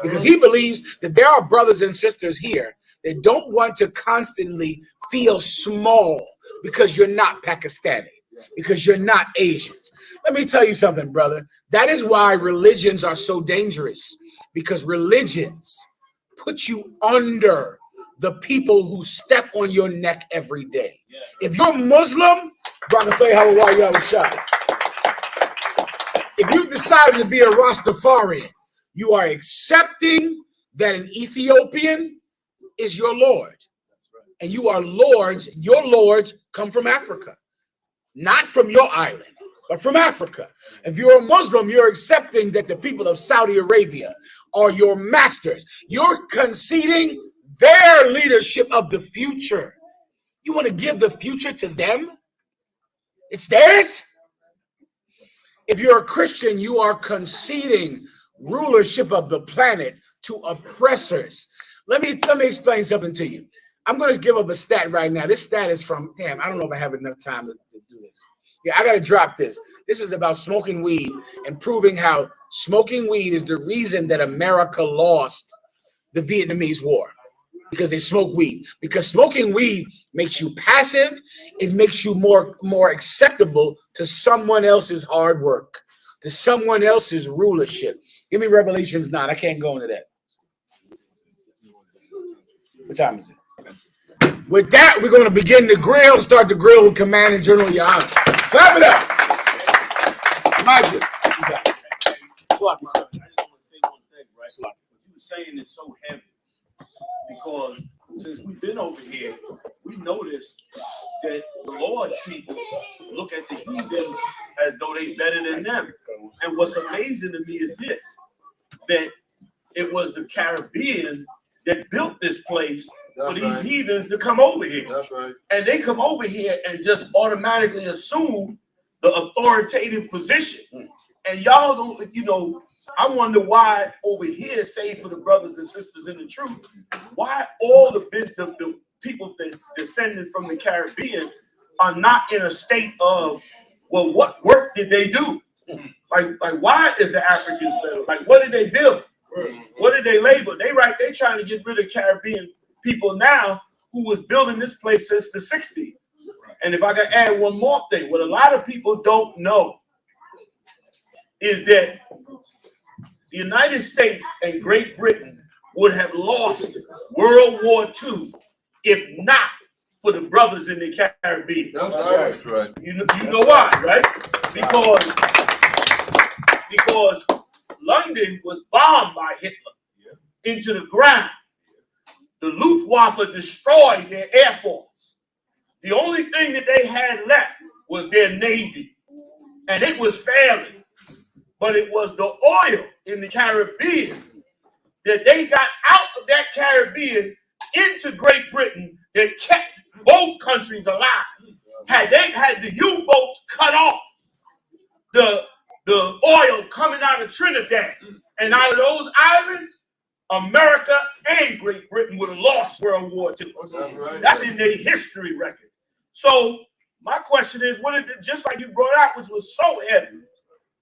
Because he believes that there are brothers and sisters here that don't want to constantly feel small because you're not Pakistani, because you're not Asians. Let me tell you something, brother. That is why religions are so dangerous, because religions put you under the people who step on your neck every day. If you're Muslim, if you decided to be a Rastafarian, you are accepting that an Ethiopian is your Lord. And you are lords, your lords come from Africa. Not from your island, but from Africa. If you're a Muslim, you're accepting that the people of Saudi Arabia are your masters. You're conceding their leadership of the future. You want to give the future to them? It's theirs? If you're a Christian, you are conceding rulership of the planet to oppressors. Let me explain something to you. I'm going to give up a stat right now. This stat is from, damn, I don't know if I have enough time to do this. Yeah, I got to drop this. This is about smoking weed and proving how smoking weed is the reason that America lost the Vietnamese War. Because they smoke weed. Because smoking weed makes you passive. It makes you more acceptable to someone else's hard work, to someone else's rulership. Give me Revelations 9. I can't go into that. What time is it? With that, we're going to begin the grill and start the grill with Commanding General Yahanna. Clap it up. Imagine. I just want to say one thing, right? What you were saying is so heavy because since we've been over here, we noticed that the Lord's people look at the heathens as though they're better than them. And what's amazing to me is this, that it was the Caribbean that built this place for these heathens to come over here. That's right. And they come over here and just automatically assume the authoritative position. And y'all don't, you know, I wonder why over here, say for the brothers and sisters in the truth, why all the people that's descended from the Caribbean are not in a state of, well, what work did they do? Like why is the Africans better? Like, what did they build? What did they labor? They trying to get rid of Caribbean people now who was building this place since the 60s. And if I can add one more thing, what a lot of people don't know is that the United States and Great Britain would have lost World War II if not for the brothers in the Caribbean. That's right. You know why, right? Because London was bombed by Hitler into the ground. The Luftwaffe destroyed their air force. The only thing that they had left was their navy, and it was failing. But it was the oil in the Caribbean that they got out of that Caribbean into Great Britain that kept both countries alive. Had they had the U-boats cut off the oil coming out of Trinidad and out of those islands, America and Great Britain would have lost World War II. That's right. That's in their history record. So my question is, what is it, just like you brought out, which was so heavy,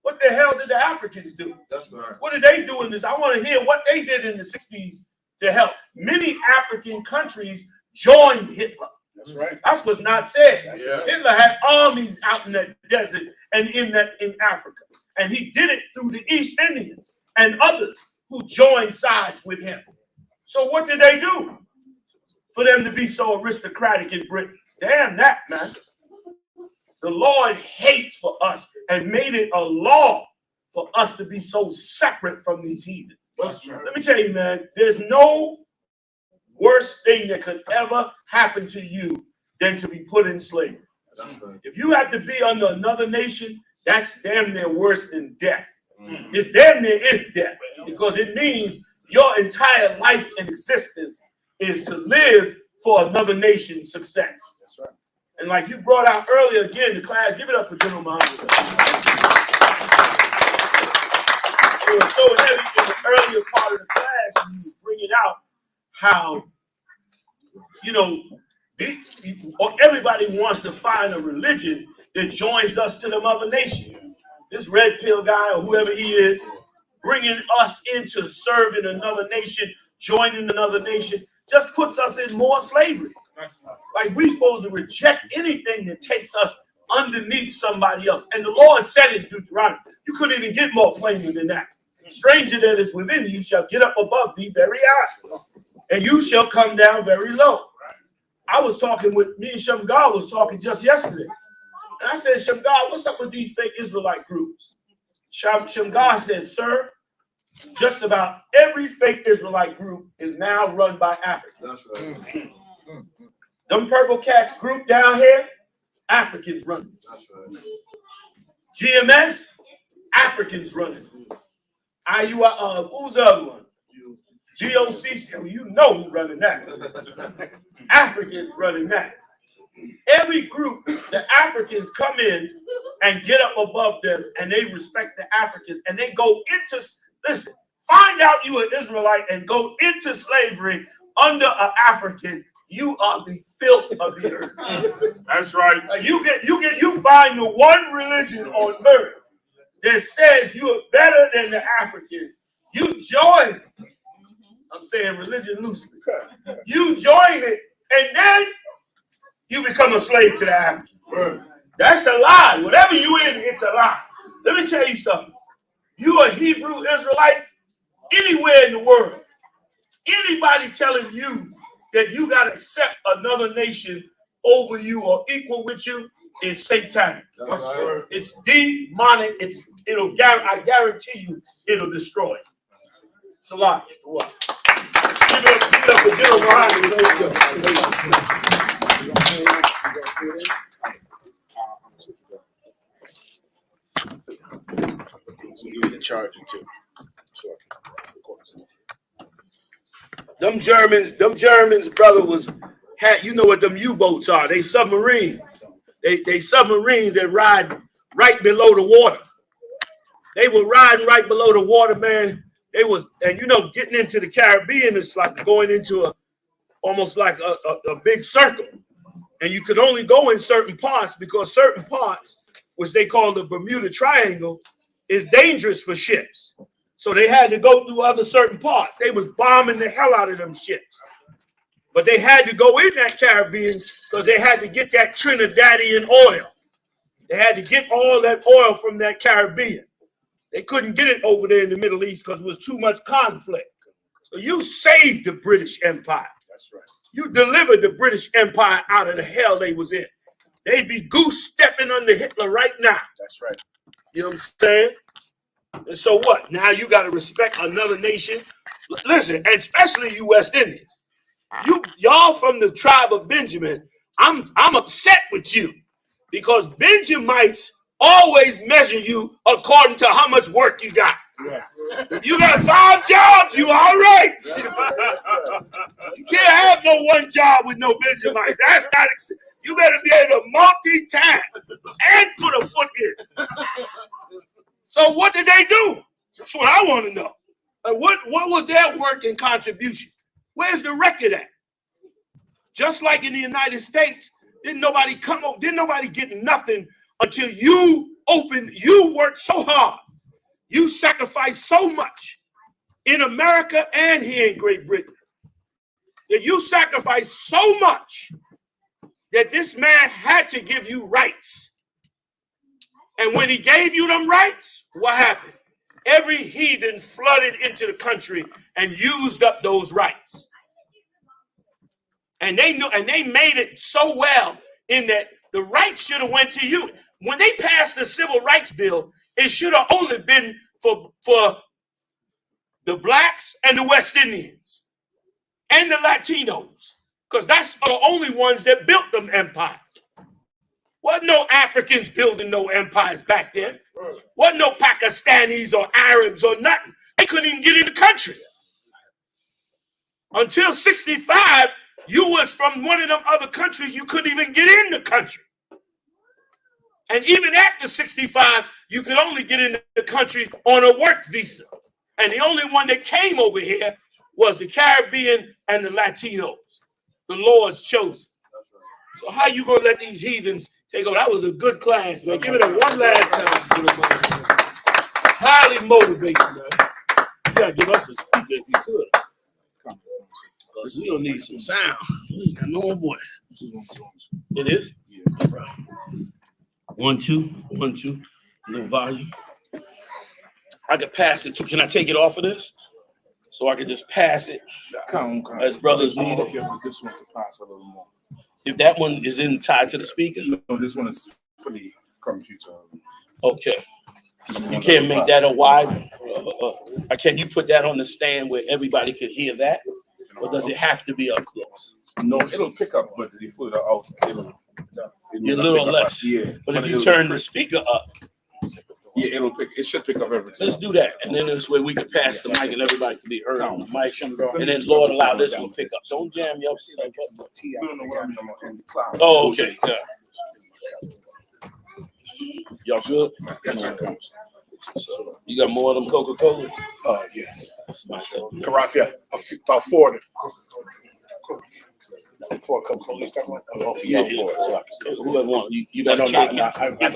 what the hell did the Africans do? That's right. What did they do in this? I want to hear what they did in the 60s to help. Many African countries joined Hitler. That's right. That's what's not said. Right. Hitler had armies out in the desert and in Africa. And he did it through the East Indians and others who joined sides with him. So what did they do for them to be so aristocratic in Britain? Damn that, man. The Lord hates for us and made it a law for us to be so separate from these heathens. Let me tell you, man, there's no worse thing that could ever happen to you than to be put in slavery. If you have to be under another nation, that's damn near worse than death. It's damn near is death, because it means your entire life and existence is to live for another nation's success. That's right. And like you brought out earlier, again, the class, give it up for General Yahanna. It was so heavy in the earlier part of the class, and he was bringing out how, you know, everybody wants to find a religion that joins us to the other nation. This red pill guy or whoever he is, bringing us into serving another nation, joining another nation, just puts us in more slavery. Like we're supposed to reject anything that takes us underneath somebody else. And the Lord said in Deuteronomy, you couldn't even get more plainer than that. Stranger that is within you shall get up above thee very high, and you shall come down very low. I was talking with me and Shamgar was talking just yesterday. And I said, Shamgar, what's up with these fake Israelite groups? Shamgar said, sir, just about every fake Israelite group is now run by Africans. That's right. Them purple cats group down here, Africans running. That's right. GMS, Africans running. Who's the other one? GOCC, you know who's running that. Africans running that. Every group, the Africans come in and get up above them, and they respect the Africans, and they go into, listen, find out you an Israelite and go into slavery under an African, you are the filth of the earth. That's right. You find the one religion on earth that says you are better than the Africans. You join, I'm saying religion loosely. You join it, and then you become a slave to the African. That's a lie. Whatever you in, it's a lie. Let me tell you something. You a Hebrew Israelite anywhere in the world. Anybody telling you that you got to accept another nation over you or equal with you is satanic. Right. It's demonic. I guarantee you it'll destroy. It's a lie. What? Give it up for General Yahanna. So you're in charge too. Them Germans, brother, you know what them U-boats are? They submarines. They submarines that ride right below the water. They were riding right below the water, man. And you know, getting into the Caribbean is like going into almost like a big circle. And you could only go in certain parts because certain parts, which they call the Bermuda Triangle, is dangerous for ships. So they had to go through other certain parts. They was bombing the hell out of them ships. But they had to go in that Caribbean because they had to get that Trinidadian oil. They had to get all that oil from that Caribbean. They couldn't get it over there in the Middle East because it was too much conflict. So you saved the British Empire. That's right. You delivered the British Empire out of the hell they was in. They'd be goose-stepping under Hitler right now. That's right. You know what I'm saying? And so what? Now you got to respect another nation. Listen, and especially you West Indians. Y'all from the tribe of Benjamin, I'm upset with you because Benjamites always measure you according to how much work you got. Yeah. If you got 5 jobs, you all right. You can't have no one job with no Benjamites. That's not. You better be able to multitask and put a foot in. So what did they do? That's what I want to know. Like what was their work and contribution? Where's the record at? Just like in the United States, didn't nobody get nothing until you worked so hard. You sacrificed so much in America and here in Great Britain. That you sacrificed so much that this man had to give you rights. And when he gave you them rights, what happened? Every heathen flooded into the country and used up those rights. And they knew, and they made it so well in that the rights should have went to you. When they passed the Civil Rights Bill, it should have only been for the blacks and the West Indians and the Latinos, because that's the only ones that built them empires. Wasn't no Africans building no empires back then. Wasn't no Pakistanis or Arabs or nothing. They couldn't even get in the country. Until 65, You was from one of them other countries, you couldn't even get in the country. And even after 65, you could only get in the country on a work visa. And the only one that came over here was the Caribbean and the Latinos, the Lord's chosen. So how you gonna let these heathens take over? That was a good class, man. Give it a one last time. Highly motivated, man. You gotta give us a speaker if you could. Because we don't need some sound. We ain't got no more voice. It is? Yeah. Right. 1, 2, 1, 2. No volume. I could pass it too. Can I take it off of this? So I could just pass it as brothers need it. This one to pass a little more. If that one is in tied to the speaker? No, this one is for the computer. Okay. You can't make that a wide. Can you put that on the stand where everybody could hear that? Or does it have to be up close? No, it'll pick up, but if you put it out, it'll a little less. Yeah. But if you turn the speaker up, yeah, it should pick up everything. Let's do that. And then this way we can pass the mic and everybody can be heard on the mic. And then Lord allow this one to pick up. Don't jam yourself up. Oh, okay. Yeah. Y'all good? So, you got more of them Coca-Cola? Yes. Carafia, about 40. 4 Coca-Cola. Yeah. Whoever wants. You got a cake? I got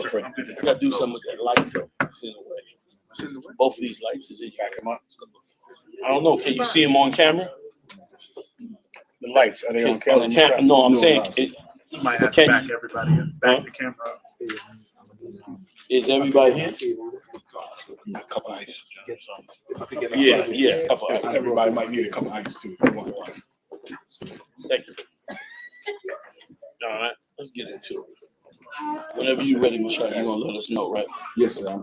to do something with that light though. It's in the way. Both of these lights is in your camera. I don't know. Can you see them on camera? The lights, are they on camera? No, I'm saying. You might have to back everybody in. Back the camera up. Is everybody here? A cup of ice. Yeah. Cup of ice. Everybody might need a cup of ice too. Thank you. All right, let's get into it. Whenever you're ready, Michelle, you're gonna let us know, right? Yes, sir.